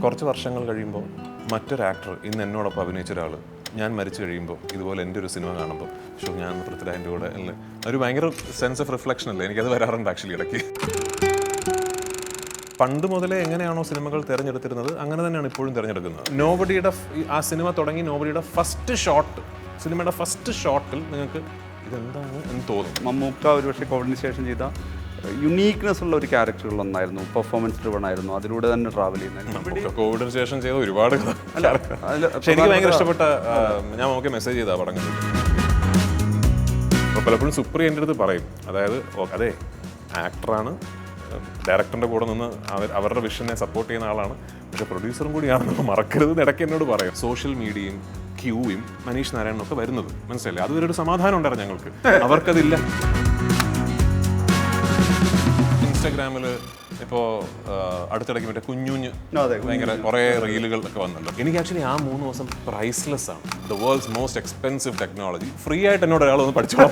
കുറച്ച് വർഷങ്ങൾ കഴിയുമ്പോൾ മറ്റൊരു ആക്ടർ ഇന്ന് എന്നോടൊപ്പം അഭിനയിച്ച ഒരാൾ ഞാൻ മരിച്ചു കഴിയുമ്പോൾ ഇതുപോലെ എൻ്റെ ഒരു സിനിമ കാണുമ്പോൾ ഞാൻ പൃഥ്വിരാജിൻ്റെ കൂടെ അല്ലേ ഒരു ഭയങ്കര സെൻസ് ഓഫ് റിഫ്ലക്ഷൻ അല്ലേ, എനിക്കത് വരാറുണ്ട് ആക്ച്വലി ഇടയ്ക്ക്. പണ്ട് മുതലേ എങ്ങനെയാണോ സിനിമകൾ തിരഞ്ഞെടുത്തിരുന്നത് അങ്ങനെ തന്നെയാണ് ഇപ്പോഴും തിരഞ്ഞെടുക്കുന്നത്. നോബഡിയുടെ ആ സിനിമ തുടങ്ങി നോബഡിയുടെ ഫസ്റ്റ് ഷോട്ട്, സിനിമയുടെ ഫസ്റ്റ് ഷോട്ടിൽ നിങ്ങൾക്ക് ഇതെന്താണ് എന്ന് തോന്നും. മമ്മൂക്ക ഒരുപക്ഷെ കോവിഡിന് ശേഷം ചെയ്ത യുണീക്നെസ് ഉള്ള ഒരു ക്യാരക്ടറുകളൊന്നായിരുന്നു, പെർഫോമൻസ് ഡ്രിവൺ ആയിരുന്നു, അതിലൂടെ തന്നെ ട്രാവൽ ചെയ്യുന്നത്. കോവിഡിന് ശേഷം ചെയ്ത ഒരുപാട് പക്ഷെ എനിക്ക് ഭയങ്കര ഇഷ്ടപ്പെട്ട, ഞാൻ നമുക്ക് മെസ്സേജ് ചെയ്താ പടം കണ്ടിട്ട്. അപ്പോൾ പലപ്പോഴും സുപ്രിയ എൻ്റെ അടുത്ത് പറയും, അതായത് അതെ ആക്ടറാണ്, ഡയറക്ടറിൻ്റെ കൂടെ നിന്ന് അവരുടെ വിഷനെ സപ്പോർട്ട് ചെയ്യുന്ന ആളാണ്, പക്ഷെ പ്രൊഡ്യൂസറും കൂടിയാണെന്ന് മറക്കരുത് ഇടയ്ക്ക് എന്നോട് പറയും. സോഷ്യൽ മീഡിയയും ക്യൂയും മനീഷ് നാരായണനും ഒക്കെ വരുന്നത് മനസ്സിലായില്ലേ, അതുവരെ ഒരു സമാധാനം ഉണ്ടായിരുന്നു ഞങ്ങൾക്ക്, അവർക്കതില്ല. ഇൻസ്റ്റാഗ്രാമിൽ ഇപ്പോൾ അടുത്തിടയ്ക്ക് മറ്റേ കുഞ്ഞുഞ്ഞ് ഭയങ്കര കുറേ റീലുകൾ ഒക്കെ വന്നല്ലോ. എനിക്ക് ആക്ച്വലി ആ 3 ദിവസം പ്രൈസ്ലെസ് ആണ്. The world's most expensive technology free ആയിട്ട് എന്നോട് ഒരാൾ ഒന്ന് പഠിച്ചോളാം,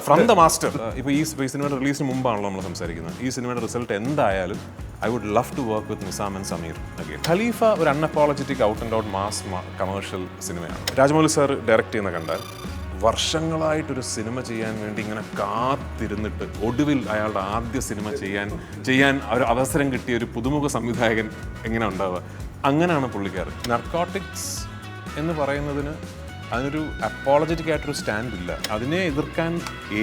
ഫ്രം ദ മാസ്റ്റർ. ഇപ്പോൾ ഈ സിനിമയുടെ റിലീസിന് മുമ്പാണല്ലോ നമ്മൾ സംസാരിക്കുന്നത്. ഈ സിനിമയുടെ റിസൾട്ട് എന്തായാലും I would love to work with Nizam and Sameer again. Khalifa ഒരു unapologetic out and out mass commercial സിനിമയാണ്. രാജമൗലി സാർ ഡയറക്റ്റ് ചെയ്യുന്ന കണ്ടാൽ വർഷങ്ങളായിട്ടൊരു സിനിമ ചെയ്യാൻ വേണ്ടി ഇങ്ങനെ കാത്തിരുന്നിട്ട് ഒടുവിൽ അയാളുടെ ആദ്യ സിനിമ ചെയ്യാൻ ഒരു അവസരം കിട്ടിയ ഒരു പുതുമുഖ സംവിധായകൻ എങ്ങനെ ഉണ്ടാവുക, അങ്ങനെയാണ് പുള്ളിക്കാരൻ. നർക്കോട്ടിക്സ് എന്ന് പറയുന്നതിന് അതിനൊരു അപ്പോളജറ്റിക് ആയിട്ടൊരു സ്റ്റാൻഡ് ഇല്ല. അതിനെ എതിർക്കാൻ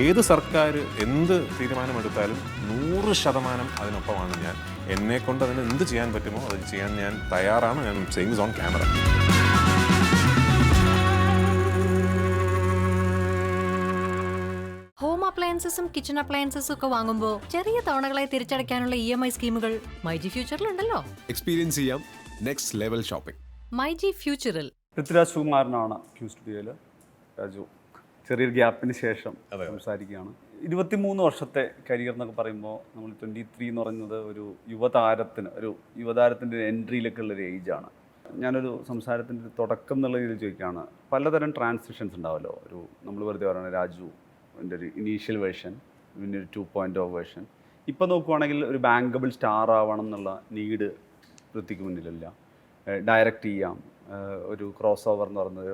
ഏത് സർക്കാർ എന്ത് തീരുമാനമെടുത്താലും 100% അതിനൊപ്പമാണ് ഞാൻ. എന്നെക്കൊണ്ട് അതിന് എന്ത് ചെയ്യാൻ പറ്റുമോ അത് ചെയ്യാൻ ഞാൻ തയ്യാറാണ്. ഞാൻ സെയിങ് ഓൺ ക്യാമറ. ഹോം അപ്ലയൻസസും കിച്ചൺ അപ്ലയൻസസും ഒക്കെ വാങ്ങുമ്പോൾ ചെറിയ തവണകളായി തിരിച്ചടയ്ക്കാനുള്ള EMI സ്കീമുകൾ മൈജി ഫ്യൂച്ചറിലുണ്ടല്ലോ. എക്സ്പീരിയൻസ് ചെയ്യാം നെക്സ്റ്റ് ലെവൽ ഷോപ്പിംഗ് മൈജി ഫ്യൂച്ചറിൽ. പൃഥ്വിരാജ് സുകുമാരനാണ് ക്യൂ സ്റ്റുഡിയോയിൽ. രാജു ചെറിയൊരു ഗ്യാപ്പിന് ശേഷം സംസാരിക്കുകയാണ്. 23 വർഷത്തെ കരിയർ എന്നൊക്കെ പറയുമ്പോൾ നമ്മൾ 23 എന്ന് പറയുന്നത് ഒരു യുവതാരത്തിൻ്റെ എൻട്രിയിലേക്കുള്ള ഒരു ഏജാണ്. ഞാനൊരു സംസാരത്തിൻ്റെ ഒരു തുടക്കം എന്നുള്ള രീതിയിൽ ചോദിക്കുകയാണ്, പലതരം ട്രാൻസിഷൻസ് ഉണ്ടാവുമല്ലോ. നമ്മൾ വെറുതെ പറയുന്നത് രാജു എൻ്റെ ഒരു ഇനീഷ്യൽ വേർഷൻ, പിന്നെ ഒരു 2.0 വേർഷൻ. ഇപ്പോൾ നോക്കുവാണെങ്കിൽ ഒരു ബാങ്കബിൾ സ്റ്റാർ ആവണം എന്നുള്ള നീഡ് പൃഥ്വിക്ക് മുന്നിലില്ല. ഡയറക്റ്റ് ചെയ്യാം, ഒരു ക്രോസ് ഓവർ എന്ന് പറയുന്നത്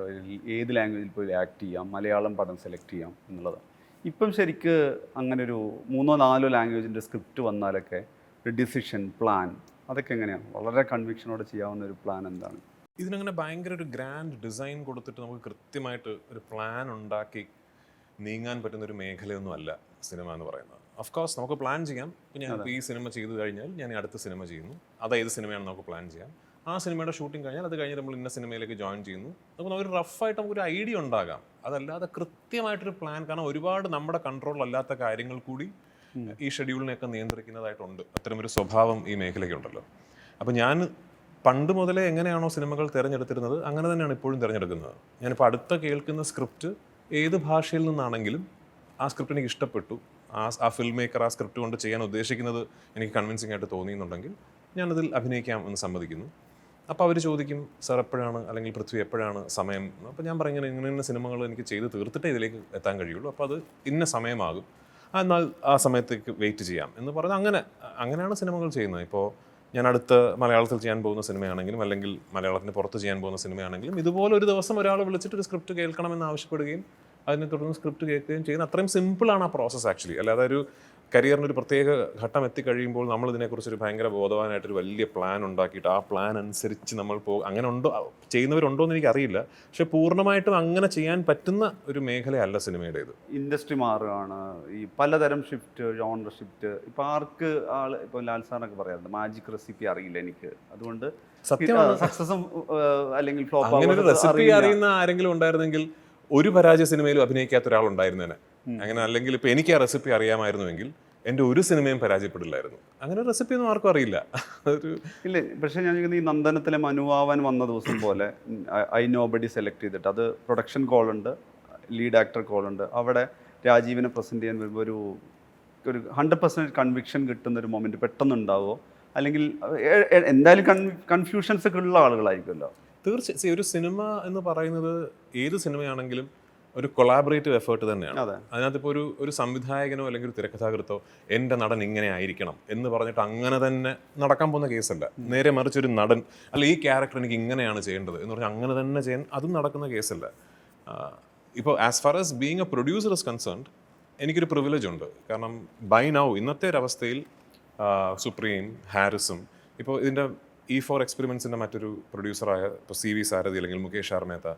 ഏത് ലാംഗ്വേജിൽ പോയി ആക്ട് ചെയ്യാം, മലയാളം പടം സെലക്ട് ചെയ്യാം എന്നുള്ളത്. ഇപ്പം ശരിക്ക് അങ്ങനെ ഒരു 3-4 ലാംഗ്വേജിൻ്റെ സ്ക്രിപ്റ്റ് വന്നാലൊക്കെ ഒരു ഡിസിഷൻ പ്ലാൻ അതൊക്കെ എങ്ങനെയാണ് വളരെ കൺവിക്ഷനോടെ ചെയ്യാവുന്ന ഒരു പ്ലാൻ എന്താണ്? ഇതിനങ്ങനെ ഭയങ്കര ഒരു ഗ്രാൻഡ് ഡിസൈൻ കൊടുത്തിട്ട് നമുക്ക് കൃത്യമായിട്ട് ഒരു പ്ലാൻ ഉണ്ടാക്കി നീങ്ങാൻ പറ്റുന്നൊരു മേഖലയൊന്നും അല്ല സിനിമ എന്ന് പറയുന്നത്. ഓഫ് കോഴ്സ് നമുക്ക് പ്ലാൻ ചെയ്യാം. ഇപ്പം ഞാനിപ്പോൾ ഈ സിനിമ ചെയ്തു കഴിഞ്ഞാൽ ഞാൻ അടുത്ത സിനിമ ചെയ്യുന്നു, അത് ഏത് സിനിമയാണെന്ന് നമുക്ക് പ്ലാൻ ചെയ്യാം. ആ സിനിമയുടെ ഷൂട്ടിംഗ് കഴിഞ്ഞാൽ അത് കഴിഞ്ഞ് നമ്മൾ ഇന്ന സിനിമയിലേക്ക് ജോയിൻ ചെയ്യുന്നു. നമുക്ക് റഫായിട്ട് നമുക്കൊരു ഐഡിയ ഉണ്ടാകാം. അതല്ലാതെ കൃത്യമായിട്ടൊരു പ്ലാൻ, കാരണം ഒരുപാട് നമ്മുടെ കൺട്രോളിലല്ലാത്ത കാര്യങ്ങൾ കൂടി ഈ ഷെഡ്യൂളിനെയൊക്കെ നിയന്ത്രിക്കുന്നതായിട്ടുണ്ട്. അത്തരമൊരു സ്വഭാവം ഈ മേഖലയ്ക്കുണ്ടല്ലോ. അപ്പോൾ ഞാൻ പണ്ട് മുതലേ എങ്ങനെയാണോ സിനിമകൾ തിരഞ്ഞെടുത്തിരുന്നത് അങ്ങനെ തന്നെയാണ് ഇപ്പോഴും തിരഞ്ഞെടുക്കുന്നത്. ഞാനിപ്പോൾ അടുത്ത കേൾക്കുന്ന സ്ക്രിപ്റ്റ് ഏത് ഭാഷയിൽ നിന്നാണെങ്കിലും ആ സ്ക്രിപ്റ്റ് എനിക്ക് ഇഷ്ടപ്പെട്ടു, ആ ഫിൽം മേക്കർ ആ സ്ക്രിപ്റ്റ് കൊണ്ട് ചെയ്യാൻ ഉദ്ദേശിക്കുന്നത് എനിക്ക് കൺവിൻസിംഗ് ആയിട്ട് തോന്നിയെന്നുണ്ടെങ്കിൽ ഞാനതിൽ അഭിനയിക്കാം എന്ന് സമ്മതിക്കുന്നു. അപ്പോൾ അവർ ചോദിക്കും, സാർ എപ്പോഴാണ്, അല്ലെങ്കിൽ പൃഥ്വി എപ്പോഴാണ് സമയം? അപ്പോൾ ഞാൻ പറഞ്ഞാൽ ഇന്ന സിനിമകൾ എനിക്ക് ചെയ്ത് തീർത്തിട്ടേ ഇതിലേക്ക് എത്താൻ കഴിയുള്ളൂ, അപ്പോൾ അത് ഇന്ന സമയമാകും, എന്നാൽ ആ സമയത്തേക്ക് വെയിറ്റ് ചെയ്യാം എന്ന് പറഞ്ഞ് അങ്ങനെയാണ് സിനിമകൾ ചെയ്യുന്നത്. ഇപ്പോൾ ഞാൻ അടുത്ത മലയാളത്തിൽ ചെയ്യാൻ പോകുന്ന സിനിമയാണെങ്കിലും അല്ലെങ്കിൽ മലയാളത്തിന് പുറത്ത് ചെയ്യാൻ പോകുന്ന സിനിമയാണെങ്കിലും ഇതുപോലെ ഒരു ദിവസം ഒരാൾ വിളിച്ചിട്ട് ഒരു സ്ക്രിപ്റ്റ് കേൾക്കണമെന്ന് ആവശ്യപ്പെടുകയും അതിനെ തുടർന്ന് സ്ക്രിപ്റ്റ് കേൾക്കുകയും ചെയ്യുന്ന അത്രയും സിമ്പിളാണ് ആ പ്രോസസ്സ് ആക്ച്വലി. അല്ലാതെ ഒരു കരിയറിന് ഒരു പ്രത്യേക ഘട്ടം എത്തിക്കഴിയുമ്പോൾ നമ്മൾ ഇതിനെക്കുറിച്ചൊരു ഭയങ്കര ബോധവാനായിട്ടൊരു വലിയ പ്ലാൻ ഉണ്ടാക്കിയിട്ട് ആ പ്ലാൻ അനുസരിച്ച് നമ്മൾ അങ്ങനെ ഉണ്ടോ, ചെയ്യുന്നവരുണ്ടോ എന്ന് എനിക്കറിയില്ല. പക്ഷെ പൂർണ്ണമായിട്ടും അങ്ങനെ ചെയ്യാൻ പറ്റുന്ന ഒരു മേഖലയല്ല സിനിമയുടേത്. ഇൻഡസ്ട്രി മാറുകയാണ്, ഈ പലതരം ഷിഫ്റ്റ്, ജോണർ ഷിഫ്റ്റ്. ഇപ്പോൾ ആർക്ക് ഇപ്പോൾ ലാൽ സാറിനൊക്കെ പറയാറുണ്ട് മാജിക് റെസിപ്പി അറിയില്ല എനിക്ക്, അതുകൊണ്ട് സക്സസും അല്ലെങ്കിൽ ഫ്ലോപ്പ് അങ്ങനെ ഒരു റെസിപ്പി അറിയുന്ന ആരെങ്കിലും ഉണ്ടായിരുന്നെങ്കിൽ ഒരു പരാജയ സിനിമയിലും അഭിനയിക്കാത്ത ഒരാളുണ്ടായിരുന്നേനെ. അങ്ങനെ അല്ലെങ്കിൽ ഇപ്പോൾ എനിക്ക് ആ റെസിപ്പി അറിയാമായിരുന്നുവെങ്കിൽ എൻ്റെ ഒരു സിനിമയും പരാജയപ്പെടില്ലായിരുന്നു. അങ്ങനെ ഒരു റെസിപ്പി ഒന്നും ആർക്കും അറിയില്ല. ഇല്ല, പക്ഷേ ഞാൻ ഈ നന്ദനത്തിലെ മനുവാവൻ വന്ന ദിവസം പോലെ ഐ നോബഡി സെലക്ട് ചെയ്തിട്ട് അത് പ്രൊഡക്ഷൻ കോളുണ്ട്, ലീഡ് ആക്ടർ കോളുണ്ട്. അവിടെ രാജീവിനെ പ്രസൻറ്റ് ചെയ്യാൻ വരുമ്പോൾ ഒരു 100% കൺവിക്ഷൻ കിട്ടുന്നൊരു മൊമെൻറ്റ് പെട്ടെന്നുണ്ടാവുമോ? അല്ലെങ്കിൽ എന്തായാലും കൺഫ്യൂഷൻസ് ഒക്കെ ഉള്ള ആളുകളായിരിക്കുമല്ലോ. തീർച്ചയായും ഒരു സിനിമ എന്ന് പറയുന്നത് ഏത് സിനിമയാണെങ്കിലും ഒരു കൊളാബറേറ്റീവ് എഫേർട്ട് തന്നെയാണ്. അതെ. അതിനകത്ത് ഇപ്പോൾ ഒരു സംവിധായകനോ അല്ലെങ്കിൽ ഒരു തിരക്കഥാകൃത്തോ എൻ്റെ നടൻ ഇങ്ങനെ ആയിരിക്കണം എന്ന് പറഞ്ഞിട്ട് അങ്ങനെ തന്നെ നടക്കാൻ പോകുന്ന കേസല്ല. നേരെ മറിച്ച് ഒരു നടൻ അല്ല ഈ ക്യാരക്ടർ എനിക്ക് ഇങ്ങനെയാണ് ചെയ്യേണ്ടത് എന്ന് പറഞ്ഞാൽ അങ്ങനെ തന്നെ ചെയ്യാൻ അതും നടക്കുന്ന കേസല്ല. ഇപ്പോൾ as far as being A producer is concerned എനിക്കൊരു പ്രിവിലേജ് ഉണ്ട്. കാരണം ബൈ നൗ ഇന്നത്തെ ഒരവസ്ഥയിൽ സുപ്രീം, ഹാരിസും, ഇപ്പോൾ ഇതിൻ്റെ E4 എക്സ്പെരിമെൻസിൻ്റെ മറ്റൊരു പ്രൊഡ്യൂസറായ ഇപ്പോൾ CV സാരഥി അല്ലെങ്കിൽ മുകേഷ് ആർ മേത്ത,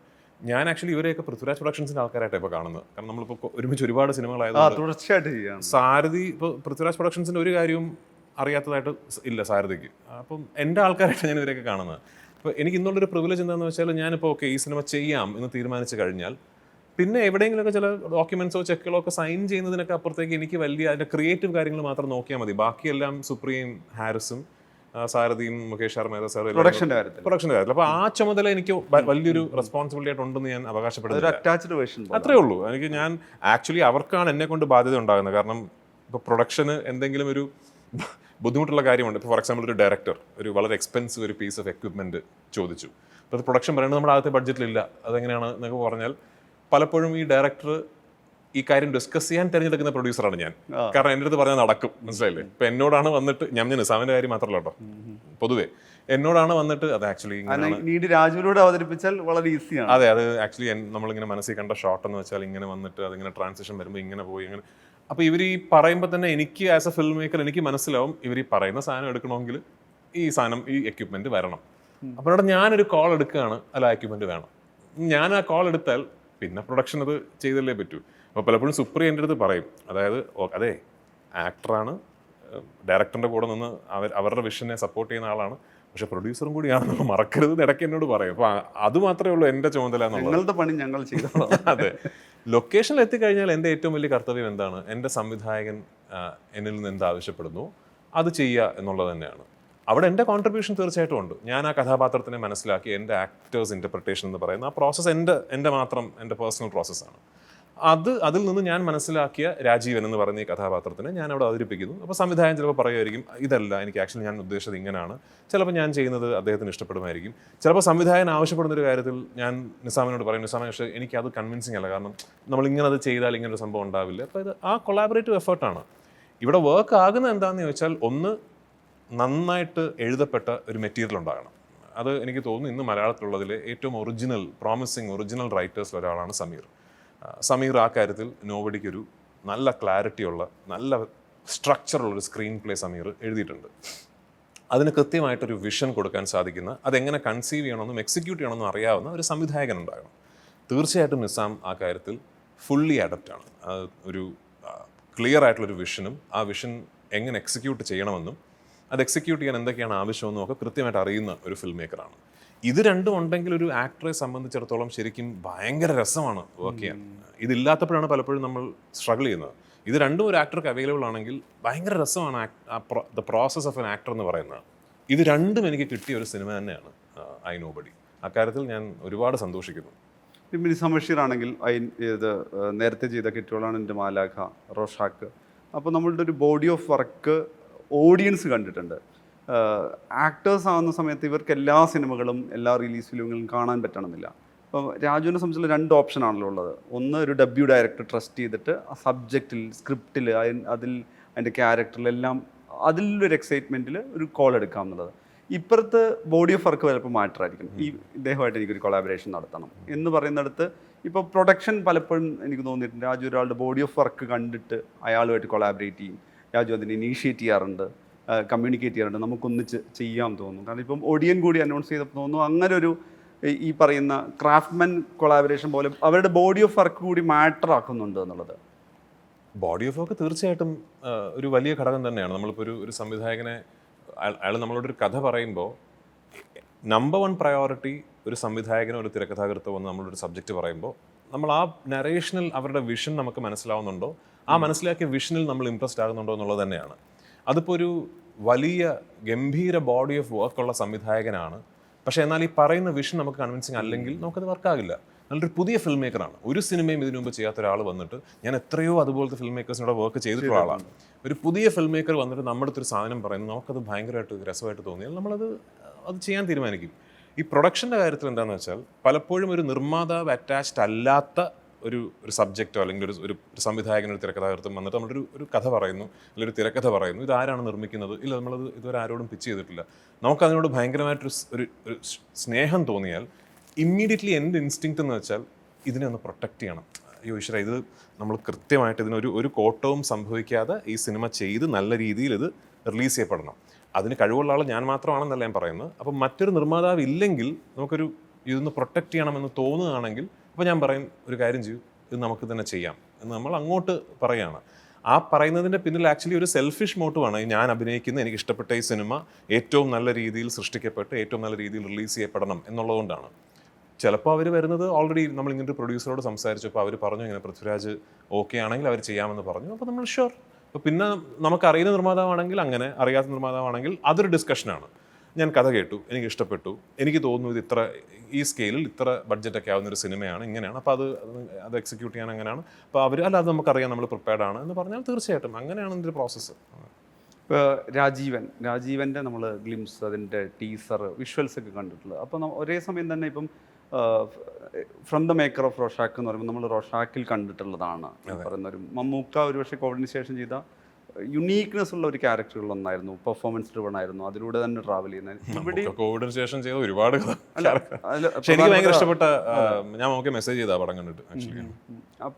ഞാൻ ആക്ച്വലി ഇവരെയൊക്കെ പൃഥ്വിരാജ് പ്രൊഡക്ഷൻസിൻ്റെ ആൾക്കാരായിട്ടാണ് ഇപ്പോൾ കാണുന്നത്. കാരണം നമ്മളിപ്പോൾ ഒരുമിച്ച് ഒരുപാട് സിനിമകളായതുകൊണ്ട് തുടർച്ചയായിട്ട് ചെയ്യുകയാണ്. സാരഥി ഇപ്പോൾ പൃഥ്വിരാജ് പ്രൊഡക്ഷൻസിൻ്റെ ഒരു കാര്യവും അറിയാത്തതായിട്ട് ഇല്ല സാരഥിക്ക്. അപ്പം എൻ്റെ ആൾക്കാരായിട്ടാണ് ഞാൻ ഇവരെയൊക്കെ കാണുന്നത്. അപ്പോൾ എനിക്ക് ഇന്നുള്ളൊരു പ്രിവിലേജ് എന്താണെന്ന് വെച്ചാൽ ഞാനിപ്പോൾ ഓക്കെ ഈ സിനിമ ചെയ്യാം എന്ന് തീരുമാനിച്ചു കഴിഞ്ഞാൽ പിന്നെ എവിടെയെങ്കിലുമൊക്കെ ചില ഡോക്യുമെൻറ്റ്സോ ചെക്കുകളോ ഒക്കെ സൈൻ ചെയ്യുന്നതിനൊക്കെ അപ്പുറത്തേക്ക് എനിക്ക് വലിയ അതിൻ്റെ ക്രിയേറ്റീവ് കാര്യങ്ങൾ മാത്രം നോക്കിയാൽ മതി. ബാക്കിയെല്ലാം സുപ്രീം, ഹാരിസും, സാരഥിയും, മുകേഷ് ആർ മേത്ത സാർ പ്രൊഡക്ഷൻ്റെ കാര്യത്തിൽ. അപ്പോൾ ആ ചുമതല എനിക്ക് വലിയൊരു റെസ്പോൺസിബിലിറ്റി ആയിട്ടുണ്ടെന്ന് ഞാൻ അവകാശപ്പെടുന്നത്. അറ്റാച്ച്ഡ് വേർഷൻ അത്രേ ഉള്ളൂ. എനിക്ക് ഞാൻ ആക്ച്വലി അവർക്കാണ് എന്നെ കൊണ്ട് ബാധ്യത ഉണ്ടാകുന്നത്. കാരണം ഇപ്പോൾ പ്രൊഡക്ഷന് എന്തെങ്കിലും ഒരു ബുദ്ധിമുട്ടുള്ള കാര്യമുണ്ട്. ഇപ്പോൾ ഫോർ എക്സാമ്പിൾ ഒരു ഡയറക്ടർ ഒരു വളരെ എക്സ്പെൻസീവ് ഒരു പീസ് ഓഫ് എക്വിപ്മെൻറ്റ് ചോദിച്ചു. അപ്പോൾ അത് പ്രൊഡക്ഷൻ പറയുന്നത് നമ്മുടെ ആദ്യത്തെ ബഡ്ജറ്റിലില്ല, അതെങ്ങനെയാണ് എന്നൊക്കെ പറഞ്ഞാൽ പലപ്പോഴും ഈ ഡയറക്ടർ ഈ കാര്യം ഡിസ്കസ് ചെയ്യാൻ തിരഞ്ഞെടുക്കുന്ന പ്രൊഡ്യൂസറാണ് ഞാൻ. കാരണം എൻ്റെ അടുത്ത് പറഞ്ഞാൽ നടക്കും, മനസ്സിലായില്ലേ? ഇപ്പം എന്നോടാണ് വന്നിട്ട് ഞാൻ നിസാമിൻ്റെ കാര്യം മാത്രമല്ല കേട്ടോ, പൊതുവേ എന്നോടാണ് വന്നിട്ട് അത് ആക്ച്വലി രാജുവിലൂടെ അവതരിപ്പിച്ചാൽ വളരെ ഈസിയാണ്. അതെ, അത് ആക്ച്വലി നമ്മളിങ്ങനെ മനസ്സിൽ കണ്ട ഷോട്ട് എന്ന് വെച്ചാൽ ഇങ്ങനെ വന്നിട്ട് അതിങ്ങനെ ട്രാൻസിഷൻ വരുമ്പോൾ ഇങ്ങനെ പോയി ഇങ്ങനെ. അപ്പോൾ ഇവർ ഈ പറയുമ്പോൾ തന്നെ എനിക്ക് ആസ് എ ഫിൽം മേക്കർ എനിക്ക് മനസ്സിലാവും ഇവർ ഈ പറയുന്ന സാധനം എടുക്കണമെങ്കിൽ ഈ സാധനം ഈ എക്യുപ്മെൻറ്റ് വരണം. അപ്പോൾ അവിടെ ഞാനൊരു കോൾ എടുക്കുകയാണ്, അല്ല എക്യുപ്മെൻറ്റ് വേണം. ഞാൻ ആ കോൾ എടുത്താൽ പിന്നെ പ്രൊഡക്ഷൻ അത് ചെയ്തല്ലേ പറ്റൂ. അപ്പോൾ പലപ്പോഴും സുപ്രി എൻ്റെ അടുത്ത് പറയും, അതായത് അതെ ആക്ടറാണ്, ഡയറക്ടറിൻ്റെ കൂടെ നിന്ന് അവരുടെ വിഷനെ സപ്പോർട്ട് ചെയ്യുന്ന ആളാണ്, പക്ഷെ പ്രൊഡ്യൂസറും കൂടിയാണെന്ന് മറക്കരുത് ഇടയ്ക്ക് എന്നോട് പറയും. അപ്പോൾ അത് മാത്രമേ ഉള്ളൂ എൻ്റെ ചുമതല എന്നുള്ളത്. പണി ഞങ്ങൾ ചെയ്തോളാം. അതെ, ലൊക്കേഷനിൽ എത്തിക്കഴിഞ്ഞാൽ എൻ്റെ ഏറ്റവും വലിയ കർത്തവ്യം എന്താണ്? എൻ്റെ സംവിധായകൻ എന്നിൽ നിന്ന് എന്ത് ആവശ്യപ്പെടുന്നു അത് ചെയ്യുക എന്നുള്ളത് തന്നെയാണ്. അവിടെ എൻ്റെ കോൺട്രിബ്യൂഷൻ തീർച്ചയായിട്ടും ഉണ്ട്. ഞാൻ ആ കഥാപാത്രത്തിനെ മനസ്സിലാക്കി എൻ്റെ ആക്ടേഴ്സ് ഇൻ്റർപ്രിട്ടേഷൻ എന്ന് പറയുന്ന ആ പ്രോസസ്സ് എൻ്റെ മാത്രം എൻ്റെ പേഴ്സണൽ പ്രോസസ്സാണ്. അതിൽ നിന്ന് ഞാൻ മനസ്സിലാക്കിയ രാജീവൻ എന്ന് പറയുന്ന ഈ കഥാപാത്രത്തിനെ ഞാൻ അവിടെ അവതരിപ്പിക്കുന്നു. അപ്പോൾ സംവിധായകൻ ചിലപ്പോൾ പറയുമായിരിക്കും ഇതല്ല എനിക്ക് ആക്ച്വലി ഞാൻ ഉദ്ദേശിച്ചത് ഇങ്ങനെയാണ്. ചിലപ്പോൾ ഞാൻ ചെയ്യുന്നത് അദ്ദേഹത്തിന് ഇഷ്ടപ്പെടുമായിരിക്കും. ചിലപ്പോൾ സംവിധായകൻ ആവശ്യപ്പെടുന്നൊരു കാര്യത്തിൽ ഞാൻ നിസാമിനോട് പറയും, നിസാമ പക്ഷേ എനിക്കത് കൺവിൻസിങ് അല്ല, കാരണം നമ്മളിങ്ങനെ അത് ചെയ്താൽ ഇങ്ങനൊരു സംഭവം ഉണ്ടാവില്ല. അപ്പോൾ ഇത് ആ കൊളാബറേറ്റീവ് എഫേർട്ടാണ്. ഇവിടെ വർക്ക് ആകുന്നത് എന്താണെന്ന് ചോദിച്ചാൽ ഒന്ന് നന്നായിട്ട് എഴുതപ്പെട്ട ഒരു മെറ്റീരിയൽ ഉണ്ടാകണം. അത് എനിക്ക് തോന്നുന്നു ഇന്ന് മലയാളത്തിലുള്ളതിൽ ഏറ്റവും പ്രോമിസിങ് ഒറിജിനൽ റൈറ്റേഴ്സിൽ ഒരാളാണ് സമീർ. ആ കാര്യത്തിൽ നോബഡിക്കൊരു നല്ല ക്ലാരിറ്റിയുള്ള നല്ല സ്ട്രക്ചറുള്ളൊരു സ്ക്രീൻ പ്ലേ സമീർ എഴുതിയിട്ടുണ്ട്. അതിന് കൃത്യമായിട്ടൊരു വിഷൻ കൊടുക്കാൻ സാധിക്കുന്ന, അതെങ്ങനെ കൺസീവ് ചെയ്യണമെന്നും എക്സിക്യൂട്ട് ചെയ്യണമെന്നും അറിയാവുന്ന ഒരു സംവിധായകൻ ഉണ്ടാകണം. തീർച്ചയായിട്ടും നിസാം ആ കാര്യത്തിൽ ഫുള്ളി അഡപ്റ്റാണ്. ഒരു ക്ലിയർ ആയിട്ടുള്ളൊരു വിഷനും ആ വിഷൻ എങ്ങനെ എക്സിക്യൂട്ട് ചെയ്യണമെന്നും അത് എക്സിക്യൂട്ട് ചെയ്യാൻ എന്തൊക്കെയാണ് ആവശ്യമെന്നും ഒക്കെ കൃത്യമായിട്ട് അറിയുന്ന ഒരു ഫിൽം മേക്കറാണ്. ഇത് രണ്ടും ഉണ്ടെങ്കിൽ ഒരു ആക്ടറെ സംബന്ധിച്ചിടത്തോളം ശരിക്കും ഭയങ്കര രസമാണ് വർക്ക് ചെയ്യാൻ. ഇതില്ലാത്തപ്പോഴാണ് പലപ്പോഴും നമ്മൾ സ്ട്രഗിൾ ചെയ്യുന്നത്. ഇത് രണ്ടും ഒരു ആക്ടർക്ക് അവൈലബിൾ ആണെങ്കിൽ ഭയങ്കര രസമാണ് the process of an actor എന്ന് പറയുന്നത്. ഇത് രണ്ടും എനിക്ക് കിട്ടിയ ഒരു സിനിമ തന്നെയാണ് ഐ നോബഡി. അക്കാര്യത്തിൽ ഞാൻ ഒരുപാട് സന്തോഷിക്കുന്നു. നിസാം ബഷീർ ആണെങ്കിൽ ഇത് നേരത്തെ ചെയ്ത കിറ്റുകളാണ് എൻ്റെ മാലാഖ, റോഷാക്ക്. അപ്പോൾ നമ്മളുടെ ഒരു ബോഡി ഓഫ് വർക്ക് ഓഡിയൻസ് കണ്ടിട്ടുണ്ട്. ആക്ടേഴ്സ് ആവുന്ന സമയത്ത് ഇവർക്ക് എല്ലാ സിനിമകളും എല്ലാ റിലീസ് ഫിലിമുകളും കാണാൻ പറ്റണമെന്നില്ല. അപ്പോൾ രാജുവിനെ സംബന്ധിച്ചുള്ള രണ്ട് ഓപ്ഷനാണല്ലോ ഉള്ളത്. ഒന്ന്, ഒരു ഡെബ്യൂ ഡയറക്ടർ ട്രസ്റ്റ് ചെയ്തിട്ട് ആ സബ്ജക്റ്റിൽ, സ്ക്രിപ്റ്റിൽ, അതിൻ്റെ ക്യാരക്ടറിലെല്ലാം അതിലൊരു എക്സൈറ്റ്മെൻറ്റിൽ ഒരു കോൾ എടുക്കാം എന്നുള്ളത്. ഇപ്പുറത്ത് ബോഡി ഓഫ് വർക്ക് ചിലപ്പോൾ മാറ്ററായിരിക്കും. ഇദ്ദേഹമായിട്ട് എനിക്കൊരു കൊളാബറേഷൻ നടത്തണം എന്ന് പറയുന്നിടത്ത് ഇപ്പോൾ പ്രൊഡക്ഷൻ പലപ്പോഴും എനിക്ക് തോന്നിയിട്ടുണ്ട് രാജു ഒരാളുടെ ബോഡി ഓഫ് വർക്ക് കണ്ടിട്ട് അയാളുമായിട്ട് കൊളാബറേറ്റ് ചെയ്യും. രാജു അതിനെ ഇനീഷ്യേറ്റ് ചെയ്യാറുണ്ട്, കമ്മ്യൂണിക്കേറ്റ് ചെയ്യാറുണ്ട്, നമുക്കൊന്നിച്ച് ചെയ്യാൻ തോന്നുന്നു. കാരണം ഇപ്പം ഒടിയൻ കൂടി അനൗൺസ് ചെയ്തപ്പോൾ തോന്നുന്നു അങ്ങനെ ഒരു ഈ പറയുന്ന ക്രാഫ്റ്റ്മാൻ കൊളാബറേഷൻ പോലെ അവരുടെ ബോഡി ഓഫ് വർക്ക് കൂടി മാറ്റർ ആക്കുന്നുണ്ട് എന്നുള്ളത്. ബോഡി ഓഫ് വർക്ക് തീർച്ചയായിട്ടും ഒരു വലിയ ഘടകം തന്നെയാണ്. നമ്മളിപ്പോൾ ഒരു സംവിധായകനെ അയാൾ നമ്മളോടൊരു കഥ പറയുമ്പോൾ നമ്പർ 1 പ്രയോറിറ്റി ഒരു സംവിധായകനോ ഒരു തിരക്കഥാകൃത്തോ വന്ന് നമ്മളൊരു സബ്ജക്റ്റ് പറയുമ്പോൾ നമ്മൾ ആ നരേഷനിൽ അവരുടെ വിഷൻ നമുക്ക് മനസ്സിലാവുന്നുണ്ടോ, ആ മനസ്സിലാക്കിയ വിഷനിൽ നമ്മൾ ഇംപ്രസ്ഡ് ആകുന്നുണ്ടോ എന്നുള്ളത് തന്നെയാണ്. അതിപ്പോൾ ഒരു വലിയ ഗംഭീര ബോഡി ഓഫ് വർക്കുള്ള സംവിധായകനാണ്, പക്ഷേ എന്നാൽ ഈ പറയുന്ന വിഷൻ നമുക്ക് കൺവിൻസിങ് അല്ലെങ്കിൽ നമുക്കത് വർക്കാകില്ല. നല്ലൊരു പുതിയ ഫിൽം മേക്കറാണ്, ഒരു സിനിമയും ഇതിനു മുമ്പ് ചെയ്യാത്ത ഒരാൾ വന്നിട്ട്, ഞാൻ എത്രയോ അതുപോലത്തെ ഫിൽം മേക്കേഴ്സിനോട് വർക്ക് ചെയ്തിട്ടുള്ള ആളാണ്, ഒരു പുതിയ ഫിൽം മേക്കർ വന്നിട്ട് നമ്മുടെ അടുത്തൊരു സാധനം പറയുന്നത് നമുക്കത് ഭയങ്കരമായിട്ട് രസമായിട്ട് തോന്നിയാൽ നമ്മളത് ചെയ്യാൻ തീരുമാനിക്കും. ഈ പ്രൊഡക്ഷൻ്റെ കാര്യത്തിൽ എന്താണെന്ന് വെച്ചാൽ പലപ്പോഴും ഒരു നിർമ്മാതാവ് അറ്റാച്ച്ഡ് അല്ലാത്ത ഒരു സബ്ജക്റ്റോ അല്ലെങ്കിൽ ഒരു സംവിധായകൻ ഒരു തിരക്കഥാകൃത്തും വന്നിട്ട് നമ്മളൊരു കഥ പറയുന്നു, അല്ലെങ്കിൽ ഒരു തിരക്കഥ പറയുന്നു, ഇതാരാണ് നിർമ്മിക്കുന്നത്, ഇല്ല നമ്മളത് ഇതുവരെ ആരോടും പിച്ച് ചെയ്തിട്ടില്ല, നമുക്കതിനോട് ഭയങ്കരമായിട്ടൊരു സ്നേഹം തോന്നിയാൽ ഇമ്മീഡിയറ്റ്ലി എൻ്റെ ഇൻസ്റ്റിങ്ക്റ്റ് എന്ന് വെച്ചാൽ ഇതിനെ ഒന്ന് പ്രൊട്ടക്റ്റ് ചെയ്യണം. അയ്യോ ഈശ്വര, ഇത് നമ്മൾ കൃത്യമായിട്ട് ഇതിനൊരു കോട്ടവും സംഭവിക്കാതെ ഈ സിനിമ ചെയ്ത് നല്ല രീതിയിൽ ഇത് റിലീസ് ചെയ്യപ്പെടണം. അതിന് കഴിവുള്ള ആൾ ഞാൻ മാത്രമാണെന്നല്ല ഞാൻ പറയുന്നത്. അപ്പം മറ്റൊരു നിർമ്മാതാവ് ഇല്ലെങ്കിൽ ഇതൊന്ന് പ്രൊട്ടക്റ്റ് ചെയ്യണമെന്ന് തോന്നുകയാണെങ്കിൽ അപ്പോൾ ഞാൻ പറയും ഒരു കാര്യം ചെയ്യൂ, ഇത് നമുക്ക് തന്നെ ചെയ്യാം എന്ന് നമ്മൾ അങ്ങോട്ട് പറയുകയാണ്. ആ പറയുന്നതിൻ്റെ പിന്നിൽ ആക്ച്വലി ഒരു സെൽഫിഷ് മോട്ടീവാണ്. ഞാൻ അഭിനയിക്കുന്ന എനിക്ക് ഇഷ്ടപ്പെട്ട ഈ സിനിമ ഏറ്റവും നല്ല രീതിയിൽ സൃഷ്ടിക്കപ്പെട്ട് ഏറ്റവും നല്ല രീതിയിൽ റിലീസ് ചെയ്യപ്പെടണം എന്നുള്ളതുകൊണ്ടാണ്. ചിലപ്പോൾ അവർ വരുന്നത് ഓൾറെഡി നമ്മൾ ഇങ്ങനൊരു പ്രൊഡ്യൂസറോട് സംസാരിച്ചപ്പോൾ അവർ പറഞ്ഞു ഇങ്ങനെ പൃഥ്വിരാജ് ഓക്കെ ആണെങ്കിൽ അവർ ചെയ്യാമെന്ന് പറഞ്ഞു. അപ്പോൾ നമ്മൾ ഷുവർ. അപ്പോൾ പിന്നെ നമുക്കറിയുന്ന നിർമ്മാതാവാണെങ്കിൽ അങ്ങനെ, അറിയാത്ത നിർമ്മാതാവാണെങ്കിൽ അതൊരു ഡിസ്കഷനാണ്. ഞാൻ കഥ കേട്ടു, എനിക്ക് ഇഷ്ടപ്പെട്ടു, എനിക്ക് തോന്നുന്നു ഇത് ഈ സ്കെയിലിൽ ഇത്ര ബഡ്ജറ്റൊക്കെ ആവുന്നൊരു സിനിമയാണ്, ഇങ്ങനെയാണ്, അപ്പോൾ അത് എക്സിക്യൂട്ട് ചെയ്യാൻ അങ്ങനെയാണ്, അപ്പോൾ അത് നമുക്കറിയാം, നമ്മൾ പ്രിപ്പയർഡ് ആണ് എന്ന് പറഞ്ഞാൽ തീർച്ചയായിട്ടും അങ്ങനെയാണ് ഇതിൻ്റെ പ്രോസസ്സ്. ഇപ്പോൾ രാജീവൻ്റെ നമ്മൾ ഗ്ലിംസ്, അതിൻ്റെ ടീസർ, വിഷ്വൽസ് ഒക്കെ കണ്ടിട്ടുള്ളത്. അപ്പോൾ ഒരേ സമയം തന്നെ ഇപ്പം from the maker of Rorschach എന്ന് പറയുമ്പോൾ നമ്മൾ റോഷാക്കിൽ കണ്ടിട്ടുള്ളതാണ് പറയുന്ന ഒരു മമ്മൂക്ക ഒരുപക്ഷെ കോവിഡിന് ശേഷം ചെയ്ത യുണീക്നെസ് ഉള്ള ഒരു ക്യാരക്ടറുകളൊന്നായിരുന്നു, പെർഫോമൻസ് ഡ്രിവൺ ആയിരുന്നു, അതിലൂടെ തന്നെ ട്രാവൽ ചെയ്യുന്നത്. കോവിഡിന് ശേഷം ചെയ്ത ഒരുപാട് പക്ഷേ എനിക്ക് ഭയങ്കര ഇഷ്ടപ്പെട്ട, ഞാൻ നമുക്ക് മെസ്സേജ് ചെയ്താ പടം കണ്ടിട്ട് ആക്ച്വലി.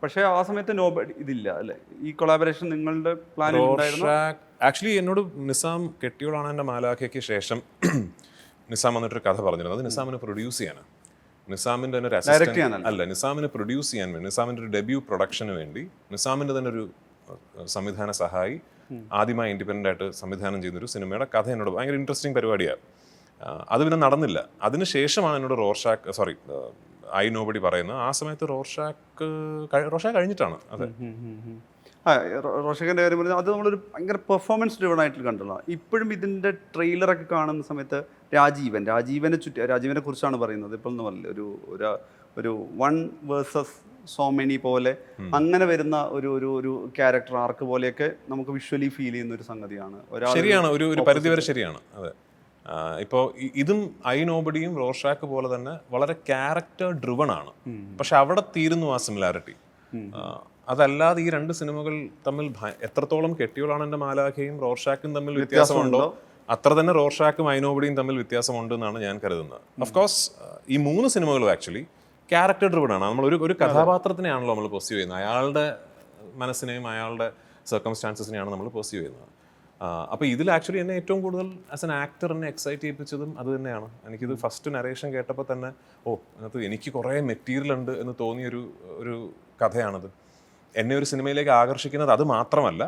പക്ഷേ ആ സമയത്ത് ഇതില്ല അല്ലേ, ഈ കൊളാബറേഷൻ നിങ്ങളുടെ പ്ലാനിൽ ഉണ്ടായിരുന്നു? ആക്ച്വലി എന്നോട് നിസാം കെട്ടിയോളാണ് എൻ്റെ മാലാഖയ്ക്ക് ശേഷം നിസാം വന്നിട്ടൊരു കഥ പറഞ്ഞിരുന്നത്. അത് നിസാമിനെ പ്രൊഡ്യൂസ് ചെയ്യാനാണ്. നിസാമിൻ്റെ തന്നെ ഒരു അസിസ്റ്റന്റ് അല്ല, നിസാമിനെ പ്രൊഡ്യൂസ് ചെയ്യാൻ വേണ്ടി, നിസാമിൻ്റെ ഒരു ഡെബ്യൂ പ്രൊഡക്ഷന് വേണ്ടി നിസാമിൻ്റെ തന്നെ ഒരു സംവിധാന സഹായി ആദ്യമായി ഇൻഡിപെൻഡൻ്റ് ആയിട്ട് സംവിധാനം ചെയ്യുന്നൊരു സിനിമയുടെ കഥ എന്നോട് ഭയങ്കര ഇൻട്രസ്റ്റിംഗ് പരിപാടിയാണ്. അത് പിന്നെ നടന്നില്ല. അതിനുശേഷമാണ് എന്നോട് ഐ നോബഡി പറയുന്നത്. ആ സമയത്ത് റോഷാക്ക് കഴിഞ്ഞിട്ടാണ്. അതെ, റോഷക്കിൻ്റെ കാര്യം പറഞ്ഞാൽ അത് നമ്മളൊരു ഭയങ്കര പെർഫോമൻസ് ഡ്രിവൺ ആയിട്ട് കണ്ടുള്ള. ഇപ്പോഴും ഇതിൻ്റെ ട്രെയിലറൊക്കെ കാണുന്ന സമയത്ത് രാജീവനെ കുറിച്ചാണ് പറയുന്നത്. ഇപ്പോൾ എന്ന് പറഞ്ഞില്ല ഒരു 1 vs. so many പോലെ അങ്ങനെ വരുന്ന ഒരു ക്യാരക്ടർ ആർക്ക് പോലെയൊക്കെ നമുക്ക് വിഷ്വലി ഫീൽ ചെയ്യുന്ന ഒരു സംഗതിയാണ്. ശരിയാണ്, ഒരു പരിധിവരെ ശരിയാണ്. അതെ, ഇപ്പോൾ ഇതും ഐ നോബഡിയും റോഷാക്ക് പോലെ തന്നെ വളരെ ക്യാരക്ടർ ഡ്രിവൺ ആണ്. പക്ഷെ അവിടെ തീരുന്നു ആ സിമിലാരിറ്റി. അതല്ലാതെ ഈ രണ്ട് സിനിമകൾ തമ്മിൽ എത്രത്തോളം കെട്ടിയോളാണ് എൻ്റെ മാലാഖയും റോഷാക്കും തമ്മിൽ വ്യത്യാസമുണ്ടോ അത്ര തന്നെ റോഷാക്കും ഐ നോബഡിയും തമ്മിൽ വ്യത്യാസമുണ്ട് എന്നാണ് ഞാൻ കരുതുന്നത്. ഓഫ് കോഴ്സ് ഈ 3 സിനിമകളും ആക്ച്വലി ക്യാരക്ടർ ഡ്രിവൺ ആണ്. നമ്മൾ ഒരു കഥാപാത്രത്തിനെയാണല്ലോ നമ്മൾ പെർസീവ് ചെയ്യുന്നത്, അയാളുടെ മനസ്സിനെയും അയാളുടെ സർക്കംസ്റ്റാൻസസിനെയാണ് നമ്മൾ പെർസീവ് ചെയ്യുന്നത്. അപ്പോൾ ഇതിൽ ആക്ച്വലി എന്നെ ഏറ്റവും കൂടുതൽ ആസ് എൻ ആക്ടർ എന്നെ എക്സൈറ്റ് ചെയ്യിപ്പിച്ചതും അത് തന്നെയാണ്. എനിക്കിത് ഫസ്റ്റ് നരേഷൻ കേട്ടപ്പോൾ തന്നെ അതിനകത്ത് എനിക്ക് കുറേ മെറ്റീരിയൽ ഉണ്ട് എന്ന് തോന്നിയൊരു കഥയാണിത്. എന്നെ ഒരു സിനിമയിലേക്ക് ആകർഷിക്കുന്നത് അത് മാത്രമല്ല,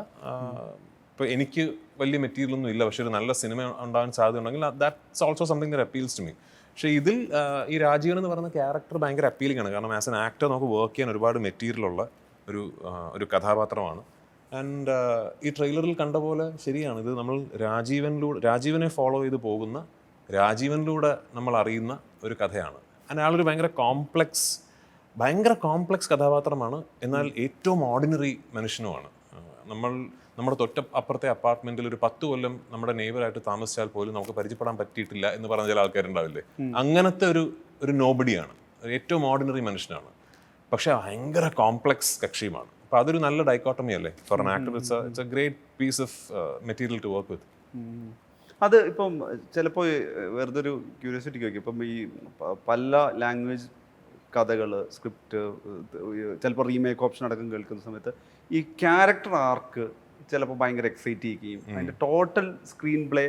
ഇപ്പോൾ എനിക്ക് വലിയ മെറ്റീരിയലൊന്നും ഇല്ല, പക്ഷെ ഒരു നല്ല സിനിമ ഉണ്ടാകാൻ സാധ്യത ഉണ്ടെങ്കിൽ that's also something that appeals to me. പക്ഷേ ഇതിൽ ഈ രാജീവൻ എന്ന് പറയുന്ന ക്യാരക്ടർ ഭയങ്കര അപ്പീലിംഗ് ആണ്. കാരണം ആസ് എൻ ആക്ടർ നമുക്ക് വർക്ക് ചെയ്യാൻ ഒരുപാട് മെറ്റീരിയലുള്ള ഒരു കഥാപാത്രമാണ്. ആൻഡ് ഈ ട്രെയിലറിൽ കണ്ട പോലെ ശരിയാണ്, ഇത് നമ്മൾ രാജീവനെ ഫോളോ ചെയ്ത് പോകുന്ന, രാജീവനിലൂടെ നമ്മൾ അറിയുന്ന ഒരു കഥയാണ്. അയാളൊരു ഭയങ്കര കോംപ്ലക്സ് കഥാപാത്രമാണ്, എന്നാൽ ഏറ്റവും ഓർഡിനറി മനുഷ്യനുമാണ്. നമ്മുടെ അപ്പുറത്തെ അപ്പാർട്ട്മെന്റിൽ ഒരു 10 കൊല്ലം നമ്മുടെ നെയ്ബറായിട്ട് താമസിച്ചാൽ പോലും നമുക്ക് പരിചയപ്പെടാൻ പറ്റിയിട്ടില്ല എന്ന് പറഞ്ഞ ചില ആൾക്കാരുണ്ടാവില്ലേ, അങ്ങനത്തെ ഒരു നോബഡിയാണ്, ഏറ്റവും ഓർഡിനറി മനുഷ്യനാണ്, പക്ഷെ ഭയങ്കര കോംപ്ലക്സ് കക്ഷിയുമാണ്. അപ്പോൾ അതൊരു നല്ല ഡൈക്കോട്ടമി അല്ലേ for an actor. It's a great piece of material to work with. അത് ഇപ്പം ചിലപ്പോൾ വെറുതെ ഒരു ക്യൂരിയോസിറ്റി ചോദിക്കും, ഇപ്പം ഈ പല ലാംഗ്വേജ് കഥകൾ, സ്ക്രിപ്റ്റ്, ചിലപ്പോൾ റീമേക്ക് ഓപ്ഷൻ അടക്കം കേൾക്കുന്ന സമയത്ത് ഈ ക്യാരക്ടർ ആർക്ക് ചിലപ്പോൾ ഭയങ്കര എക്സൈറ്റ് ചെയ്യിക്കുകയും അതിൻ്റെ ടോട്ടൽ സ്ക്രീൻ പ്ലേ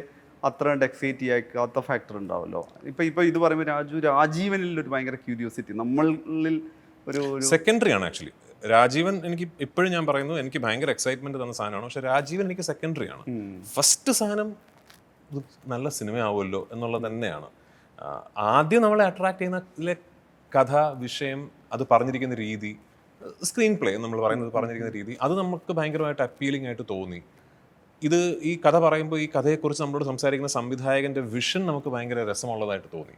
അത്ര കണ്ട് എക്സൈറ്റ് ചെയ്യാത്ത ഫാക്ടർ ഉണ്ടാവുമല്ലോ. ഇപ്പോൾ ഇത് പറയുമ്പോൾ രാജീവനിൽ ഒരു ഭയങ്കര ക്യൂരിയോസിറ്റി നമ്മളിൽ ഒരു സെക്കൻഡറി ആണ് ആക്ച്വലി. രാജീവൻ എനിക്ക് ഇപ്പോഴും ഞാൻ പറയുന്നു എനിക്ക് ഭയങ്കര എക്സൈറ്റ്മെന്റ് തന്ന സാധനമാണ്, പക്ഷെ രാജീവൻ എനിക്ക് സെക്കൻഡറി ആണ്. ഫസ്റ്റ് സാധനം ഇത് നല്ല സിനിമയാവുമല്ലോ എന്നുള്ളത് തന്നെയാണ്. ആദ്യം നമ്മളെ അട്രാക്ട് ചെയ്യുന്ന കഥ, വിഷയം, അത് പറഞ്ഞിരിക്കുന്ന രീതി, സ്ക്രീൻ പ്ലേ നമ്മൾ പറഞ്ഞിരിക്കുന്ന രീതി, അത് നമുക്ക് ഭയങ്കരമായിട്ട് അപ്പീലിംഗ് ആയിട്ട് തോന്നി. ഈ കഥ പറയുമ്പോൾ ഈ കഥയെക്കുറിച്ച് നമ്മളോട് സംസാരിക്കുന്ന സംവിധായകൻ്റെ വിഷൻ നമുക്ക് ഭയങ്കര രസമുള്ളതായിട്ട് തോന്നി.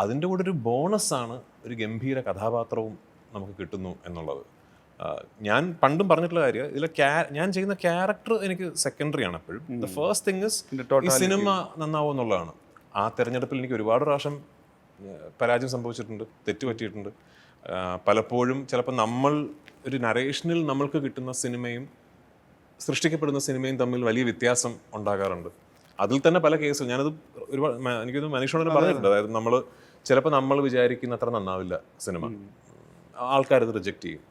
അതിൻ്റെ കൂടെ ഒരു ബോണസാണ് ഒരു ഗംഭീര കഥാപാത്രവും നമുക്ക് കിട്ടുന്നു എന്നുള്ളത്. ഞാൻ പണ്ടും പറഞ്ഞിട്ടുള്ള കാര്യം, ഇതിൽ ഞാൻ ചെയ്യുന്ന ക്യാരക്ടർ എനിക്ക് സെക്കൻഡറി ആണ് എപ്പോഴും. ദ ഫസ്റ്റ് തിങ് ഇസ് ഈ സിനിമ നന്നാവും എന്നുള്ളതാണ്. ആ തെരഞ്ഞെടുപ്പിൽ എനിക്ക് ഒരുപാട് പ്രാവശ്യം പരാജയം സംഭവിച്ചിട്ടുണ്ട്, തെറ്റ് പറ്റിയിട്ടുണ്ട്. പലപ്പോഴും ചിലപ്പോൾ നമ്മൾ ഒരു നരേഷനിൽ നമ്മൾക്ക് കിട്ടുന്ന സിനിമയും സൃഷ്ടിക്കപ്പെടുന്ന സിനിമയും തമ്മിൽ വലിയ വ്യത്യാസം ഉണ്ടാകാറുണ്ട്. അതിൽ തന്നെ പല കേസുകൾ ഞാനത് ഒരുപാട് എനിക്കൊന്ന് മനീഷോട് പറഞ്ഞിട്ടുണ്ട്. അതായത് ചിലപ്പോൾ നമ്മൾ വിചാരിക്കുന്ന അത്ര നന്നാവില്ല സിനിമ, ആൾക്കാരത് റിജക്റ്റ് ചെയ്യും.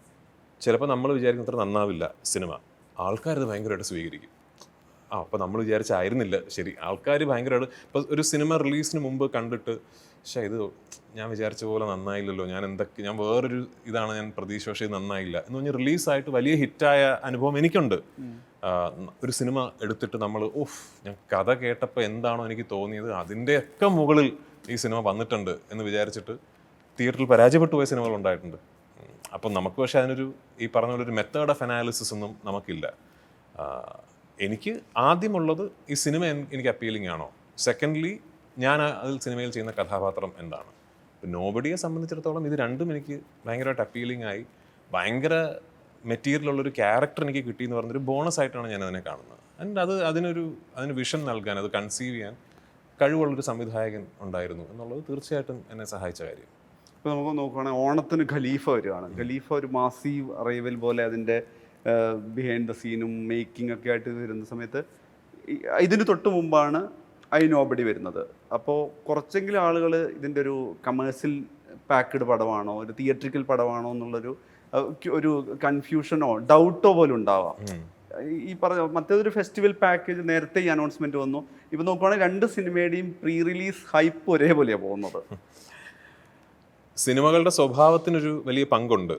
ചിലപ്പോൾ നമ്മൾ വിചാരിക്കുന്ന അത്ര നന്നാവില്ല സിനിമ, ആൾക്കാരത് ഭയങ്കരമായിട്ട് സ്വീകരിക്കും. അപ്പോൾ നമ്മൾ വിചാരിച്ചായിരുന്നില്ല ശരി, ആൾക്കാർ ഭയങ്കരമായിട്ട് ഇപ്പോൾ ഒരു സിനിമ റിലീസിന് മുമ്പ് കണ്ടിട്ട് പക്ഷേ ഇത് ഞാൻ വിചാരിച്ച പോലെ നന്നായില്ലല്ലോ, ഞാൻ വേറൊരു ഇതാണ് ഞാൻ പ്രതീക്ഷ, പക്ഷേ ഇത് നന്നായില്ല എന്ന് പറഞ്ഞ് റിലീസായിട്ട് വലിയ ഹിറ്റായ അനുഭവം എനിക്കുണ്ട്. ഒരു സിനിമ എടുത്തിട്ട് നമ്മൾ ഞാൻ കഥ കേട്ടപ്പോൾ എന്താണോ എനിക്ക് തോന്നിയത് അതിൻ്റെയൊക്കെ മുകളിൽ ഈ സിനിമ വന്നിട്ടുണ്ട് എന്ന് വിചാരിച്ചിട്ട് തിയേറ്ററിൽ പരാജയപ്പെട്ടു പോയ സിനിമകൾ ഉണ്ടായിട്ടുണ്ട്. അപ്പം നമുക്ക് പക്ഷേ അതിനൊരു ഈ പറഞ്ഞ പോലെ ഒരു മെത്തേഡ് ഓഫ് അനാലിസിസ് ഒന്നും നമുക്കില്ല. എനിക്ക് ആദ്യമുള്ളത് ഈ സിനിമ എനിക്ക് അപ്പീലിംഗ് ആണോ, സെക്കൻഡ്ലി ഞാൻ അതിൽ സിനിമയിൽ ചെയ്യുന്ന കഥാപാത്രം എന്താണ്. ഇപ്പം നോബഡിയെ സംബന്ധിച്ചിടത്തോളം ഇത് രണ്ടും എനിക്ക് ഭയങ്കരമായിട്ട് അപ്പീലിംഗ് ആയി. ഭയങ്കര മെറ്റീരിയലുള്ളൊരു ക്യാരക്ടർ എനിക്ക് കിട്ടിയെന്ന് പറഞ്ഞൊരു ബോണസ് ആയിട്ടാണ് ഞാൻ അതിനെ കാണുന്നത്. ആൻഡ് അതിന് വിഷൻ നൽകാൻ, അത് കൺസീവ് ചെയ്യാൻ കഴിവുള്ളൊരു സംവിധായകൻ ഉണ്ടായിരുന്നു എന്നുള്ളത് തീർച്ചയായിട്ടും എന്നെ സഹായിച്ച കാര്യം. ഇപ്പോൾ നമുക്ക് നോക്കുകയാണെങ്കിൽ ഓണത്തിന് ഖലീഫ വരികയാണ്. ഖലീഫ ഒരു മാസീവ് അറൈവൽ പോലെ അതിൻ്റെ ബിഹൈൻഡ് ദ സീനും മേക്കിംഗ് ഒക്കെ ആയിട്ട് വരുന്ന സമയത്ത് ഇതിന് തൊട്ട് മുമ്പാണ് ഐ നോബഡി വരുന്നത്. അപ്പോൾ കുറച്ചെങ്കിലും ആളുകൾ ഇതിൻ്റെ ഒരു കമേഴ്സ്യൽ പാക്ക്ഡ് പടമാണോ ഒരു തിയേറ്ററിക്കൽ പടമാണോ എന്നുള്ളൊരു ഒരു കൺഫ്യൂഷനോ ഡൗട്ടോ പോലും ഉണ്ടാവാം. ഈ പറഞ്ഞ മറ്റേതൊരു ഫെസ്റ്റിവൽ പാക്കേജ് നേരത്തെ ഈ അനൗൺസ്മെൻറ്റ് വന്നു. ഇപ്പോൾ നോക്കുകയാണെങ്കിൽ രണ്ട് സിനിമയുടെയും പ്രീ റിലീസ് ഹൈപ്പ് ഒരേപോലെയാണ് പോകുന്നത്. സിനിമകളുടെ സ്വഭാവത്തിനൊരു വലിയ പങ്കുണ്ട്.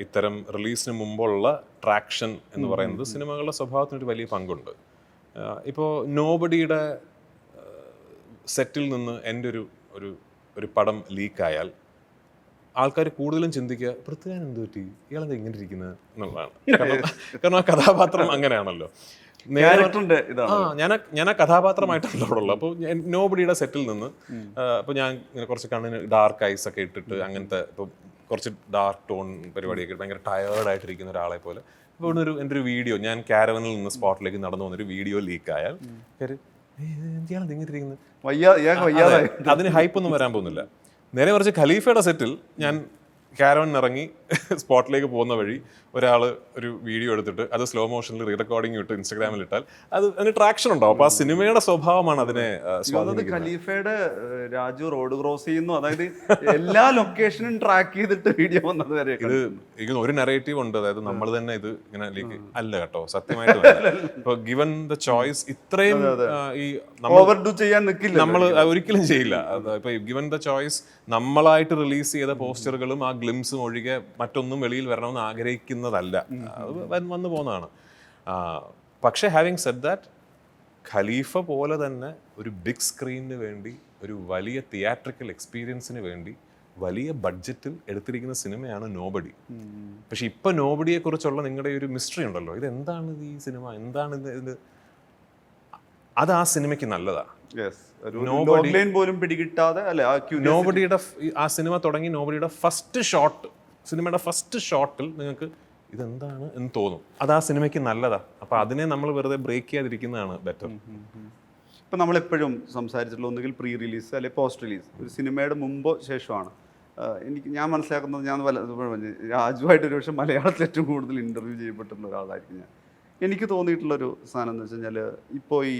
ഇത്തരം റിലീസിന് മുമ്പുള്ള ട്രാക്ഷൻ എന്ന് പറയുന്നത് സിനിമകളുടെ സ്വഭാവത്തിനൊരു വലിയ പങ്കുണ്ട്. ഇപ്പോൾ നോബഡിയുടെ സെറ്റിൽ നിന്ന് എൻ്റെ ഒരു പടം ലീക്കായാൽ ആൾക്കാർ കൂടുതലും ചിന്തിക്കുക പൃഥ്വിരാജ് എന്ത് പറ്റി, ഇയാളെന്താ ഇങ്ങനെ ഇരിക്കുന്നത് എന്നുള്ളതാണ്. കാരണം ആ കഥാപാത്രം അങ്ങനെയാണല്ലോ. ഞാൻ ആ കഥാപാത്രമായിട്ടാണല്ലോ അവിടെ ഉള്ളത്. അപ്പോൾ നോബഡിയുടെ സെറ്റിൽ നിന്ന് അപ്പോൾ ഞാൻ ഇങ്ങനെ കുറച്ച് കണ്ണിന് ഡാർക്ക് ഐസ് ഒക്കെ ഇട്ടിട്ട് അങ്ങനത്തെ ഇപ്പോൾ കുറച്ച് ഡാർക്ക് ടോൺ പരിപാടിയൊക്കെ ഭയങ്കര ടയേർഡായിട്ടിരിക്കുന്ന ഒരാളെ പോലെ ഇപ്പോൾ എൻ്റെ ഒരു വീഡിയോ ഞാൻ കാരവനിൽ നിന്ന് സ്പോട്ടിലേക്ക് നടന്നു വന്നൊരു വീഡിയോ ലീക്കായാൽ ഇയാളെന്ത് ഇങ്ങനെ ഇരിക്കുന്നത്, അതിന് ഹൈപ്പൊന്നും വരാൻ പോകുന്നില്ല. നേരെ മറിച്ച് ഖലീഫയുടെ സെറ്റിൽ ഞാൻ കാരവൻ ഇറങ്ങി സ്പോട്ടിലേക്ക് പോകുന്ന വഴി ഒരാൾ ഒരു വീഡിയോ എടുത്തിട്ട് അത് സ്ലോ മോഷനിൽ റീ റെക്കോർഡിംഗ് ഇട്ട് ഇൻസ്റ്റാഗ്രാമിൽ ഇട്ടാൽ അതിന് ട്രാക്ഷൻ ഉണ്ടാവും. അപ്പോൾ ആ സിനിമയുടെ സ്വഭാവമാണ് അതിനെ സ്വാധീനിക്കുന്നത്. ഖലീഫയുടെ രാജു റോഡ് ക്രോസ് ചെയ്യുന്നു, അതായത് എല്ലാ ലൊക്കേഷനും ട്രാക്ക് ചെയ്തിട്ട് വീഡിയോ വന്നത് വരെ ഇത് ഒരു നെറേറ്റീവ് ഉണ്ട്. അതായത് നമ്മൾ തന്നെ ഇത് ഇങ്ങനെ അല്ല കേട്ടോ, സത്യമായിട്ട് ഇപ്പൊ ഗിവൻ ദ ചോയ്സ് ഇത്രയും ഈ ഓവർഡു ചെയ്യാൻ നിൽക്കില്ല, നമ്മൾ ഒരിക്കലും ചെയ്യില്ല. ഇപ്പൊ ഗിവൻ ദ ചോയ്സ് നമ്മളായിട്ട് റിലീസ് ചെയ്ത പോസ്റ്ററുകളും ആ ഗ്ലിംസും ഒഴികെ മറ്റൊന്നും വെളിയിൽ വരണമെന്ന് ആഗ്രഹിക്കുന്നതല്ല, അത് വന്നു പോകുന്നതാണ്. പക്ഷേ ഹാവിങ് സെഡ് ദാറ്റ്, ഖലീഫ പോലെ തന്നെ ഒരു ബിഗ് സ്ക്രീനിന് വേണ്ടി, ഒരു വലിയ തിയേറ്ററിക്കൽ എക്സ്പീരിയൻസിന് വേണ്ടി വലിയ ബഡ്ജറ്റിൽ എടുത്തിരിക്കുന്ന സിനിമയാണ് നോബഡി. പക്ഷെ ഇപ്പൊ നോബഡിയെ കുറിച്ചുള്ള നിങ്ങളുടെ ഒരു മിസ്റ്ററി ഉണ്ടല്ലോ, ഇത് എന്താണ് ഈ സിനിമ, എന്താണ് ഇത്, അത് ആ സിനിമയ്ക്ക് നല്ലതാണ്. നോബഡിയുടെ ആ സിനിമ തുടങ്ങി നോബഡിയുടെ ഫസ്റ്റ് ഷോട്ട്, സിനിമയുടെ ഫസ്റ്റ് ഷോട്ടിൽ നിങ്ങൾക്ക് ഇതെന്താണ് എന്ന് തോന്നും. അത് ആ സിനിമയ്ക്ക് നല്ലതാ. അപ്പൊ അതിനെ നമ്മൾ വെറുതെ ബ്രേക്ക് ചെയ്യാതിരിക്കുന്നതാണ് ബെറ്റർ. ഇപ്പം നമ്മളെപ്പോഴും സംസാരിച്ചിട്ടുള്ള ഒന്നുകിൽ പ്രീ റിലീസ് അല്ലെങ്കിൽ പോസ്റ്റ് റിലീസ്, ഒരു സിനിമയുടെ മുമ്പോ ശേഷമാണ്. ഞാൻ മനസ്സിലാക്കുന്നത്, ഞാൻ രാജുവായിട്ട് ഒരു പക്ഷേ മലയാളത്തിൽ ഏറ്റവും കൂടുതൽ ഇൻ്റർവ്യൂ ചെയ്യപ്പെട്ടിട്ടുള്ള ഒരാളായിരിക്കും ഞാൻ. എനിക്ക് തോന്നിയിട്ടുള്ളൊരു സാധനം എന്ന് വെച്ച് കഴിഞ്ഞാൽ, ഇപ്പോൾ ഈ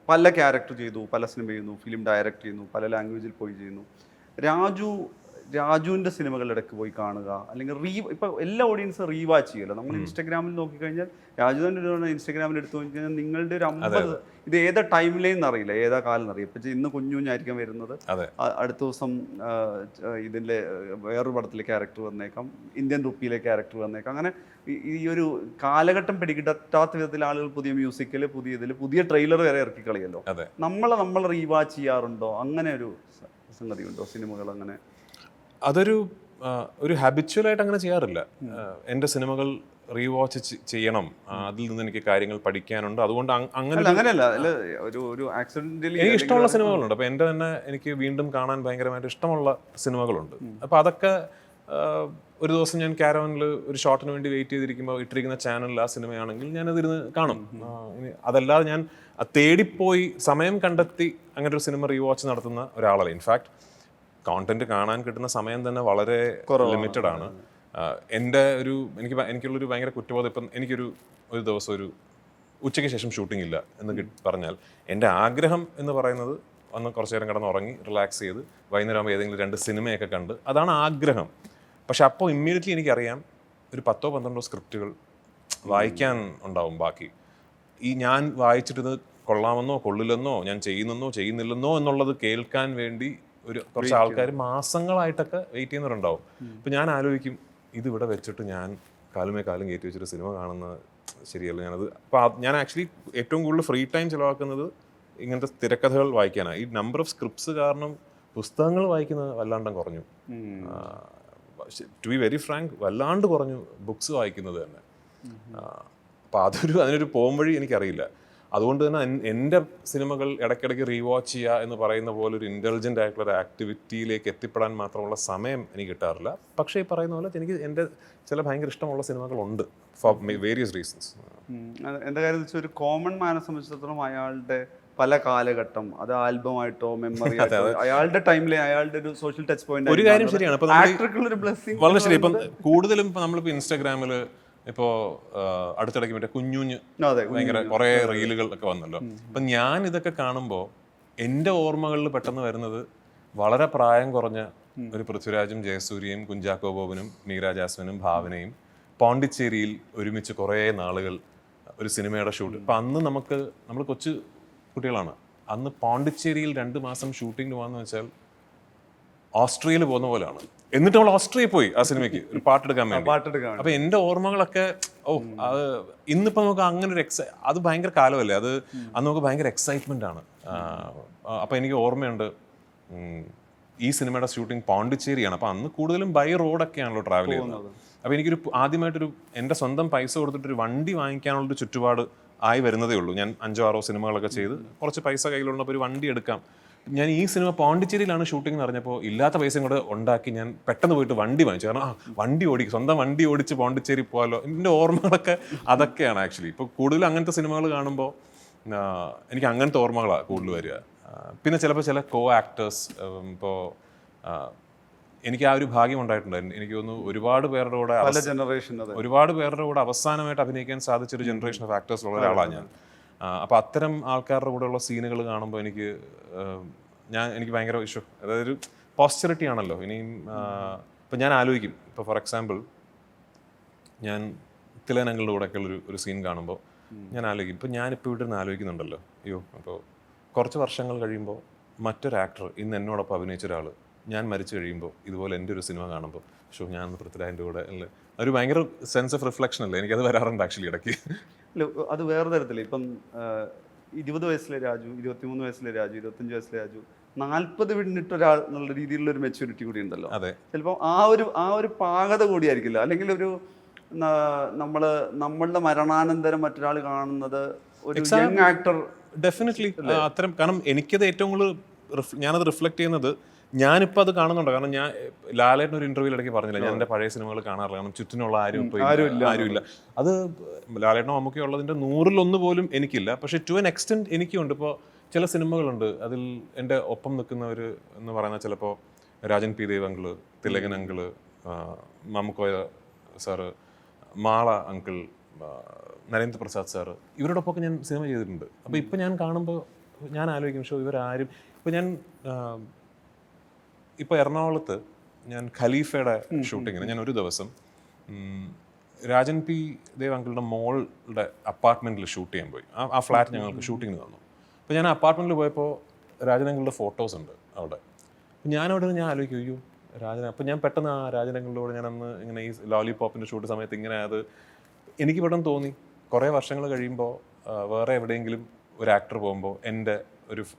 പല ക്യാരക്ടർ ചെയ്തു, പല സിനിമ ചെയ്യുന്നു, ഫിലിം ഡയറക്റ്റ് ചെയ്യുന്നു, പല ലാംഗ്വേജിൽ പോയി ചെയ്യുന്നു. രാജുവിൻ്റെ സിനിമകളുടെ ഇടയ്ക്ക് പോയി കാണുക, അല്ലെങ്കിൽ ഇപ്പോൾ എല്ലാ ഓഡിയൻസും റീവാച്ച് ചെയ്യുമല്ലോ. നമ്മൾ ഇൻസ്റ്റാഗ്രാമിൽ നോക്കിക്കഴിഞ്ഞാൽ, രാജു തന്നെ ഒരു ഇൻസ്റ്റാഗ്രാമിൽ എടുത്തു നോക്കിക്കഴിഞ്ഞാൽ നിങ്ങളുടെ ഒരു 50, ഇത് ഏതാ ടൈം ലൈൻ എന്നറിയില്ല, ഏതാ കാലം എന്നറിയില്ല. ഇപ്പം ഇന്ന് കുഞ്ഞായിരിക്കാം വരുന്നത്, അടുത്ത ദിവസം ഇതിൻ്റെ വേറൊരു പടത്തിലെ ക്യാരക്ടർ വന്നേക്കാം, ഇന്ത്യൻ റുപ്പിയിലെ ക്യാരക്ടർ വന്നേക്കാം. അങ്ങനെ ഈ ഒരു കാലഘട്ടം പിടികിട്ടാത്ത വിധത്തിൽ ആളുകൾ പുതിയ മ്യൂസിക്കിൽ, പുതിയ ട്രെയിലർ വരെ ഇറക്കി കളിയല്ലോ. നമ്മൾ റീവാച്ച് ചെയ്യാറുണ്ടോ? അങ്ങനെ ഒരു സംഗതി ഉണ്ടോ സിനിമകൾ? അങ്ങനെ ഒരു ഹാബിച്വലായിട്ട് അങ്ങനെ ചെയ്യാറില്ല. എൻ്റെ സിനിമകൾ റീവാച്ച് ചെയ്യണം, അതിൽ നിന്ന് എനിക്ക് കാര്യങ്ങൾ പഠിക്കാനുണ്ട്. അതുകൊണ്ട് എനിക്ക് ഇഷ്ടമുള്ള സിനിമകളുണ്ട്. അപ്പോൾ എൻ്റെ തന്നെ എനിക്ക് വീണ്ടും കാണാൻ ഭയങ്കരമായിട്ട് ഇഷ്ടമുള്ള സിനിമകളുണ്ട്. അപ്പോൾ അതൊക്കെ ഒരു ദിവസം ഞാൻ കാരവനിൽ ഒരു ഷോട്ടിന് വേണ്ടി വെയിറ്റ് ചെയ്തിരിക്കുമ്പോൾ ഇട്ടിരിക്കുന്ന ചാനലിൽ ആ സിനിമയാണെങ്കിൽ ഞാനതിരുന്ന് കാണും. അതല്ലാതെ ഞാൻ തേടിപ്പോയി സമയം കണ്ടെത്തി അങ്ങനെ ഒരു സിനിമ റീവാച്ച് നടത്തുന്ന ഒരാളല്ല. ഇൻഫാക്ട് കോണ്ടന്റ് കാണാൻ കിട്ടുന്ന സമയം തന്നെ വളരെ ലിമിറ്റഡ് ആണ്. എൻ്റെ എനിക്കുള്ളൊരു ഭയങ്കര കുറ്റബോധം, ഇപ്പം ഒരു ദിവസം ഒരു ഉച്ചയ്ക്ക് ശേഷം ഷൂട്ടിംഗ് ഇല്ല എന്ന് പറഞ്ഞാൽ എൻ്റെ ആഗ്രഹം എന്ന് പറയുന്നത് ഒന്ന് കുറച്ച് നേരം കിടന്ന് ഉറങ്ങി റിലാക്സ് ചെയ്ത് വൈകുന്നേരം ആകുമ്പോൾ ഏതെങ്കിലും 2 സിനിമയൊക്കെ കണ്ട്, അതാണ് ആഗ്രഹം. പക്ഷെ അപ്പോൾ ഇമ്മീഡിയറ്റ്ലി എനിക്കറിയാം ഒരു 10-12 സ്ക്രിപ്റ്റുകൾ വായിക്കാൻ ഉണ്ടാവും ബാക്കി. ഈ ഞാൻ വായിച്ചിട്ട് കൊള്ളാമെന്നോ കൊള്ളില്ലെന്നോ ഞാൻ ചെയ്യുന്നില്ലെന്നോ എന്നുള്ളത് കേൾക്കാൻ വേണ്ടി കുറച്ച് ആൾക്കാർ മാസങ്ങളായിട്ടൊക്കെ വെയിറ്റ് ചെയ്യുന്നവരുണ്ടാവും. ഇപ്പം ഞാൻ ആലോചിക്കും, ഇതിവിടെ വെച്ചിട്ട് ഞാൻ കാലുമേ കാലം കയറ്റി വെച്ചിട്ട് സിനിമ കാണുന്നത് ശരിയല്ല. ഞാൻ ആക്ച്വലി ഏറ്റവും കൂടുതൽ ഫ്രീ ടൈം ചിലവാക്കുന്നത് ഇങ്ങനത്തെ തിരക്കഥകൾ വായിക്കാനാണ്. ഈ നമ്പർ ഓഫ് സ്ക്രിപ്റ്റ്സ് കാരണം പുസ്തകങ്ങൾ വായിക്കുന്നത് വല്ലാണ്ടും കുറഞ്ഞു. ടു ബി വെരി ഫ്രാങ്ക്, വല്ലാണ്ട് കുറഞ്ഞു ബുക്സ് വായിക്കുന്നത് തന്നെ. അപ്പോൾ അതിനൊരു പോംവഴി എനിക്കറിയില്ല. അതുകൊണ്ട് തന്നെ എൻ്റെ സിനിമകൾ ഇടയ്ക്കിടയ്ക്ക് റീവാച്ച് ചെയ്യുക എന്ന് പറയുന്ന പോലെ ഒരു ഇൻ്റലിജൻ്റ് ആയിട്ടുള്ള ഒരു ആക്ടിവിറ്റിയിലേക്ക് എത്തിപ്പെടാൻ മാത്രമുള്ള സമയം എനിക്ക് കിട്ടാറില്ല. പക്ഷേ ഈ പറയുന്ന പോലെ എനിക്ക് എൻ്റെ ചില ഭയങ്കര ഇഷ്ടമുള്ള സിനിമകളുണ്ട് ഫോർ വേരിയസ് റീസൺസ്. എൻ്റെ കാര്യത്തിൽ വെച്ചാൽ ഒരു കോമൺ മാനെ സംബന്ധിച്ചിടത്തോളം അയാളുടെ പല കാലഘട്ടം, അത് ആൽബമായിട്ടോ മെമ്മറി ആയിട്ടോ അയാളുടെ ടൈമിലെ അയാളുടെ ഒരു സോഷ്യൽ ടച്ച് പോയിന്റ് ഒരു കാര്യം ശരിയാണ്. ഇപ്പം വളരെ ശരി. ഇപ്പം കൂടുതലും ഇപ്പം നമ്മളിപ്പോൾ ഇൻസ്റ്റാഗ്രാമിൽ ഇപ്പോൾ അടുത്തിടയ്ക്ക് മറ്റേ കുഞ്ഞുഞ്ഞ് ഭയങ്കര കുറേ റീലുകൾ ഒക്കെ വന്നല്ലോ. അപ്പം ഞാൻ ഇതൊക്കെ കാണുമ്പോൾ എൻ്റെ ഓർമ്മകളിൽ പെട്ടെന്ന് വരുന്നത് വളരെ പ്രായം കുറഞ്ഞ ഒരു പൃഥ്വിരാജും ജയസൂര്യയും കുഞ്ചാക്കോ ബോബനും മീര ജാസ്മിനും ഭാവനയും പോണ്ടിച്ചേരിയിൽ ഒരുമിച്ച് കുറേ നാളുകൾ ഒരു സിനിമയുടെ ഷൂട്ട്. ഇപ്പം അന്ന് നമ്മൾ കൊച്ചു കുട്ടികളാണ്. അന്ന് പോണ്ടിച്ചേരിയിൽ 2 മാസം ഷൂട്ടിങ്ങിന് പോകാന്ന് വെച്ചാൽ ഓസ്ട്രിയയിൽ പോകുന്ന പോലെയാണ്. എന്നിട്ട് നമ്മൾ ഓസ്ട്രിയയിൽ പോയി ആ സിനിമയ്ക്ക് ഒരു പാട്ടെടുക്കാൻ വേണ്ടി. അപ്പൊ എൻ്റെ ഓർമ്മകളൊക്കെ അത് ഇന്നിപ്പോൾ നമുക്ക് അങ്ങനെ ഒരു അത് ഭയങ്കര കാലമല്ലേ, അത് അന്ന് നമുക്ക് ഭയങ്കര എക്സൈറ്റ്മെന്റ് ആണ്. അപ്പൊ എനിക്ക് ഓർമ്മയുണ്ട് ഈ സിനിമയുടെ ഷൂട്ടിംഗ് പോണ്ടിച്ചേരിയാണ്. അപ്പൊ അന്ന് കൂടുതലും ബൈ റോഡൊക്കെയാണല്ലോ ട്രാവൽ ചെയ്യുന്നത്. അപ്പൊ എനിക്കൊരു ആദ്യമായിട്ടൊരു എൻ്റെ സ്വന്തം പൈസ കൊടുത്തിട്ടൊരു വണ്ടി വാങ്ങിക്കാനുള്ളൊരു ചുറ്റുപാട് ആയി വരുന്നതേ ഉള്ളൂ. ഞാൻ 5-6 സിനിമകളൊക്കെ ചെയ്ത് കുറച്ച് പൈസ കയ്യിലുള്ളപ്പോൾ ഒരു വണ്ടി എടുക്കാം. ഞാൻ ഈ സിനിമ പോണ്ടിച്ചേരിയിലാണ് ഷൂട്ടിംഗ് എന്ന് പറഞ്ഞപ്പോൾ ഇല്ലാത്ത പൈസയും കൂടെ ഉണ്ടാക്കി ഞാൻ പെട്ടെന്ന് പോയിട്ട് വണ്ടി വാങ്ങിച്ചു. കാരണം സ്വന്തം വണ്ടി ഓടിച്ച് പോണ്ടിച്ചേരി പോകാമല്ലോ. എൻ്റെ ഓർമ്മകളൊക്കെ അതൊക്കെയാണ് ആക്ച്വലി. ഇപ്പോൾ കൂടുതലും അങ്ങനത്തെ സിനിമകൾ കാണുമ്പോൾ എനിക്ക് അങ്ങനത്തെ ഓർമ്മകളാണ് കൂടുതൽ വരിക. പിന്നെ ചിലപ്പോൾ ചില കോ ആക്ടേഴ്സ്, ഇപ്പോൾ എനിക്ക് ആ ഒരു ഭാഗ്യം ഉണ്ടായിട്ടുണ്ടായിരുന്നു. എനിക്ക് തോന്നുന്നു ഒരുപാട് പേരുടെ കൂടെ അവസാനമായിട്ട് അഭിനയിക്കാൻ സാധിച്ചൊരു ജനറേഷൻ ഓഫ് ആക്ടേഴ്സിലുള്ള ഒരാളാണ് ഞാൻ. അപ്പോൾ അത്തരം ആൾക്കാരുടെ കൂടെയുള്ള സീനുകൾ കാണുമ്പോൾ എനിക്ക് ഭയങ്കര ഇഷ്യൂ, അതായത് ഒരു പോസ്റ്ററിറ്റി ആണല്ലോ. ഇനിയും ഇപ്പം ഞാൻ ആലോചിക്കും, ഇപ്പോൾ ഫോർ എക്സാമ്പിൾ ഞാൻ തിലനങ്ങളുടെ കൂടെയൊക്കെയുള്ള ഒരു സീൻ കാണുമ്പോൾ ഞാൻ ആലോചിക്കും, ഇപ്പം ഞാനിപ്പോൾ ഇവിടെ നിന്ന് ആലോചിക്കുന്നുണ്ടല്ലോ, അയ്യോ അപ്പോൾ കുറച്ച് വർഷങ്ങൾ കഴിയുമ്പോൾ മറ്റൊരു ആക്ടർ ഇന്ന് എന്നോടൊപ്പം അഭിനയിച്ച ഒരാൾ ഞാൻ മരിച്ചു കഴിയുമ്പോൾ ഇതുപോലെ എൻ്റെ ഒരു സിനിമ കാണുമ്പോൾ ഞാൻ പൃഥ്വിരാജിൻ്റെ കൂടെ അല്ലേ, ഒരു ഭയങ്കര സെൻസ് ഓഫ് റിഫ്ലക്ഷൻ അല്ലേ, എനിക്കത് വരാറുണ്ട് ആക്ച്വലി ഇടയ്ക്ക്. അത് വേറെ തരത്തില്ല. ഇപ്പം 20 വയസ്സിലെ രാജു, 23 വയസ്സിലെ രാജു, 25 വയസ്സിലെ രാജു, 40 പിന്നിട്ട് ഒരാൾ എന്നുള്ള രീതിയിലുള്ള ഒരു മെച്യൂരിറ്റി കൂടി ഉണ്ടല്ലോ. അതെ, ചിലപ്പോൾ ആ ഒരു പാകത കൂടിയായിരിക്കില്ല. അല്ലെങ്കിൽ ഒരു നമ്മളുടെ മരണാനന്തരം മറ്റൊരാൾ കാണുന്നത് ഒരു യങ് ആക്ടർ ഡെഫിനറ്റ്ലി അത്തരം. കാരണം എനിക്കത് ഏറ്റവും കൂടുതൽ ഞാനത് റിഫ്ലക്ട് ചെയ്യുന്നത് ഞാനിപ്പോൾ അത് കാണുന്നുണ്ട്. കാരണം ഞാൻ ലാലേട്ടൻ ഒരു ഇന്റർവ്യൂവിൽ ഇടയ്ക്ക് പറഞ്ഞില്ല, ഞാൻ എൻ്റെ പഴയ സിനിമകൾ കാണാറില്ല, കാരണം ചുറ്റിനുള്ള ആരുമില്ല. അത് ലാലേട്ടനോ മമ്മൂക്കയോ ഉള്ളതിൻ്റെ 100-1 പോലും എനിക്കില്ല. പക്ഷേ ടു എൻ എക്സ്റ്റെൻറ്റ് എനിക്കുണ്ട്. ഇപ്പോൾ ചില സിനിമകളുണ്ട് അതിൽ എൻ്റെ ഒപ്പം നിൽക്കുന്നവർ എന്ന് പറയുന്നത് ചിലപ്പോൾ Rajan P Dev uncle, Thilakan uncle, Mamukkoya sir, Mala uncle, Narendra Prasad sir, ഇവരോടൊപ്പമൊക്കെ ഞാൻ സിനിമ ചെയ്തിട്ടുണ്ട്. അപ്പോൾ ഇപ്പം ഞാൻ കാണുമ്പോൾ ഞാൻ ആലോചിക്കും, ഇവരാരും ഇപ്പോൾ ഇപ്പോൾ എറണാകുളത്ത് ഞാൻ ഖലീഫയുടെ ഷൂട്ടിങ്ങിന് ഞാൻ ഒരു ദിവസം രാജൻ പി ദേവ് അങ്കിളുടെ മോളുടെ അപ്പാർട്ട്മെൻറ്റിൽ ഷൂട്ട് ചെയ്യാൻ പോയി. ആ ഫ്ലാറ്റ് ഞങ്ങൾക്ക് ഷൂട്ടിങ്ങിന് തന്നു. അപ്പോൾ ഞാൻ അപ്പാർട്ട്മെൻറ്റിൽ പോയപ്പോൾ രാജൻ അങ്കിളുടെ ഫോട്ടോസ് ഉണ്ട് അവിടെ. അപ്പോൾ ഞാനവിടെ ഞാൻ ആലോചിക്കും, അയ്യോ അപ്പോൾ ഞാൻ പെട്ടെന്ന് ആ രാജൻ അങ്കിളുടെ കൂടെ ഞാനന്ന് ഇങ്ങനെ ഈ ലോലിപോപ്പിൻ്റെ ഷൂട്ട് സമയത്ത് ഇങ്ങനെ എനിക്ക് പെട്ടെന്ന് തോന്നി, കുറേ വർഷങ്ങൾ കഴിയുമ്പോൾ വേറെ എവിടെയെങ്കിലും ഒരു ആക്ടർ പോകുമ്പോൾ എൻ്റെ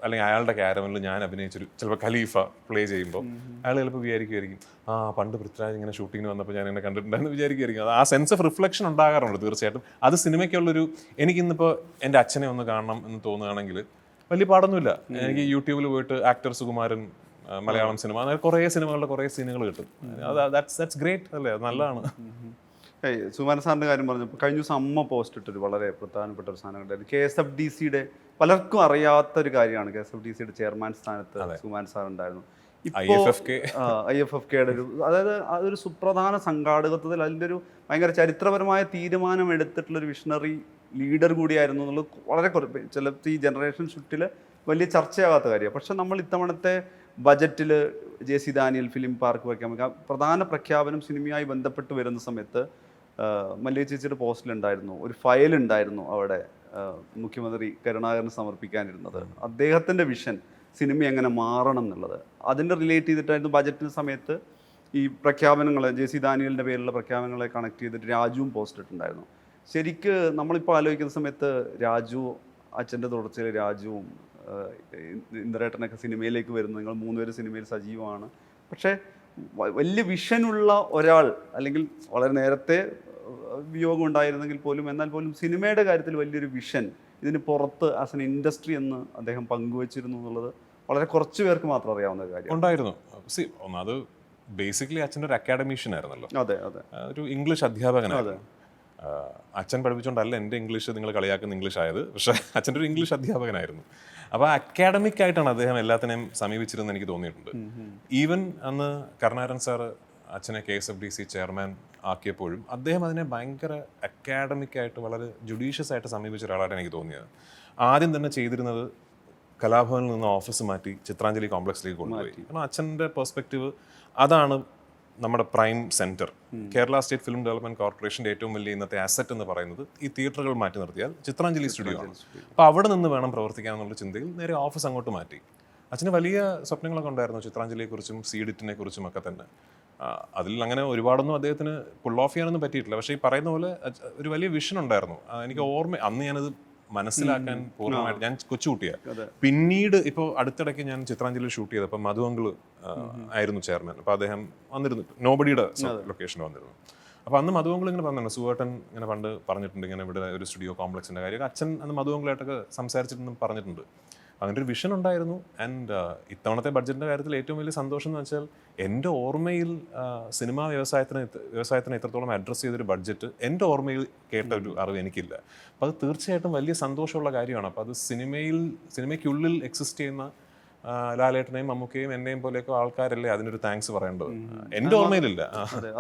അല്ലെങ്കിൽ അയാളുടെ ക്യാരവനിൽ ഞാൻ അഭിനയിച്ചൊരു ചിലപ്പോൾ ഖലീഫ പ്ലേ ചെയ്യുമ്പോൾ അയാൾ ചിലപ്പോൾ വിചാരിക്കുമായിരിക്കും, പണ്ട് പൃഥ്വിരാജ് ഇങ്ങനെ ഷൂട്ടിങ്ങിന് വന്നപ്പോൾ ഞാൻ എന്നെ കണ്ടിട്ടുണ്ടായിരുന്നു വിചാരിക്കുമായിരിക്കും. അത് ആ സെൻസ് ഓഫ് റിഫ്ലക്ഷൻ ഉണ്ടാകാറുണ്ട് തീർച്ചയായിട്ടും. അത് സിനിമയ്ക്കുള്ളൊരു, എനിക്കിന്നിപ്പോൾ എൻ്റെ അച്ഛനെ ഒന്ന് കാണണം എന്ന് തോന്നുകയാണെങ്കിൽ വലിയ പാടൊന്നുമില്ല, എനിക്ക് യൂട്യൂബിൽ പോയിട്ട് ആക്ടർ സുകുമാരൻ മലയാളം സിനിമ, അങ്ങനെ കുറേ സിനിമകളുടെ കുറേ സീനുകൾ കിട്ടും. ദാറ്റ്സ് ഗ്രേറ്റ് അല്ലേ, അത് നല്ലതാണ്. സുമാൻ സാറിൻ്റെ കാര്യം പറഞ്ഞപ്പോൾ കഴിഞ്ഞ ദിവസം അമ്മ പോസ്റ്റ് ഇട്ടൊരു വളരെ പ്രധാനപ്പെട്ട ഒരു സാധനം ഉണ്ടായിരുന്നു. KSFDCയുടെ പലർക്കും അറിയാത്ത ഒരു കാര്യമാണ്, KSFDCയുടെ ചെയർമാൻ സ്ഥാനത്ത് സുമാൻ സാർ ഉണ്ടായിരുന്നു. IFFKയുടെ ഒരു, അതായത് അതൊരു സുപ്രധാന സംഘാടകത്വത്തിൽ അതിൻ്റെ ഒരു ഭയങ്കര ചരിത്രപരമായ തീരുമാനം എടുത്തിട്ടുള്ളൊരു വിഷണറി ലീഡർ കൂടിയായിരുന്നു എന്നുള്ളത് വളരെ ചിലപ്പോൾ ഈ ജനറേഷൻ ഷിഫ്റ്റിൽ വലിയ ചർച്ചയാകാത്ത കാര്യമാണ്. പക്ഷെ നമ്മൾ ഇത്തവണത്തെ ബജറ്റിൽ JC ഡാനിയൽ ഫിലിം പാർക്ക് വയ്ക്കാൻ പ്രധാന പ്രഖ്യാപനം സിനിമയുമായി ബന്ധപ്പെട്ട് വരുന്ന സമയത്ത് മല്ലിക ചേച്ചിയുടെ പോസ്റ്റിലുണ്ടായിരുന്നു ഒരു ഫയൽ ഉണ്ടായിരുന്നു അവിടെ മുഖ്യമന്ത്രി കരുണാകരന് സമർപ്പിക്കാനിരുന്നത്. അദ്ദേഹത്തിൻ്റെ വിഷൻ സിനിമ എങ്ങനെ മാറണം എന്നുള്ളത് അതിൻ്റെ റിലേറ്റ് ചെയ്തിട്ടായിരുന്നു ബജറ്റിന് സമയത്ത് ഈ പ്രഖ്യാപനങ്ങൾ JC ഡാനിയലിൻ്റെ പേരിലുള്ള പ്രഖ്യാപനങ്ങളെ കണക്ട് ചെയ്തിട്ട് രാജുവും പോസ്റ്റ് ഇട്ടുണ്ടായിരുന്നു. ശരിക്ക് നമ്മളിപ്പോൾ ആലോചിക്കുന്ന സമയത്ത് രാജു അച്ഛൻ്റെ തുടർച്ചയിൽ രാജുവും ഇന്ദ്രേട്ടനൊക്കെ സിനിമയിലേക്ക് വരുന്നു, നിങ്ങൾ 3 പേര് സിനിമയിൽ സജീവമാണ്. പക്ഷേ വലിയ വിഷനുള്ള ഒരാൾ, അല്ലെങ്കിൽ വളരെ നേരത്തെ വിയോഗം ഉണ്ടായിരുന്നെങ്കിൽ പോലും എന്നാൽ പോലും സിനിമയുടെ കാര്യത്തിൽ വലിയൊരു വിഷൻ ഇതിന് പുറത്ത് ആസ് എൻ ഇൻഡസ്ട്രി എന്ന് അദ്ദേഹം പങ്കുവച്ചിരുന്നു എന്നുള്ളത് വളരെ കുറച്ച് പേർക്ക് മാത്രം അറിയാവുന്ന ഒരു കാര്യം ഉണ്ടായിരുന്നു. അത് ബേസിക്കലി അച്ഛൻ്റെ ഒരു അക്കാഡമീഷ്യൻ ആയിരുന്നല്ലോ. അതെ അതെ, ഒരു ഇംഗ്ലീഷ് അധ്യാപകനായിരുന്നു. അച്ഛൻ പഠിപ്പിച്ചുകൊണ്ടല്ല എൻ്റെ ഇംഗ്ലീഷ് നിങ്ങൾ കളിയാക്കുന്ന ഇംഗ്ലീഷ് ആയത്, പക്ഷേ അച്ഛൻ്റെ ഒരു ഇംഗ്ലീഷ് അധ്യാപകനായിരുന്നു. അപ്പോൾ അക്കാഡമിക് ആയിട്ടാണ് അദ്ദേഹം എല്ലാത്തിനെയും സമീപിച്ചിരുന്നത് എനിക്ക് തോന്നിയിട്ടുണ്ട്. ഈവൻ അന്ന് കരുണാകരൻ സാറ് അച്ഛനെ KSFDC ചെയർമാൻ ആക്കിയപ്പോഴും അദ്ദേഹം അതിനെ ഭയങ്കര അക്കാഡമിക് ആയിട്ട് വളരെ ജുഡീഷ്യസ് ആയിട്ട് സമീപിച്ച ഒരാളായിട്ട് എനിക്ക് തോന്നിയത്. ആദ്യം തന്നെ ചെയ്തിരുന്നത് കലാഭവനിൽ നിന്ന് ഓഫീസ് മാറ്റി ചിത്രാഞ്ജലി കോംപ്ലക്സിലേക്ക് കൊണ്ടുപോയി. കാരണം അച്ഛൻ്റെ പെർസ്പെക്റ്റീവ് അതാണ് നമ്മുടെ prime centre. Kerala state film development കോർപ്പറേഷൻ്റെ ഏറ്റവും വലിയ ഇന്നത്തെ അസറ്റ് എന്ന് പറയുന്നത് ഈ തിയേറ്ററുകൾ മാറ്റി നിർത്തിയാൽ ചിത്രാഞ്ജലി സ്റ്റുഡിയോ ആണ്. അപ്പോൾ അവിടെ നിന്ന് വേണം പ്രവർത്തിക്കാൻ എന്നുള്ള ചിന്തയിൽ നേരെ ഓഫീസ് അങ്ങോട്ട് മാറ്റി. അച്ഛന് വലിയ സ്വപ്നങ്ങളൊക്കെ ഉണ്ടായിരുന്നു ചിത്രാഞ്ജലിയെക്കുറിച്ചും സീഡിറ്റിനെ കുറിച്ചും ഒക്കെ തന്നെ. അതിൽ അങ്ങനെ ഒരുപാടൊന്നും അദ്ദേഹത്തിന് പുൾ ഓഫ് ചെയ്യാനൊന്നും പറ്റിയിട്ടില്ല. പക്ഷേ ഈ പറയുന്ന പോലെ ഒരു വലിയ വിഷൻ ഉണ്ടായിരുന്നു. എനിക്ക് ഓർമ്മ, അന്ന് ഞാനത് മനസ്സിലാക്കാൻ പൂർണ്ണമായിട്ട്, ഞാൻ കൊച്ചുകുട്ടിയാണ്. പിന്നീട് ഇപ്പോൾ അടുത്തിടയ്ക്ക് ഞാൻ ചിത്രാഞ്ജലി ഷൂട്ട് ചെയ്തപ്പോൾ മധു അങ്കിള് ആയിരുന്നു ചെയർമാൻ. അപ്പോൾ അദ്ദേഹം വന്നിരുന്നു, നോബഡിയുടെ ലൊക്കേഷനിൽ വന്നിരുന്നു. അപ്പോൾ അന്ന് മധു അങ്കിൾ ഇങ്ങനെ പറഞ്ഞിട്ടുണ്ട്, സുവേട്ടൻ ഇങ്ങനെ പണ്ട് പറഞ്ഞിട്ടുണ്ട് ഇങ്ങനെ ഇവിടെ ഒരു സ്റ്റുഡിയോ കോംപ്ലക്സിൻ്റെ കാര്യം. അച്ഛൻ അന്ന് മധു അങ്കിളായിട്ടൊക്കെ സംസാരിച്ചിട്ടുണ്ടെന്ന് പറഞ്ഞിട്ടുണ്ട്. അങ്ങനെ ഒരു വിഷൻ ഉണ്ടായിരുന്നു. ആൻഡ് ഇത്തവണത്തെ ബഡ്ജറ്റിൻ്റെ കാര്യത്തിൽ ഏറ്റവും വലിയ സന്തോഷം എന്ന് വെച്ചാൽ എൻ്റെ ഓർമ്മയിൽ സിനിമാ വ്യവസായത്തിനെ ഇത്രത്തോളം അഡ്രസ്സ് ചെയ്തൊരു ബഡ്ജറ്റ് എൻ്റെ ഓർമ്മയിൽ കേട്ട ഒരു അറിവ് എനിക്കില്ല. അപ്പോൾ അത് തീർച്ചയായിട്ടും വലിയ സന്തോഷമുള്ള കാര്യമാണ്. അപ്പോൾ അത് സിനിമയ്ക്കുള്ളിൽ എക്സിസ്റ്റ് ചെയ്യുന്ന ലാലേട്ടനെയും മമ്മൂക്കയും എന്നെയും പോലെയൊക്കെ ആൾക്കാരല്ലേ അതിനൊരു താങ്ക്സ് പറയേണ്ടത്. എൻ്റെ ഓർമ്മയിലില്ല.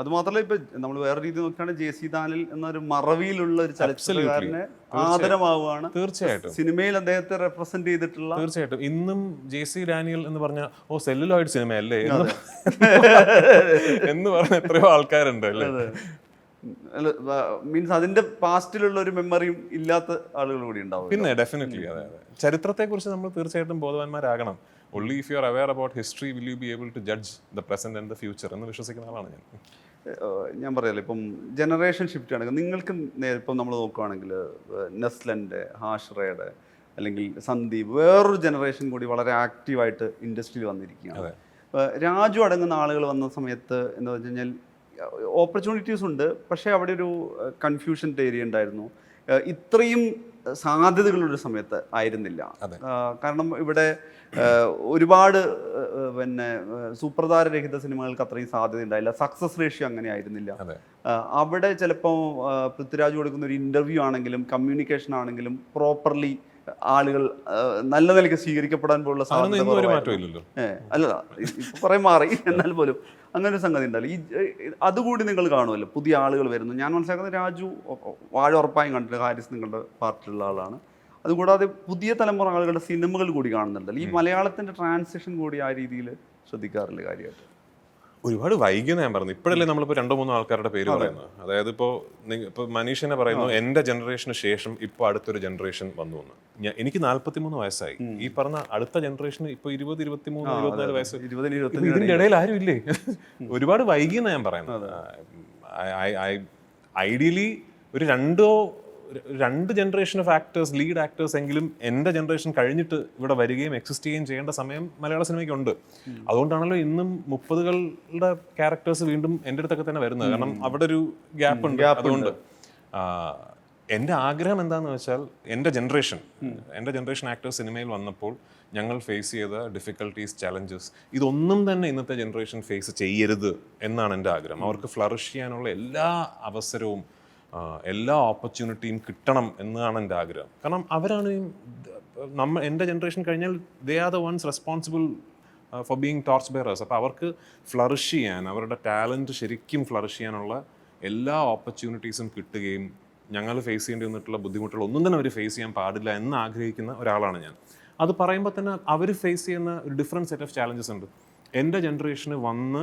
അത് മാത്രമല്ല, ഇപ്പൊ നമ്മൾ വേറെ രീതി നോക്കുകയാണെങ്കിൽ JC ഡാനിയൽ എന്നൊരു മറവിയിലുള്ള ഒരു ചലച്ചിത്രകാരനെ ആദരമാവുകയാണ്. തീർച്ചയായിട്ടും സിനിമയിൽ അദ്ദേഹത്തെ റെപ്രസെന്റ് ചെയ്തിട്ടുള്ള, തീർച്ചയായിട്ടും ഇന്നും JC ഡാനിയൽ എന്ന് പറഞ്ഞ സെല്ലുലോയിഡ് സിനിമയല്ലേ എന്ന് പറഞ്ഞ എത്രയോ ആൾക്കാരുണ്ട് അല്ലേ. മീൻസ് അതിന്റെ പാസ്റ്റിലുള്ള ഒരു മെമ്മറിയും ഇല്ലാത്ത ആളുകൾ കൂടി ഉണ്ടാവും. പിന്നെ ഡെഫിനറ്റ്ലി അതെ. ചരിത്രത്തെക്കുറിച്ച് നമ്മൾ തീർച്ചയായിട്ടും ബോധവാന്മാരാകണം. only if you are aware about history will you be able to judge the present and the future എന്ന് വിശ്വസിക്കുന്ന ആളാണ് ഞാൻ. ഞാൻ പറയാലോ, ഇപ്പം ജനറേഷൻ ഷിഫ്റ്റ് ആണെങ്കിൽ നിങ്ങൾക്ക് ഇപ്പം നമ്മൾ നോക്കുകയാണെങ്കിൽ നെസ്ലൻ്റെ, ഹാഷ്റയുടെ അല്ലെങ്കിൽ സന്ദീപ്, വേറൊരു ജനറേഷൻ കൂടി വളരെ ആക്റ്റീവായിട്ട് ഇൻഡസ്ട്രിയിൽ വന്നിരിക്കുകയാണ്. രാജു അടങ്ങുന്ന ആളുകൾ വന്ന സമയത്ത് എന്താ വെച്ച് കഴിഞ്ഞാൽ ഓപ്പർച്യൂണിറ്റീസ് ഉണ്ട്, പക്ഷേ അവിടെ ഒരു കൺഫ്യൂഷൻ്റെ ഏരിയ ഉണ്ടായിരുന്നു. ഇത്രയും സാധ്യതകളുള്ളൊരു സമയത്ത് ആയിരുന്നില്ല. കാരണം ഇവിടെ ഒരുപാട് പിന്നെ സൂപ്രധാനരഹിത സിനിമകൾക്ക് അത്രയും സാധ്യത ഉണ്ടായില്ല. സക്സസ് റേഷ്യോ അങ്ങനെ ആയിരുന്നില്ല. അവിടെ ചിലപ്പോൾ പൃഥ്വിരാജ് കൊടുക്കുന്ന ഒരു ഇൻ്റർവ്യൂ ആണെങ്കിലും കമ്മ്യൂണിക്കേഷൻ ആണെങ്കിലും പ്രോപ്പർലി ആളുകൾ നല്ല നിലയ്ക്ക് സ്വീകരിക്കപ്പെടാൻ പോലുള്ള സാധ്യത അല്ല, ഇപ്പൊ കുറെ മാറി, എന്നാൽ പോലും അങ്ങനെ ഒരു സംഗതി ഉണ്ടല്ലോ. അതുകൂടി നിങ്ങൾ കാണുമല്ലോ, പുതിയ ആളുകൾ വരുന്നു. ഞാൻ മനസ്സിലാക്കുന്നത് രാജു വാഴ ഉറപ്പായും കണ്ടിട്ട്, ഹാരിസ് നിങ്ങളുടെ പാർട്ടിയിലുള്ള ആളാണ്. അതുകൂടാതെ പുതിയ തലമുറ ആളുകളുടെ സിനിമകൾ കൂടി കാണുന്നുണ്ടല്ലോ. ഈ മലയാളത്തിന്റെ ട്രാൻസിഷൻ കൂടി ആ രീതിയിൽ ശ്രദ്ധിക്കാറില്ല കാര്യമായിട്ട്. ഒരുപാട് വൈകിയെന്ന് ഞാൻ പറഞ്ഞു. ഇപ്പോഴല്ലേ നമ്മളിപ്പോൾ 2-3 ആൾക്കാരുടെ പേര് പറയുന്നത്. അതായത് ഇപ്പോൾ മനീഷനെ പറയുന്നു എൻ്റെ ജനറേഷന് ശേഷം ഇപ്പോൾ അടുത്തൊരു ജനറേഷൻ വന്നു എന്ന്. എനിക്ക് 43 വയസ്സായി. ഈ പറഞ്ഞ അടുത്ത ജനറേഷന് ഇപ്പോൾ 20, 23, 24 വയസ്സ്. ഇതിൻ്റെ ഇടയിൽ ആരും ഇല്ലേ? ഒരുപാട് വൈകിയെന്ന് ഞാൻ പറയുന്നത്. ഐഡിയലി ഒരു രണ്ട് generation of actors, lead actors എങ്കിലും എൻ്റെ ജനറേഷൻ കഴിഞ്ഞിട്ട് ഇവിടെ വരികയും എക്സിസ്റ്റ് ചെയ്യുകയും ചെയ്യേണ്ട സമയം മലയാള സിനിമയ്ക്കുണ്ട്. അതുകൊണ്ടാണല്ലോ ഇന്നും 30കളുടെ ക്യാരക്ടേഴ്സ് വീണ്ടും എൻ്റെ അടുത്തൊക്കെ തന്നെ വരുന്നത്. കാരണം അവിടെ ഒരു ഗ്യാപ്പ് ഉണ്ട്. അതുകൊണ്ട് എൻ്റെ ആഗ്രഹം എന്താണെന്ന് വെച്ചാൽ എൻ്റെ ജനറേഷൻ ആക്ടേഴ്സ് സിനിമയിൽ വന്നപ്പോൾ ഞങ്ങൾ ഫേസ് ചെയ്ത ഡിഫിക്കൽട്ടീസ്, ചലഞ്ചസ്, ഇതൊന്നും തന്നെ ഇന്നത്തെ ജനറേഷൻ ഫേസ് ചെയ്യരുത് എന്നാണ് എൻ്റെ ആഗ്രഹം. അവർക്ക് ഫ്ലറിഷ് ചെയ്യാനുള്ള എല്ലാ അവസരവും എല്ലാ ഓപ്പർച്യൂണിറ്റിയും കിട്ടണം എന്നാണ് എൻ്റെ ആഗ്രഹം. കാരണം അവരാണ് എൻ്റെ ജനറേഷൻ കഴിഞ്ഞാൽ they are the ones responsible for being torch bearers. അപ്പോൾ അവർക്ക് ഫ്ലറിഷ് ചെയ്യാൻ, അവരുടെ ടാലൻറ്റ് ശരിക്കും ഫ്ലറിഷ് ചെയ്യാനുള്ള എല്ലാ ഓപ്പർച്യൂണിറ്റീസും കിട്ടുകയും ഞങ്ങൾ ഫേസ് ചെയ്യേണ്ടി വന്നിട്ടുള്ള ബുദ്ധിമുട്ടുകൾ ഒന്നും തന്നെ അവർ ഫേസ് ചെയ്യാൻ പാടില്ല എന്ന് ആഗ്രഹിക്കുന്ന ഒരാളാണ് ഞാൻ. അത് പറയുമ്പോൾ തന്നെ അവർ ഫേസ് ചെയ്യുന്ന ഒരു ഡിഫറെൻറ്റ് സെറ്റ് ഓഫ് ചാലഞ്ചസ് ഉണ്ട്. എൻ്റെ ജനറേഷന് വന്ന്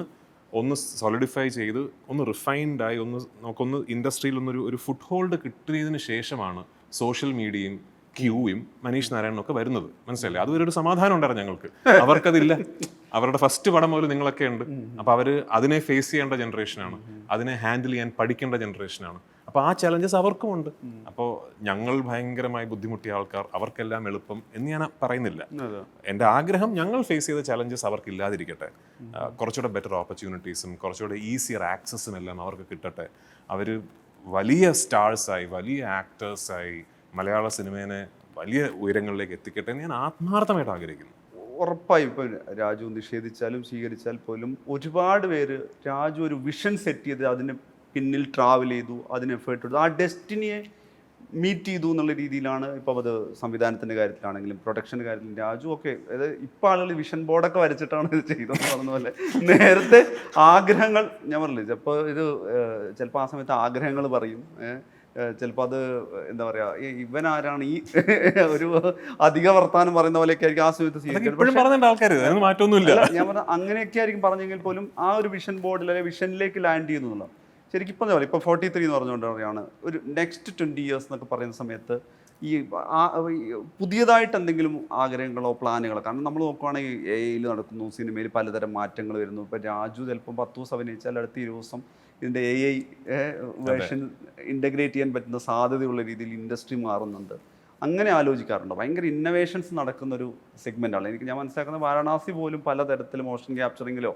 ഒന്ന് സോളിഡിഫൈ ചെയ്ത് ഒന്ന് റിഫൈൻഡായി നമുക്കൊന്ന് ഇൻഡസ്ട്രിയിൽ ഒരു ഫുട് ഹോൾഡ് കിട്ടിയതിന് ശേഷമാണ് സോഷ്യൽ മീഡിയയും ക്യൂയും മനീഷ് നാരായണനും ഒക്കെ വരുന്നത്. മനസ്സിലല്ലേ? അതുവരെ ഒരു സമാധാനം ഉണ്ടായിരുന്നു ഞങ്ങൾക്ക്. അവർക്കതില്ല. അവരുടെ ഫസ്റ്റ് പടം മുതൽ നിങ്ങളൊക്കെ ഉണ്ട്. അപ്പോൾ അവർ അതിനെ ഫേസ് ചെയ്യേണ്ട ജനറേഷനാണ്, അതിനെ ഹാൻഡിൽ ചെയ്യാൻ പഠിക്കേണ്ട ജനറേഷനാണ്. അപ്പോൾ ആ ചലഞ്ചസ് അവർക്കും ഉണ്ട്. അപ്പോൾ ഞങ്ങൾ ഭയങ്കരമായി ബുദ്ധിമുട്ടിയ ആൾക്കാർ, അവർക്കെല്ലാം എളുപ്പം എന്ന് ഞാൻ പറയുന്നില്ല. എൻ്റെ ആഗ്രഹം ഞങ്ങൾ ഫേസ് ചെയ്ത ചലഞ്ചസ് അവർക്ക് ഇല്ലാതിരിക്കട്ടെ, കുറച്ചുകൂടെ ബെറ്റർ ഓപ്പർച്യൂണിറ്റീസും കുറച്ചുകൂടെ ഈസിയർ ആക്സസും എല്ലാം അവർക്ക് കിട്ടട്ടെ. അവർ വലിയ സ്റ്റാർസായി, വലിയ ആക്ടേഴ്സായി മലയാള സിനിമേനെ വലിയ ഉയരങ്ങളിലേക്ക് എത്തിക്കട്ടെ എന്ന് ഞാൻ ആത്മാർത്ഥമായിട്ട് ആഗ്രഹിക്കുന്നു. ഉറപ്പായും ഇപ്പോൾ രാജു നിഷേധിച്ചാലും സ്വീകരിച്ചാൽ പോലും ഒരുപാട് പേര് രാജു ഒരു വിഷൻ സെറ്റ് ചെയ്ത് അതിന് പിന്നിൽ ട്രാവൽ ചെയ്തു, അതിന് എഫേർട്ട് എടുത്തു, ആ ഡെസ്റ്റിനിയെ മീറ്റ് ചെയ്തു എന്നുള്ള രീതിയിലാണ്. ഇപ്പം അത് സംവിധാനത്തിൻ്റെ കാര്യത്തിലാണെങ്കിലും പ്രൊഡക്ഷൻ്റെ കാര്യത്തിലും രാജു ഒക്കെ, അതായത് ഇപ്പം ആളുകൾ വിഷൻ ബോർഡൊക്കെ വരച്ചിട്ടാണ് ഇത് ചെയ്തതെന്ന് പറഞ്ഞ പോലെ നേരത്തെ ആഗ്രഹങ്ങൾ ഞാൻ പറഞ്ഞില്ലേ, ചിലപ്പോൾ ഇത് ചിലപ്പോൾ ആ സമയത്ത് ആഗ്രഹങ്ങൾ പറയും, ചിലപ്പോൾ അത് എന്താ പറയുക, ഇവൻ ആരാണ് ഈ ഒരു അധിക വർത്താനം പറയുന്ന പോലെയൊക്കെ ആയിരിക്കും ആ സമയത്ത് ഞാൻ പറഞ്ഞ അങ്ങനെയൊക്കെ ആയിരിക്കും പറഞ്ഞെങ്കിൽ പോലും ആ ഒരു വിഷൻ ബോർഡിൽ അല്ലെങ്കിൽ വിഷനിലേക്ക് ലാൻഡ് ചെയ്യുന്നുള്ള ശരിക്കും ഇപ്പം എന്താ പറയുക, ഇപ്പോൾ 43 എന്ന് പറഞ്ഞുകൊണ്ട് പറയുകയാണ് ഒരു നെക്സ്റ്റ് 20 years എന്നൊക്കെ പറയുന്ന സമയത്ത് ഈ പുതിയതായിട്ട് എന്തെങ്കിലും ആഗ്രഹങ്ങളോ പ്ലാനുകളോ, കാരണം നമ്മൾ നോക്കുകയാണെങ്കിൽ AI നടക്കുന്നു, സിനിമയിൽ പലതരം മാറ്റങ്ങൾ വരുന്നു. ഇപ്പോൾ രാജു ചിലപ്പം 10 ദിവസം അഭിനയിച്ചാൽ അടുത്ത 20 ദിവസം ഇതിൻ്റെ AI വേർഷൻ ഇൻ്റഗ്രേറ്റ് ചെയ്യാൻ പറ്റുന്ന സാധ്യതയുള്ള രീതിയിൽ ഇൻഡസ്ട്രി മാറുന്നുണ്ട്. അങ്ങനെ ആലോചിക്കാറുണ്ട്. ഭയങ്കര ഇന്നവേഷൻസ് നടക്കുന്നൊരു സെഗ്മെൻറ്റാണ്. ഞാൻ മനസ്സിലാക്കുന്ന വാരണാസി പോലും പലതരത്തിൽ മോഷൻ ക്യാപ്ചറിങ്ങിലോ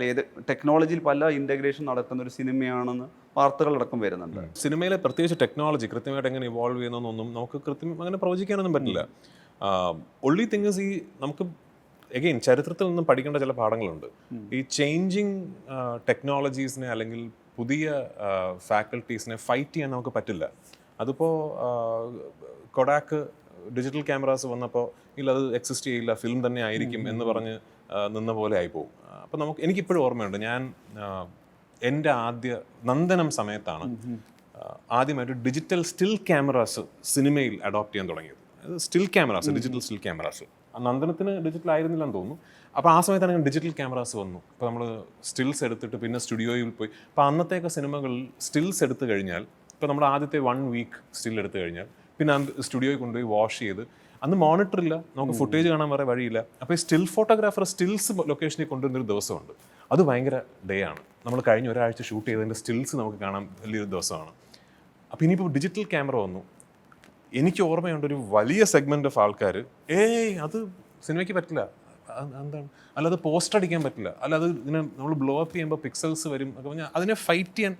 ഏത് ടെക്നോളജിയിൽ പല ഇൻ്റഗ്രേഷൻ നടക്കുന്ന ഒരു സിനിമയാണെന്ന് വാർത്തകളടക്കം വരുന്നുണ്ട്. സിനിമയിലെ പ്രത്യേകിച്ച് ടെക്നോളജി കൃത്യമായിട്ട് എങ്ങനെ ഇവോൾവ് ചെയ്യുന്നതൊന്നും നമുക്ക് അങ്ങനെ പ്രവചിക്കാനൊന്നും പറ്റില്ല. ഒൺലി തിങ് ഇസ് നമുക്ക് എഗെയിൻ ചരിത്രത്തിൽ നിന്നും പഠിക്കേണ്ട ചില പാഠങ്ങളുണ്ട്. ഈ ചേഞ്ചിങ് ടെക്നോളജീസിനെ അല്ലെങ്കിൽ പുതിയ ഫാക്കൽറ്റീസിനെ ഫൈറ്റ് ചെയ്യാൻ നമുക്ക് പറ്റില്ല. അതിപ്പോൾ കൊഡാക്ക് ഡിജിറ്റൽ ക്യാമറാസ് വന്നപ്പോൾ ഇല്ല അത് എക്സിസ്റ്റ് ചെയ്യില്ല, ഫിലിം തന്നെ ആയിരിക്കും എന്ന് പറഞ്ഞ് നിന്ന പോലെ ആയിപ്പോവും. അപ്പോൾ എനിക്കിപ്പോഴും ഓർമ്മയുണ്ട്, ഞാൻ എൻ്റെ ആദ്യ നന്ദനം സമയത്താണ് ആദ്യമായിട്ട് ഡിജിറ്റൽ സ്റ്റിൽ ക്യാമറാസ് സിനിമയിൽ അഡോപ്റ്റ് ചെയ്യാൻ തുടങ്ങിയത്. Still cameras, digital still cameras. നന്ദനത്തിന് ഡിജിറ്റൽ ആയിരുന്നില്ലെന്ന് തോന്നുന്നു. അപ്പോൾ ആ സമയത്താണ് ഡിജിറ്റൽ ക്യാമറാസ് വന്നു. അപ്പോൾ നമ്മൾ സ്റ്റിൽസ് എടുത്തിട്ട് പിന്നെ സ്റ്റുഡിയോയിൽ പോയി, അപ്പോൾ അന്നത്തെയൊക്കെ സിനിമകളിൽ സ്റ്റിൽസ് എടുത്തു കഴിഞ്ഞാൽ, ഇപ്പോൾ നമ്മൾ ആദ്യത്തെ 1 week സ്റ്റിൽ എടുത്തു കഴിഞ്ഞാൽ പിന്നെ സ്റ്റുഡിയോയിൽ കൊണ്ടുപോയി വാഷ് ചെയ്ത്, അന്ന് മോണിറ്റർ ഇല്ല, നമുക്ക് ഫുട്ടേജ് കാണാൻ വേറെ വഴിയില്ല. അപ്പോൾ ഈ സ്റ്റിൽ ഫോട്ടോഗ്രാഫർ സ്റ്റിൽസ് ലൊക്കേഷനിൽ കൊണ്ടുവരുന്നൊരു ദിവസമുണ്ട്. അത് ഭയങ്കര ഡേ ആണ്. നമ്മൾ കഴിഞ്ഞ ഒരാഴ്ച ഷൂട്ട് ചെയ്തതിൻ്റെ സ്റ്റിൽസ് നമുക്ക് കാണാൻ വലിയൊരു ദിവസമാണ്. അപ്പോൾ ഇനിയിപ്പോൾ ഡിജിറ്റൽ ക്യാമറ വന്നു. എനിക്ക് ഓർമ്മയുണ്ട് ഒരു വലിയ സെഗ്മെൻ്റ് ഓഫ് ആൾക്കാർ അത് സിനിമയ്ക്ക് പറ്റില്ല, എന്താണ്, അല്ല അത് പോസ്റ്റർ അടിക്കാൻ പറ്റില്ല, അല്ല അത് ഇങ്ങനെ നമ്മൾ ബ്ലോ അപ്പ് ചെയ്യുമ്പോൾ പിക്സൽസ് വരും ഒക്കെ പറഞ്ഞാൽ അതിനെ ഫൈറ്റ് ചെയ്യാൻ,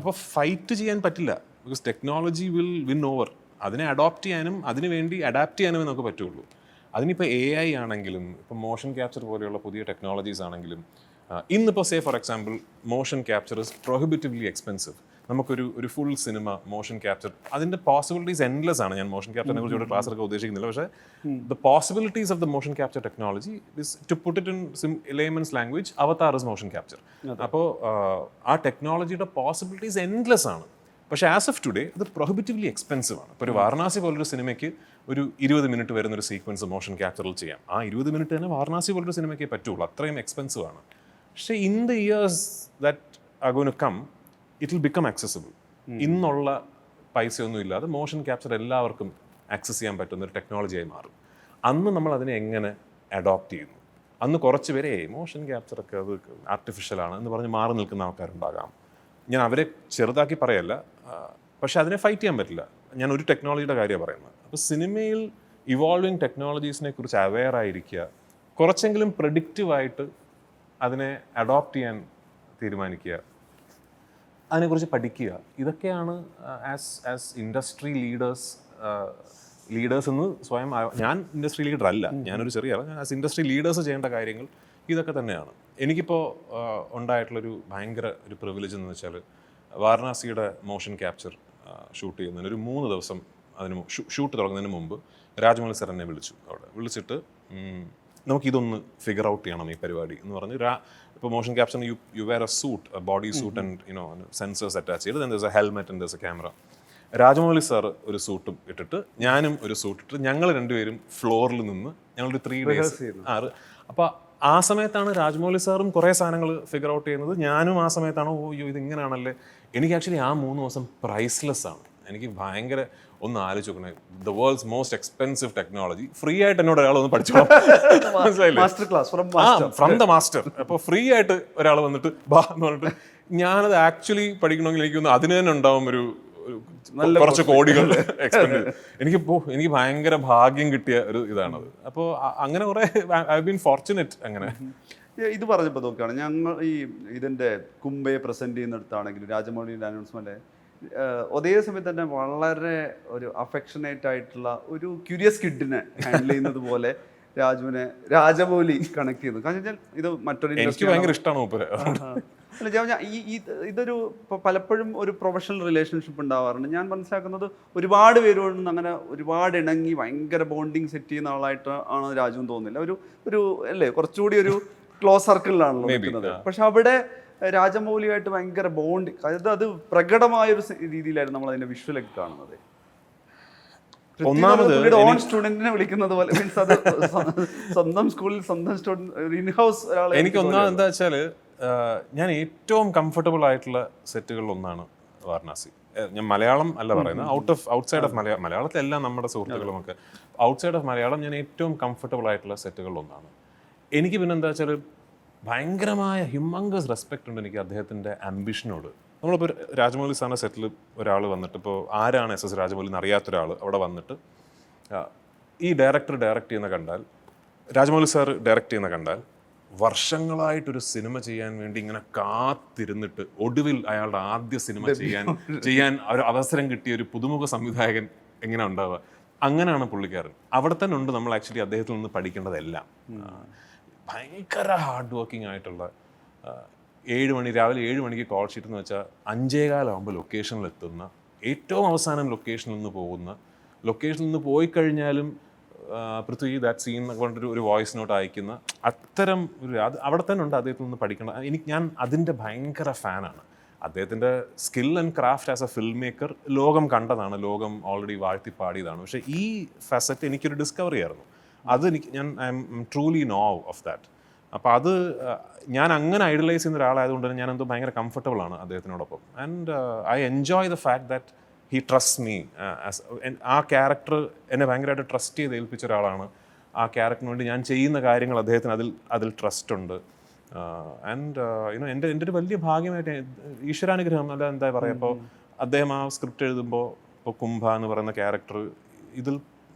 അപ്പോൾ ഫൈറ്റ് ചെയ്യാൻ പറ്റില്ല. Because technology will win over. അതിനെ അഡോപ്റ്റ് ചെയ്യാനും അതിന് വേണ്ടി അഡാപ്റ്റ് ചെയ്യാനും നമുക്ക് പറ്റുള്ളൂ. അതിനിപ്പോൾ AI ആണെങ്കിലും ഇപ്പോൾ മോഷൻ ക്യാപ്ചർ പോലെയുള്ള പുതിയ ടെക്നോളജീസ് ആണെങ്കിലും, ഇന്നിപ്പോൾ say for example motion capture is prohibitively expensive. നമുക്കൊരു ഫുൾ സിനിമ മോഷൻ ക്യാപ്ചർ, അതിൻ്റെ പോസിബിലിറ്റീസ് എൻലെസ് ആണ്. ഞാൻ മോഷൻ ക്യാപ്ചറിനെ കുറിച്ച് ഇവിടെ ക്ലാസ് എടുക്കാൻ ഉദ്ദേശിക്കുന്നില്ല. പക്ഷേ the possibilities of the motion capture technology is to put it in layman's language, Avatar is motion capture. അപ്പോൾ ആ ടെക്നോളജിയുടെ പോസിബിലിറ്റീസ് എൻലെസ് ആണ്. പക്ഷേ ആസ് ഓഫ് ടുഡേ അത് പ്രൊഹിബിറ്റീവ്ലി എക്സ്പെൻസീവ് ആണ്. ഇപ്പോൾ ഒരു വാരണാസി പോലൊരു സിനിമയ്ക്ക് ഒരു 20 മിനിറ്റ് വരുന്നൊരു സീക്വൻസ് മോഷൻ ക്യാപ്ചറിൽ ചെയ്യാം. ആ 20 മിനിറ്റ് തന്നെ വാരണാസി പോലൊരു സിനിമയ്ക്കേ പറ്റുള്ളൂ, അത്രയും എക്സ്പെൻസീവ് ആണ്. പക്ഷേ in the years that are going to come it will become accessible. ഇന്നുള്ള പൈസയൊന്നും ഇല്ലാതെ മോഷൻ ക്യാപ്ചർ എല്ലാവർക്കും ആക്സസ് ചെയ്യാൻ പറ്റുന്ന ഒരു ടെക്നോളജിയായി മാറും. അന്ന് നമ്മൾ അതിനെ എങ്ങനെ അഡോപ്റ്റ് ചെയ്യുന്നു? അന്ന് കുറച്ച് പേരെ മോഷൻ ക്യാപ്ചറൊക്കെ അത് ആർട്ടിഫിഷ്യലാണ് എന്ന് പറഞ്ഞ് മാറി നിൽക്കുന്ന ആൾക്കാരുണ്ടാകാം. ഞാൻ അവരെ ചെറുതാക്കി പറയല്ല, പക്ഷെ അതിനെ ഫൈറ്റ് ചെയ്യാൻ പറ്റില്ല. ഞാൻ ഒരു ടെക്നോളജിയുടെ കാര്യമാണ് പറയുന്നത്. അപ്പോൾ സിനിമയിൽ ഇവോൾവിങ് ടെക്നോളജീസിനെ കുറിച്ച് അവെയർ ആയിരിക്കുക, കുറച്ചെങ്കിലും പ്രഡിക്റ്റീവായിട്ട് അതിനെ അഡോപ്റ്റ് ചെയ്യാൻ തീരുമാനിക്കുക. അതിനെക്കുറിച്ച് പഠിക്കുക. ഇതൊക്കെയാണ് ആസ് ഇൻഡസ്ട്രി ലീഡേഴ്സ് എന്ന് സ്വയം ഞാൻ ഇൻഡസ്ട്രി ലീഡർ അല്ല, ഞാനൊരു ചെറിയ ആൾ. ആസ് ഇൻഡസ്ട്രി ലീഡേഴ്സ് ചെയ്യേണ്ട കാര്യങ്ങൾ ഇതൊക്കെ തന്നെയാണ്. എനിക്കിപ്പോൾ ഉണ്ടായിട്ടുള്ളൊരു ഭയങ്കര ഒരു പ്രിവിലേജ് എന്ന് വെച്ചാൽ വാരണാസിയുടെ മോഷൻ ക്യാപ്ചർ ഷൂട്ട് ചെയ്യുന്നതിന് ഒരു 3 ദിവസം ഷൂട്ട് തുടങ്ങുന്നതിന് മുമ്പ് രാജമൗലി സാർ എന്നെ അവിടെ വിളിച്ചിട്ട് നമുക്കിതൊന്ന് ഫിഗർ ഔട്ട് ചെയ്യണം ഈ പരിപാടി എന്ന് പറഞ്ഞ്. ഇപ്പോൾ മോഷൻ ക്യാപ്ചറിന് you wear a suit, a body suit and sensors attach ചെയ്ത്, then there's a helmet and there's a camera. Rajamouli sir ഒരു സൂട്ടും ഇട്ടിട്ട് ഞാനും ഒരു സൂട്ട് ഇട്ടിട്ട് ഞങ്ങൾ രണ്ടുപേരും ഫ്ലോറിൽ നിന്ന് ഞങ്ങളൊരു 3 days അപ്പോൾ ആ സമയത്താണ് രാജമൗലി സാറും കുറേ സാധനങ്ങൾ ഫിഗർ ഔട്ട് ചെയ്യുന്നത്. ഞാനും ആ സമയത്താണ് ഓയ്യോ ഇത് ഇങ്ങനെയാണല്ലേ. എനിക്ക് ആക്ച്വലി ആ 3 ദിവസം പ്രൈസ്ലെസ് ആണ്. എനിക്ക് ഭയങ്കര ഒന്ന് ആലോചിച്ച് നോക്കണേ, the world's most expensive technology free ആയിട്ട് എന്നോട് ഒരാൾ പഠിച്ചോളാം, ഫ്രം ദ മാസ്റ്റർ. അപ്പോൾ ഫ്രീ ആയിട്ട് ഒരാൾ വന്നിട്ട് ബാ എന്ന് പറഞ്ഞിട്ട് ഞാനത് ആക്ച്വലി പഠിക്കണമെങ്കിൽ എനിക്കൊന്ന് അതിന് തന്നെ ഉണ്ടാവും ഒരു കുറച്ച് കോടികൾ എക്സ്പെൻഡ്. എനിക്ക് ഭയങ്കര ഭാഗ്യം കിട്ടിയ ഒരു ഇതാണത്. അപ്പോൾ അങ്ങനെ കുറെ ഐ ബീൻ ഫോർച്ചുനേറ്റ്. അങ്ങനെ ഇത് പറഞ്ഞപ്പോൾ നോക്കുകയാണ്, ഞങ്ങൾ ഈ ഇതിൻ്റെ കുംബയെ പ്രസൻറ്റ് ചെയ്യുന്നിടത്താണെങ്കിലും രാജമൗലിയുടെ അനൗൺസ്മെന്റ് ഒരേ സമയത്ത് തന്നെ വളരെ ഒരു അഫെക്ഷനേറ്റ് ആയിട്ടുള്ള ഒരു ക്യൂരിയസ് കിഡിനെ ഹാൻഡിൽ ചെയ്യുന്നത് പോലെ രാജമൗലി കണക്ട് ചെയ്തു. കാരണം വെച്ചാൽ ഇത് മറ്റൊരു എനിക്ക് ഭയങ്കര ഇഷ്ടമാണ്. അല്ല, ഇതൊരു പലപ്പോഴും ഒരു പ്രൊഫഷണൽ റിലേഷൻഷിപ്പ് ഉണ്ടാവാറുണ്ട്. ഞാൻ മനസ്സിലാക്കുന്നത് ഒരുപാട് പേരോട് അങ്ങനെ ഒരുപാട് ഇണങ്ങി ഭയങ്കര ബോണ്ടിങ് സെറ്റ് ചെയ്യുന്ന ആളായിട്ട് ആണ് രാജു എന്ന് തോന്നുന്നില്ല. ഒരു അല്ലേ കുറച്ചുകൂടി ഒരു ക്ലോസ് സർക്കിളിലാണല്ലോ നിൽക്കുന്നത്. പക്ഷെ അവിടെ രാജമൗലിയായിട്ട് ഭയങ്കര ബോണ്ട്, അത് പ്രകടമായൊരു രീതിയിലായിരുന്നു നമ്മൾ അതിന്റെ വിഷ്വലൊക്കെ കാണുന്നത്. ഒന്നാമത് ഓൺ സ്റ്റുഡന്റിനെ വിളിക്കുന്നത് പോലെ, മീൻസ് അത് സ്വന്തം സ്കൂളിൽ സ്വന്തം സ്റ്റുഡന്റ് ഇൻഹൗസ് ഒരാളെ. എനിക്ക് ഒന്നാമത് എന്താ വെച്ചാൽ ഞാൻ ഏറ്റവും കംഫർട്ടബിൾ ആയിട്ടുള്ള സെറ്റുകളിൽ ഒന്നാണ് വാരണാസി. ഞാൻ മലയാളം അല്ല പറയുന്നത്, ഔട്ട്സൈഡ് ഓഫ് മലയാളത്തിലെല്ലാം നമ്മുടെ സുഹൃത്തുക്കളും ഒക്കെ ഔട്ട്സൈഡ് ഓഫ് മലയാളം ഞാൻ ഏറ്റവും കംഫർട്ടബിൾ ആയിട്ടുള്ള സെറ്റുകളിൽ ഒന്നാണ്. എനിക്ക് പിന്നെ എന്താ വെച്ചാൽ ഭയങ്കരമായ ഹ്യൂമങ്കസ് റെസ്പെക്റ്റ് ഉണ്ട് എനിക്ക് അദ്ദേഹത്തിൻ്റെ ആംബിഷനോട്. നമ്മളിപ്പോൾ രാജമൗലി സാറിൻ്റെ സെറ്റിൽ ഒരാൾ വന്നിട്ട്, ഇപ്പോൾ ആരാണ് SS രാജമൗലി എന്ന് അറിയാത്തൊരാൾ അവിടെ വന്നിട്ട് ഈ ഡയറക്ടർ ഡയറക്റ്റ് ചെയ്യുന്ന കണ്ടാൽ, രാജമൗലി സാർ ഡയറക്റ്റ് ചെയ്യുന്ന കണ്ടാൽ വർഷങ്ങളായിട്ടൊരു സിനിമ ചെയ്യാൻ വേണ്ടി ഇങ്ങനെ കാത്തിരുന്നിട്ട് ഒടുവിൽ അയാളുടെ ആദ്യ സിനിമ ചെയ്യാൻ ഒരു അവസരം കിട്ടിയ ഒരു പുതുമുഖ സംവിധായകൻ എങ്ങനെ ഉണ്ടാവുക, അങ്ങനെയാണ് പുള്ളിക്കാരൻ. അവിടെ തന്നെ ഉണ്ട് നമ്മൾ ആക്ച്വലി അദ്ദേഹത്തിൽ നിന്ന് പഠിക്കേണ്ടതെല്ലാം. ഭയങ്കര ഹാർഡ് വർക്കിംഗ് ആയിട്ടുള്ള രാവിലെ 7 മണിക്ക് കോൾ ഷീറ്റ് എന്ന് വെച്ചാൽ 5:15 ലൊക്കേഷനിലെത്തുന്ന, ഏറ്റവും അവസാനം ലൊക്കേഷനിൽ നിന്ന് പോകുന്ന, ലൊക്കേഷനിൽ നിന്ന് പോയി കഴിഞ്ഞാലും പൃഥ്വി ദാറ്റ് സീൻ കൊണ്ടൊരു ഒരു വോയിസ് നോട്ട് അയക്കുന്ന അത്തരം ഒരു അവിടെ തന്നെ ഉണ്ട് അദ്ദേഹത്തിൽ നിന്ന് പഠിക്കണം. ഞാൻ അതിൻ്റെ ഭയങ്കര ഫാനാണ്. അദ്ദേഹത്തിൻ്റെ skill and craft as A film maker ലോകം കണ്ടതാണ്, ലോകം ഓൾറെഡി വാഴ്ത്തി പാടിയതാണ്. പക്ഷേ ഈ ഫാസറ്റ് എനിക്കൊരു ഡിസ്കവറി ആയിരുന്നു. അത് I'm truly know of that. അപ്പോൾ അത് ഞാൻ അങ്ങനെ ഐഡലൈസ് ചെയ്യുന്ന ഒരാളായതുകൊണ്ട് തന്നെ ഞാൻ എന്തോ ഭയങ്കര കംഫർട്ടബിൾ ആണ് അദ്ദേഹത്തിനോടൊപ്പം. And I enjoy the fact that he trust me. ആ ക്യാരക്ടർ എന്നെ ഭയങ്കരമായിട്ട് ട്രസ്റ്റ് ചെയ്ത് ഏൽപ്പിച്ച ഒരാളാണ്. ആ ക്യാരക്ടറിന് വേണ്ടി ഞാൻ ചെയ്യുന്ന കാര്യങ്ങൾ അദ്ദേഹത്തിന് അതിൽ ട്രസ്റ്റ് ഉണ്ട്. ആൻഡ് എൻ്റെ ഒരു വലിയ ഭാഗ്യമായിട്ട് ഈശ്വരാനുഗ്രഹം അല്ല എന്താ പറയുക. ഇപ്പോൾ അദ്ദേഹം ആ സ്ക്രിപ്റ്റ് എഴുതുമ്പോൾ ഇപ്പോൾ കുംഭ എന്ന് പറയുന്ന ക്യാരക്ടർ ഇതിൽ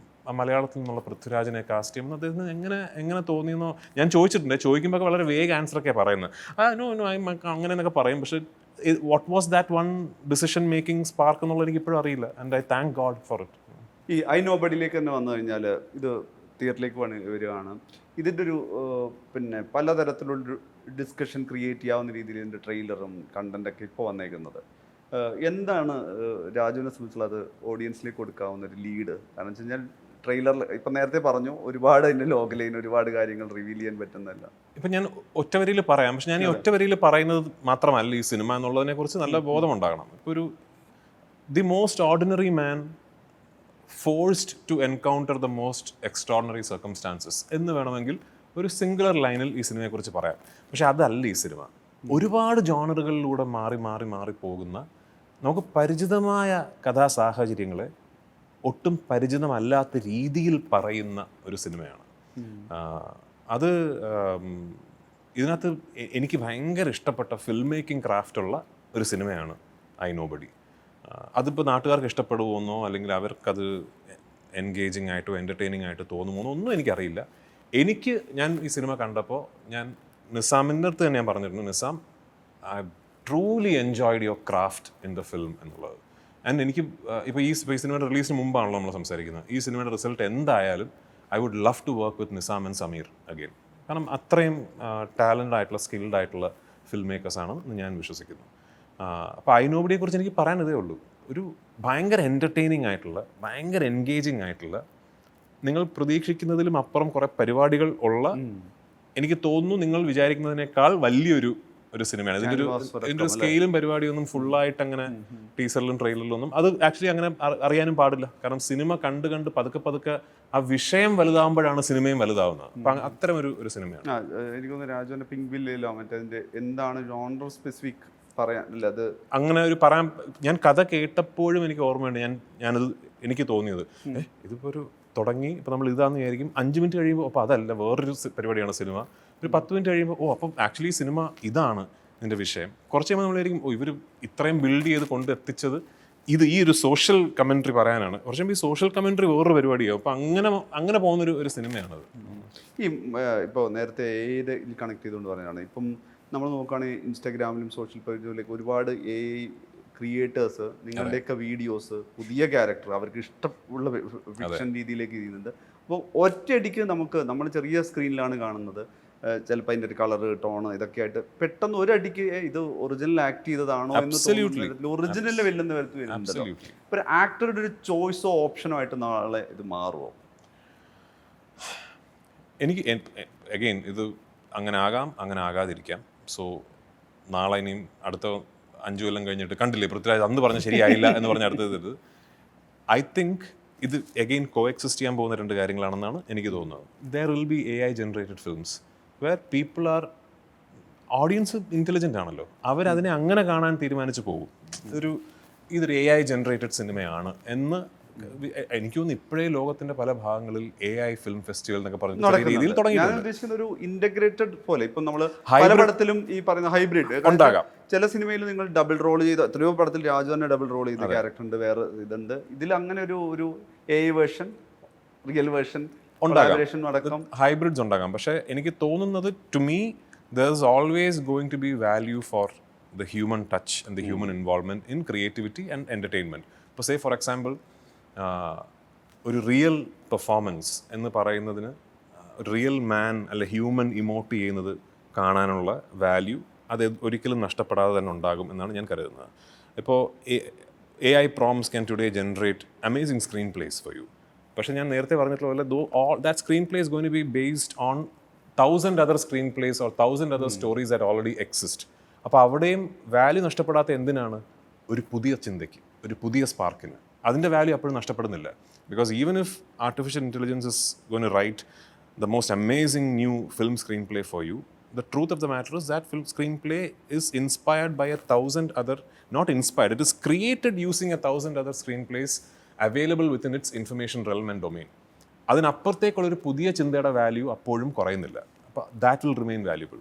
മലയാളത്തിൽ നിന്നുള്ള പൃഥ്വിരാജിനെ കാസ്റ്റ് ചെയ്യുമ്പോൾ അദ്ദേഹത്തിന് എങ്ങനെ തോന്നിയെന്നോ ഞാൻ ചോദിച്ചിട്ടുണ്ട്. ചോദിക്കുമ്പോൾ വളരെ വേഗ ആൻസറൊക്കെ പറയുന്നത്. അങ്ങനെ എന്നൊക്കെ പറയും. പക്ഷേ what was that one decision making spark എന്നുള്ളത് എനിക്ക് ഇപ്പോഴും അറിയില്ല. And I thank God for it. ഈ ഐ നോബഡിയിലേക്ക് തന്നെ വന്നു കഴിഞ്ഞാൽ ഇത് തിയേറ്ററിലേക്ക് വരികയാണ്. ഇതിൻ്റെ ഒരു പിന്നെ പലതരത്തിലുള്ള ഡിസ്കഷൻ ക്രിയേറ്റ് ചെയ്യാവുന്ന രീതിയിൽ ഇതിൻ്റെ ട്രെയിലറും കണ്ടൻറ്റൊക്കെ ഇപ്പോൾ വന്നേക്കുന്നത്. എന്താണ് രാജുവിനെ സംബന്ധിച്ചുള്ളത് ഓഡിയൻസിലേക്ക് കൊടുക്കാവുന്ന ഒരു ലീഡ്? കാരണം വെച്ച് കഴിഞ്ഞാൽ ട്രെയിലറിൽ ഇപ്പം നേരത്തെ പറഞ്ഞു ഒരുപാട് അതിൻ്റെ ലോഗലൈൻ ഒരുപാട് കാര്യങ്ങൾ റിവീൽ ചെയ്യാൻ പറ്റുന്നില്ല. ഇപ്പം ഞാൻ ഒറ്റവരിയിൽ പറയാം. പക്ഷെ ഞാൻ ഈ ഒറ്റവരിയിൽ പറയുന്നത് മാത്രമല്ല ഈ സിനിമ എന്നുള്ളതിനെ കുറിച്ച് നല്ല ബോധമുണ്ടാകണം. ഇപ്പോൾ ഒരു the most ordinary man forced to encounter the most extraordinary circumstances എന്ന് വേണമെങ്കിൽ ഒരു സിംഗുലർ ലൈനിൽ ഈ സിനിമയെക്കുറിച്ച് പറയാം. പക്ഷെ അതല്ല ഈ സിനിമ. ഒരുപാട് ജോണറുകളിലൂടെ മാറി പോകുന്ന, നമുക്ക് പരിചിതമായ കഥാസാഹചര്യങ്ങളെ ഒട്ടും പരിചിതമല്ലാത്ത രീതിയിൽ പറയുന്ന ഒരു സിനിമയാണ്. അത് ഇതിനകത്ത് എനിക്ക് ഭയങ്കര ഇഷ്ടപ്പെട്ട ഫിൽം മേക്കിംഗ് ക്രാഫ്റ്റുള്ള ഒരു സിനിമയാണ് ഐ നോബഡി. അതിപ്പോൾ നാട്ടുകാർക്ക് ഇഷ്ടപ്പെടുമോന്നോ അല്ലെങ്കിൽ അവർക്കത് എൻഗേജിങ് ആയിട്ടോ എൻ്റർടൈനിങ് ആയിട്ടോ തോന്നുമോന്നോ ഒന്നും എനിക്കറിയില്ല. ഞാൻ ഈ സിനിമ കണ്ടപ്പോൾ ഞാൻ നിസാമിൻ്റെ അടുത്ത് തന്നെ ഞാൻ പറഞ്ഞിരുന്നു, Nizam I truly enjoyed your craft in the film എന്നുള്ളത്. ആൻഡ് എനിക്ക് ഇപ്പോൾ ഈ സിനിമയുടെ റിലീസിന് മുമ്പാണല്ലോ നമ്മൾ സംസാരിക്കുന്നത്. ഈ സിനിമയുടെ റിസൾട്ട് എന്തായാലും I would love to work with Nizam and Sameer again. കാരണം അത്രയും ടാലൻ്റ് ആയിട്ടുള്ള സ്കിൽഡ് ആയിട്ടുള്ള ഫിൽം മേക്കേഴ്സാണ് ഞാൻ വിശ്വസിക്കുന്നു. അപ്പോൾ ഐ നോബഡിയെ കുറിച്ച് എനിക്ക് പറയാനതേ ഉള്ളൂ. ഒരു ഭയങ്കര എൻ്റർടൈനിങ് ആയിട്ടുള്ള, ഭയങ്കര എൻഗേജിങ് ആയിട്ടുള്ള, നിങ്ങൾ പ്രതീക്ഷിക്കുന്നതിലും അപ്പുറം കുറേ പരിപാടികൾ ഉള്ള, എനിക്ക് തോന്നുന്നു നിങ്ങൾ വിചാരിക്കുന്നതിനേക്കാൾ വലിയൊരു സിനിമയാണ്. ഇതിൻ്റെ ഒരു സ്കെയിലും പരിപാടിയൊന്നും ഫുള്ളായിട്ട് അങ്ങനെ ടീസറിലും ട്രെയിലറിലും ഒന്നും അത് ആക്ച്വലി അങ്ങനെ അറിയാനും പാടില്ല. കാരണം സിനിമ കണ്ട് കണ്ട് പതുക്കെ ആ വിഷയം വലുതാവുമ്പോഴാണ് സിനിമയും വലുതാവുന്നത്. അപ്പം അത്തരം ഒരു സിനിമയാണ്. എനിക്ക് തോന്നുന്നു രാജുവിന്റെ പിങ്ക് വില്ലയിലോ മറ്റേ എന്താണ് ജോണർ സ്പെസിഫിക് പറയാനില്ല. അത് അങ്ങനെ ഒരു പറയാൻ, ഞാൻ കഥ കേട്ടപ്പോഴും എനിക്ക് ഓർമ്മയുണ്ട്, ഞാനത് എനിക്ക് തോന്നിയത് ഇതിപ്പോൾ ഒരു തുടങ്ങി ഇപ്പോൾ നമ്മൾ ഇതാണെന്ന് വിചാരിക്കും, 5 മിനിറ്റ് കഴിയുമ്പോൾ അപ്പോൾ അതല്ല വേറൊരു പരിപാടിയാണ് സിനിമ. ഒരു 10 മിനിറ്റ് കഴിയുമ്പോൾ അപ്പം ആക്ച്വലി സിനിമ ഇതാണ് ഇതിൻ്റെ വിഷയം. കുറച്ച് കഴിയുമ്പോൾ നമ്മളായിരിക്കും ഇവർ ഇത്രയും ബിൽഡ് ചെയ്ത് കൊണ്ടെത്തിച്ചത് ഈ ഒരു സോഷ്യൽ കമൻട്രി പറയാനാണ്. കുറച്ച് കഴിയുമ്പോൾ ഈ സോഷ്യൽ കമൻട്രി വേറൊരു പരിപാടിയാവും. അപ്പം അങ്ങനെ പോകുന്നൊരു സിനിമയാണത്. ഇപ്പോൾ നേരത്തെ ഏത് കണക്ട് ചെയ്തുകൊണ്ട് പറഞ്ഞതാണ്. ഇപ്പം നമ്മൾ നോക്കുകയാണെങ്കിൽ ഇൻസ്റ്റാഗ്രാമിലും സോഷ്യൽ പേജിലേക്ക് ഒരുപാട് ക്രിയേറ്റേഴ്സ് നിങ്ങളുടെയൊക്കെ വീഡിയോസ്, പുതിയ ക്യാരക്ടർ അവർക്ക് ഇഷ്ടമുള്ള ഫിക്ഷൻ രീതിയിലേക്ക് ചെയ്യുന്നുണ്ട്. അപ്പോൾ ഒറ്റയടിക്ക് നമ്മൾ ചെറിയ സ്ക്രീനിലാണ് കാണുന്നത്, ചിലപ്പോൾ അതിൻ്റെ ഒരു കളറ് ടോണ് ഇതൊക്കെ ആയിട്ട് പെട്ടെന്ന് ഒരടിക്ക് ഇത് ഒറിജിനൽ ആക്ട് ചെയ്തതാണോ എന്ന് തോന്നുന്നു, ഒറിജിനൽ ലെവലിൽ വരുത്തി വരുന്നുണ്ടല്ലോ. ഇപ്പോൾ ആക്ടറുടെ ഒരു ചോയ്സോ ഓപ്ഷനോ ആയിട്ട് നാളെ ഇത് മാറുമോ? എനിക്ക് അഗെയിൻ ഇത് അങ്ങനെ ആകാം, അങ്ങനെ ആകാതിരിക്കാം. സോ നാളെ ഇനിയും അടുത്ത 5 കൊല്ലം കഴിഞ്ഞിട്ട് കണ്ടില്ലേ പൃഥ്വിരാജ് അന്ന് പറഞ്ഞ ശരിയായില്ല എന്ന് പറഞ്ഞ അടുത്തത്, ഐ തിങ്ക് ഇത് അഗെയിൻ കോഎക്സിസ്റ്റ് ചെയ്യാൻ പോകുന്ന 2 കാര്യങ്ങളാണെന്നാണ് എനിക്ക് തോന്നുന്നത്. There will be AI generated films where people are, audience intelligent ആണല്ലോ, അവരതിനെ അങ്ങനെ കാണാൻ തീരുമാനിച്ചു പോകും. ഇതൊരു AI ജനറേറ്റഡ് സിനിമയാണ് എന്ന് എനിക്ക് തോന്നുന്നു. ഇപ്പോഴേ ലോകത്തിന്റെ പല ഭാഗങ്ങളിൽ AI ഫിലിം ഫെസ്റ്റിവൽ എന്നൊക്കെ പറഞ്ഞ രീതിയിൽ തുടങ്ങിയിട്ടുണ്ട്. ഞാൻ ഉദ്ദേശിക്കുന്ന ഒരു ഇന്റഗ്രേറ്റഡ് പോലെ. ഇപ്പം നമ്മൾ പല പടത്തിലും ഈ പറയുന്ന ഹൈബ്രിഡ് ഉണ്ടാകാം. ചില സിനിമയിൽ നിങ്ങൾ ഡബിൾ റോൾ ചെയ്ത, എത്രയോ പടത്തിൽ രാജു തന്നെ ഡബിൾ റോൾ ചെയ്ത ക്യാരക്ടർ ഉണ്ട്, വേറെ ഇതുണ്ട്. ഇതിൽ അങ്ങനെ ഒരു AI വേർഷൻ, റിയൽ വേർഷൻ ഉണ്ടാകാം, ഹൈബ്രിഡ്സ് ഉണ്ടാകാം. പക്ഷേ എനിക്ക് തോന്നുന്നത്, to me there is always going to be value for the human touch and the human involvement in creativity and entertainment. ഇപ്പോൾ say for example ഒരു റിയൽ പെർഫോമൻസ് എന്ന് പറയുന്നതിന് real മാൻ അല്ല ഹ്യൂമൻ ഇമോട്ട് ചെയ്യുന്നത് കാണാനുള്ള വാല്യൂ അത് ഒരിക്കലും നഷ്ടപ്പെടാതെ തന്നെ ഉണ്ടാകും എന്നാണ് ഞാൻ കരുതുന്നത്. ഇപ്പോൾ AI prompts can today generate amazing screenplays for you. പക്ഷേ ഞാൻ നേരത്തെ പറഞ്ഞിട്ടുള്ള പോലെ that screenplay is going to be based on 1000 other screenplays or 1000 other stories that already exist. അപ്പോൾ അവിടെയും വാല്യൂ നഷ്ടപ്പെടാത്ത എന്തിനാണ്? ഒരു പുതിയ ചിന്തയ്ക്ക്, ഒരു പുതിയ സ്പാർക്കിന്. അതിൻ്റെ വാല്യൂ അപ്പോഴും നഷ്ടപ്പെടുന്നില്ല. Because even if artificial intelligence is going to write the most amazing new film screen play for you, the truth of the matter is that film screenplay is inspired by 1,000 other, not inspired, it is created using 1,000 other screenplays available within its information realm and domain. അതിനപ്പുറത്തേക്കുള്ളൊരു പുതിയ ചിന്തയുടെ value അപ്പോഴും കുറയുന്നില്ല. അപ്പോൾ that will remain valuable.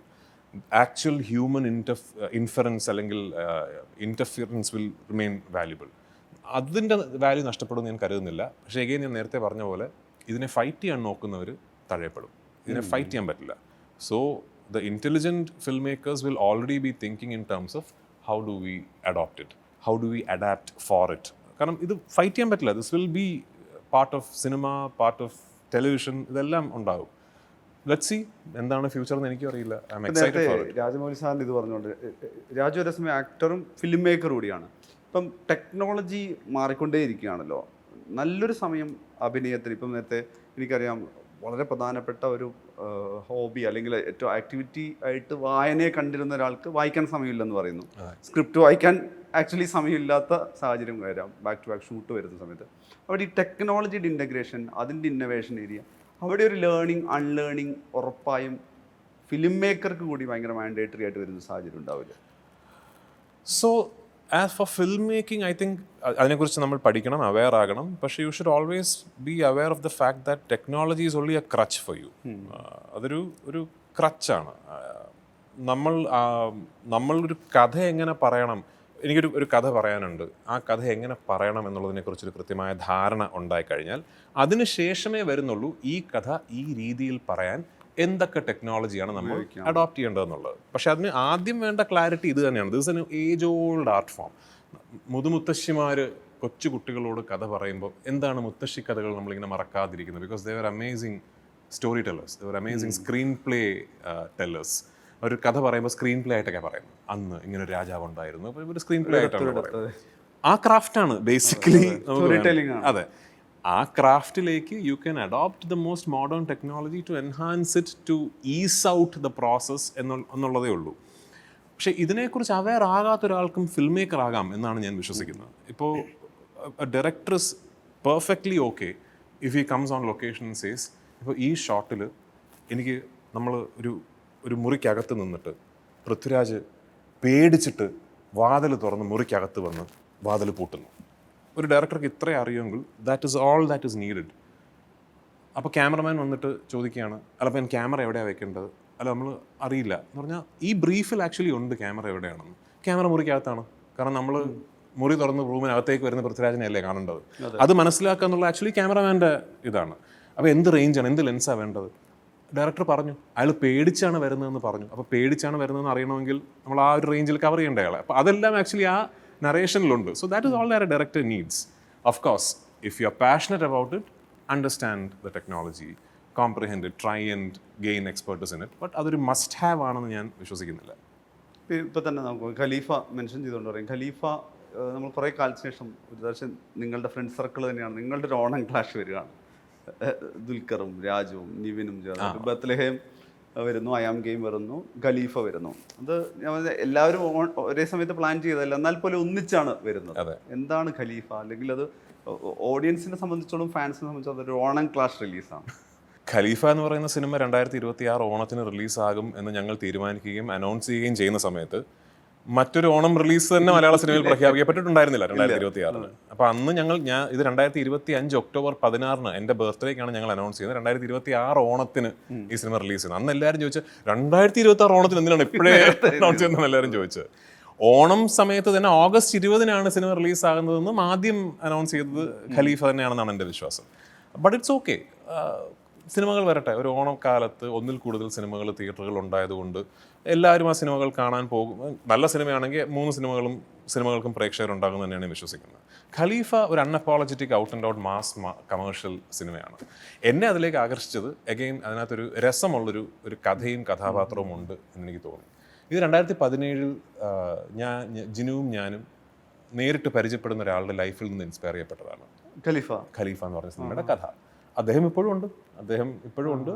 Actual human inference അല്ലെങ്കിൽ interference will remain valuable. അതിൻ്റെ value നഷ്ടപ്പെടുമെന്ന് ഞാൻ കരുതുന്നില്ല. പക്ഷേ എഗെയിൻ ഞാൻ നേരത്തെ പറഞ്ഞ പോലെ ഇതിനെ ഫൈറ്റ് ചെയ്യാൻ നോക്കുന്നവർ തഴയപ്പെടും. ഇതിനെ ഫൈറ്റ് ചെയ്യാൻ പറ്റില്ല. So the intelligent filmmakers will already be thinking in terms of how do we adopt it, how do we adapt for it. കാരണം ഇത് ഫൈറ്റ് ചെയ്യാൻ പറ്റില്ല. This will be part of cinema, part of television, ഇതെല്ലാം ഉണ്ടാകും. Let's see എന്താണ് future എന്ന് എനിക്കും അറിയില്ല. I am excited for it. Rajamouli സാറിന് ഇത് പറഞ്ഞുകൊണ്ട്, രാജു ഒരു സമയം ആക്ടറും ഫിലിം മേക്കറും കൂടിയാണ്. ഇപ്പം ടെക്നോളജി മാറിക്കൊണ്ടേയിരിക്കുകയാണല്ലോ. നല്ലൊരു സമയം അഭിനയത്തിന്, ഇപ്പം നേരത്തെ എനിക്കറിയാം വളരെ പ്രധാനപ്പെട്ട ഒരു ഹോബി അല്ലെങ്കിൽ ഏറ്റവും ആക്ടിവിറ്റി ആയിട്ട് വായനയെ കണ്ടിരുന്ന ഒരാൾക്ക് വായിക്കാൻ സമയമില്ലെന്ന് പറയുന്നു. സ്ക്രിപ്റ്റ് വായിക്കാൻ ആക്ച്വലി സമയമില്ലാത്ത സാഹചര്യം വരാം, ബാക്ക് ടു ബാക്ക് ഷൂട്ട് വരുന്ന സമയത്ത്. അവിടെ ഈ ടെക്നോളജിയുടെ ഇൻ്റഗ്രേഷൻ, അതിൻ്റെ ഇന്നവേഷൻ ഏരിയ, അവിടെ ഒരു ലേണിംഗ് അൺലേണിംഗ് ഉറപ്പായും ഫിലിം മേക്കർക്ക് കൂടി ഭയങ്കര മാൻഡേറ്ററി ആയിട്ട് വരുന്ന സാഹചര്യം ഉണ്ടാവില്ല. So as for film making, I think അതിനെക്കുറിച്ച് നമ്മൾ പഠിക്കണം, അവെയർ ആകണം. പക്ഷേ you should always be aware of the fact that technology is only a crutch for you. അതൊരു ക്രച്ചാണ്. നമ്മളൊരു കഥ എങ്ങനെ പറയണം, എനിക്കൊരു കഥ പറയാനുണ്ട്, ആ കഥ എങ്ങനെ പറയണം എന്നുള്ളതിനെക്കുറിച്ചൊരു കൃത്യമായ ധാരണ ഉണ്ടായിക്കഴിഞ്ഞാൽ അതിന് ശേഷമേ വരുന്നുള്ളൂ ഈ കഥ ഈ രീതിയിൽ പറയാൻ എന്തൊക്കെ ടെക്നോളജിയാണ് നമ്മൾ അഡോപ്റ്റ് ചെയ്യേണ്ടതെന്നുള്ളത്. പക്ഷെ അതിന് ആദ്യം വേണ്ട ക്ലാരിറ്റി ഇത് തന്നെയാണ്. This an age old art form. മുതുമുത്തശ്ശിമാർ കൊച്ചു കുട്ടികളോട് കഥ പറയുമ്പോൾ എന്താണ് മുത്തശ്ശി കഥകൾ നമ്മളിങ്ങനെ മറക്കാതിരിക്കുന്നത്? Because they are amazing story tellers, they are amazing screen play tellers. ഒരു കഥ പറയുമ്പോൾ സ്ക്രീൻ പ്ലേ ആയിട്ടൊക്കെ പറയുന്നത്. അന്ന് ഇങ്ങനെ ഒരു രാജാവ് ഉണ്ടായിരുന്നു, അപ്പോൾ ഒരു സ്ക്രീൻ പ്ലേ ആയിട്ടാണ് പറയുന്നത്. ആ ക്രാഫ്റ്റാണ് ബേസിക്കലി. അതെ, ആ ക്രാഫ്റ്റിലേക്ക് you can adopt the most modern technology to enhance it, to ease out the process എന്നുള്ളതേ ഉള്ളൂ. പക്ഷേ ഇതിനെക്കുറിച്ച് അവെയർ ആകാത്ത ഒരാൾക്കും ഫിൽം മേക്കർ ആകാം എന്നാണ് ഞാൻ വിശ്വസിക്കുന്നത്. ഇപ്പോൾ director is perfectly okay if he comes on location and says, ഇപ്പോൾ ഈ ഷോട്ടിൽ എനിക്ക് നമ്മൾ ഒരു മുറിക്കകത്ത് നിന്നിട്ട് പൃഥ്വിരാജ് പേടിച്ചിട്ട് വാതിൽ തുറന്ന് മുറിക്കകത്ത് വന്ന് വാതിൽ പൂട്ടുന്നു. ഒരു ഡയറക്ടർക്ക് ഇത്രയും അറിയുമെങ്കിൽ that is all that is needed. അപ്പോൾ ക്യാമറമാൻ വന്നിട്ട് ചോദിക്കുകയാണ്, അല്ല അപ്പോൾ ഞാൻ ക്യാമറ എവിടെയാണ് വെക്കേണ്ടത്? അല്ല നമ്മൾ അറിയില്ല എന്ന് പറഞ്ഞാൽ ഈ ബ്രീഫിൽ ആക്ച്വലി ഉണ്ട് ക്യാമറ എവിടെയാണെന്ന്. ക്യാമറ മുറിക്കകത്താണ്, കാരണം നമ്മൾ മുറി തുറന്ന് റൂമിനകത്തേക്ക് വരുന്ന പൃഥ്വിരാജിനെ അല്ലേ കാണേണ്ടത്. അത് മനസ്സിലാക്കുക എന്നുള്ള ആക്ച്വലി ക്യാമറമാൻ്റെ ഇതാണ്. അപ്പോൾ എന്ത് റേഞ്ചാണ്, എന്ത് ലെൻസാണ് വേണ്ടത്? ഡയറക്ടർ പറഞ്ഞു അയാൾ പേടിച്ചാണ് വരുന്നതെന്ന് പറഞ്ഞു. അപ്പോൾ പേടിച്ചാണ് വരുന്നതെന്ന് അറിയണമെങ്കിൽ നമ്മൾ ആ ഒരു റേഞ്ചിൽ കവർ ചെയ്യേണ്ട അയാളെ. അപ്പോൾ അതെല്ലാം ആക്ച്വലി ആ നറേഷനിലുണ്ട്. So that is all that a director needs. Of course if you are passionate about it, understand the technology, comprehend it, try and gain expertise in it. But അതൊരു മസ്റ്റ് ഹാവ് ആണെന്ന് ഞാൻ വിശ്വസിക്കുന്നില്ല. ഇപ്പോൾ തന്നെ നമുക്ക് ഖലീഫ mention ചെയ്തുകൊണ്ട് പറയും, ഖലീഫ നമ്മൾ കുറേ കാലത്തിന് ശേഷം ഒരു ദർശനം നിങ്ങളുടെ ഫ്രണ്ട് സർക്കിൾ തന്നെയാണ്, നിങ്ങളുടെ ഒരു ഓണം ക്ലാഷ് വരികയാണ്. ദുൽഖറും രാജുവും നിവിനും ചേർന്ന് ബത്ലഹേം വരുന്നു, അയാം ഗെയിം വരുന്നു, ഖലീഫ വരുന്നു. അത് എല്ലാവരും ഒരേ സമയത്ത് പ്ലാൻ ചെയ്തതല്ല, എന്നാൽ പോലും ഒന്നിച്ചാണ് വരുന്നത്. എന്താണ് ഖലീഫ? അല്ലെങ്കിൽ അത് ഓഡിയൻസിനെ സംബന്ധിച്ചോളം ഫാൻസിനെ സംബന്ധിച്ചോളം അതൊരു ഓണം ക്ലാഷ് റിലീസാണ്. ഖലീഫ എന്ന് പറയുന്ന സിനിമ 2026 ഓണത്തിന് റിലീസാകും എന്ന് ഞങ്ങൾ തീരുമാനിക്കുകയും അനൗൺസ് ചെയ്യുകയും ചെയ്യുന്ന സമയത്ത് മറ്റൊരു ഓണം റിലീസ് തന്നെ മലയാള സിനിമയിൽ പ്രഖ്യാപിക്കപ്പെട്ടിട്ടുണ്ടായിരുന്നില്ല 2026. അപ്പോൾ അന്ന് ഇത് 2025 ഒക്ടോബർ 16 എൻ്റെ ബർത്ത്ഡേക്കാണ് ഞങ്ങൾ അനൗൺസ് ചെയ്യുന്നത് 2026 ഓണത്തിന് ഈ സിനിമ റിലീസ് ചെയ്യുന്നത്. അന്ന് എല്ലാവരും ചോദിച്ചത് 2026 ഓണത്തിന് എന്തിനാണ് ഇപ്പോഴേ അനൗൺസ് ചെയ്യുന്നതെന്ന് എല്ലാവരും ചോദിച്ചത്. ഓണം സമയത്ത് തന്നെ ഓഗസ്റ്റ് 20 സിനിമ റിലീസാകുന്നതെന്നും ആദ്യം അനൗൺസ് ചെയ്തത് ഖലീഫ തന്നെയാണെന്നാണ് എൻ്റെ വിശ്വാസം. ബട്ട് ഇറ്റ്സ് ഓക്കെ, സിനിമകൾ വരട്ടെ. ഒരു ഓണക്കാലത്ത് ഒന്നിൽ കൂടുതൽ സിനിമകൾ തിയേറ്ററുകൾ ഉണ്ടായതുകൊണ്ട് എല്ലാവരും ആ സിനിമകൾ കാണാൻ പോകും. നല്ല സിനിമയാണെങ്കിൽ 3 സിനിമകൾക്കും പ്രേക്ഷകരുണ്ടാകും തന്നെയാണ് ഞാൻ വിശ്വസിക്കുന്നത്. ഖലീഫ ഒരു unapologetic out and out mass commercial സിനിമയാണ്. എന്നെ അതിലേക്ക് ആകർഷിച്ചത് അഗെയിൻ അതിനകത്തൊരു രസമുള്ളൊരു കഥയും കഥാപാത്രവും ഉണ്ട് എന്നെനിക്ക് തോന്നി. ഇത് 2017 ജിനുവും ഞാനും നേരിട്ട് പരിചയപ്പെടുന്ന ഒരാളുടെ ലൈഫിൽ നിന്ന് ഇൻസ്പയർ ചെയ്യപ്പെട്ടതാണ് ഖലീഫ എന്ന് പറഞ്ഞ സിനിമയുടെ കഥ. അദ്ദേഹം ഇപ്പോഴും ഉണ്ട്.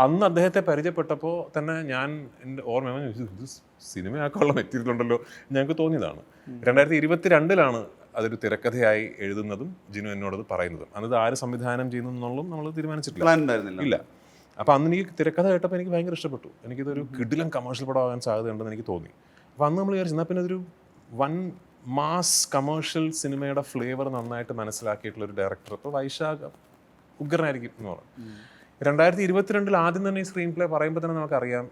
അന്ന് അദ്ദേഹത്തെ പരിചയപ്പെട്ടപ്പോൾ തന്നെ ഞാൻ എൻ്റെ ഓർമ്മ ഇത് സിനിമയാക്കാനുള്ള മെറ്റീരിയലുണ്ടല്ലോ ഞങ്ങൾക്ക് തോന്നിയതാണ്. 2022 അതൊരു തിരക്കഥയായി എഴുതുന്നതും ജിനു എന്നോടത് പറയുന്നതും. അന്നത് ആര് സംവിധാനം ചെയ്യുന്നതെന്നുള്ളതും നമ്മൾ തീരുമാനിച്ചിട്ടില്ല. ഇല്ല. അപ്പോൾ അന്ന് എനിക്ക് തിരക്കഥ കേട്ടപ്പോൾ എനിക്ക് ഭയങ്കര ഇഷ്ടപ്പെട്ടു. എനിക്കിതൊരു കിടിലം കമേഴ്ഷ്യൽ പടമാകാൻ സാധ്യതയുണ്ടെന്ന് എനിക്ക് തോന്നി. അപ്പോൾ അന്ന് നമ്മൾ വിചാരിച്ചു എന്നാൽ പിന്നെ അതൊരു വൺ മാസ് കമേഴ്ഷ്യൽ സിനിമയുടെ ഫ്ലേവർ നന്നായിട്ട് മനസ്സിലാക്കിയിട്ടുള്ളൊരു ഡയറക്ടർ ഇപ്പോൾ വൈശാഖ് ഉഗ്രനായിരിക്കും എന്ന് പറഞ്ഞു. 2022 ആദ്യം തന്നെ ഈ സ്ക്രീൻ പ്ലേ പറയുമ്പോൾ തന്നെ നമുക്കറിയാം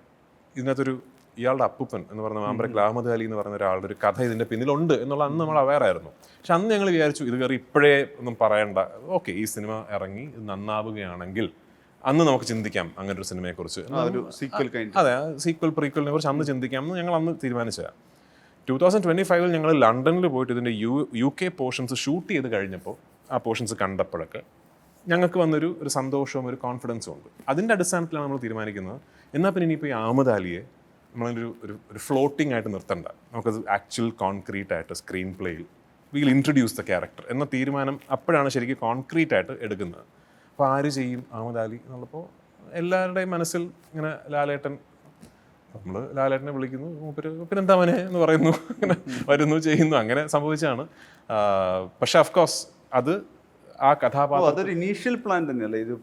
ഇതിനകത്തൊരു ഇയാളുടെ അപ്പൂപ്പൻ എന്ന് പറഞ്ഞ മാമ്പ്രക് അഹമ്മദ് അലി എന്ന് പറയുന്ന ഒരാളുടെ ഒരു കഥ ഇതിൻ്റെ പിന്നിലുണ്ട് എന്നുള്ള അന്ന് നമ്മൾ അവെയർ ആയിരുന്നു. പക്ഷെ അന്ന് ഞങ്ങൾ വിചാരിച്ചു ഇത് കയറി ഇപ്പോഴേ ഒന്നും പറയണ്ട, ഓക്കെ ഈ സിനിമ ഇറങ്ങി ഇത് നന്നാവുകയാണെങ്കിൽ അന്ന് നമുക്ക് ചിന്തിക്കാം അങ്ങനെ ഒരു സിനിമയെക്കുറിച്ച്. അതെ, സീക്വൽ പ്രീക്വലിനെ കുറിച്ച് അന്ന് ചിന്തിക്കാം എന്ന് ഞങ്ങൾ അന്ന് തീരുമാനിച്ചതാണ്. 2025 ഞങ്ങൾ ലണ്ടനിൽ പോയിട്ട് ഇതിൻ്റെ UK പോർഷൻസ് ഷൂട്ട് ചെയ്ത് കഴിഞ്ഞപ്പോൾ ആ പോർഷൻസ് കണ്ടപ്പോഴൊക്കെ ഞങ്ങൾക്ക് വന്നൊരു സന്തോഷവും ഒരു കോൺഫിഡൻസും ഉണ്ട്. അതിൻ്റെ അടിസ്ഥാനത്തിലാണ് നമ്മൾ തീരുമാനിക്കുന്നത് എന്നാൽ പിന്നെ ഇനിയിപ്പോൾ ഈ അഹമ്മദ് അലിയെ നമ്മളൊരു ഫ്ലോട്ടിംഗ് ആയിട്ട് നിർത്തണ്ട, നമുക്കത് ആക്ച്വൽ കോൺക്രീറ്റ് ആയിട്ട് സ്ക്രീൻ പ്ലേയിൽ വിൽ ഇൻട്രൊഡ്യൂസ് ദ ക്യാരക്ടർ എന്ന തീരുമാനം അപ്പോഴാണ് ശരിക്കും കോൺക്രീറ്റ് ആയിട്ട് എടുക്കുന്നത്. അപ്പോൾ ആര് ചെയ്യും അഹമ്മദ് അലി എന്നുള്ളപ്പോൾ എല്ലാവരുടെയും മനസ്സിൽ ഇങ്ങനെ നമ്മൾ ലാലേട്ടനെ വിളിക്കുന്നു, പിന്നെന്താ മോനെ എന്ന് പറയുന്നു, അങ്ങനെ വരുന്നു ചെയ്യുന്നു, അങ്ങനെ സംഭവിച്ചാണ്. പക്ഷെ അഫ്കോഴ്സ് അത് ആ കഥാപാത്രം ഇനീഷ്യൽ പ്ലാൻ തന്നെയല്ലേ ഇത്.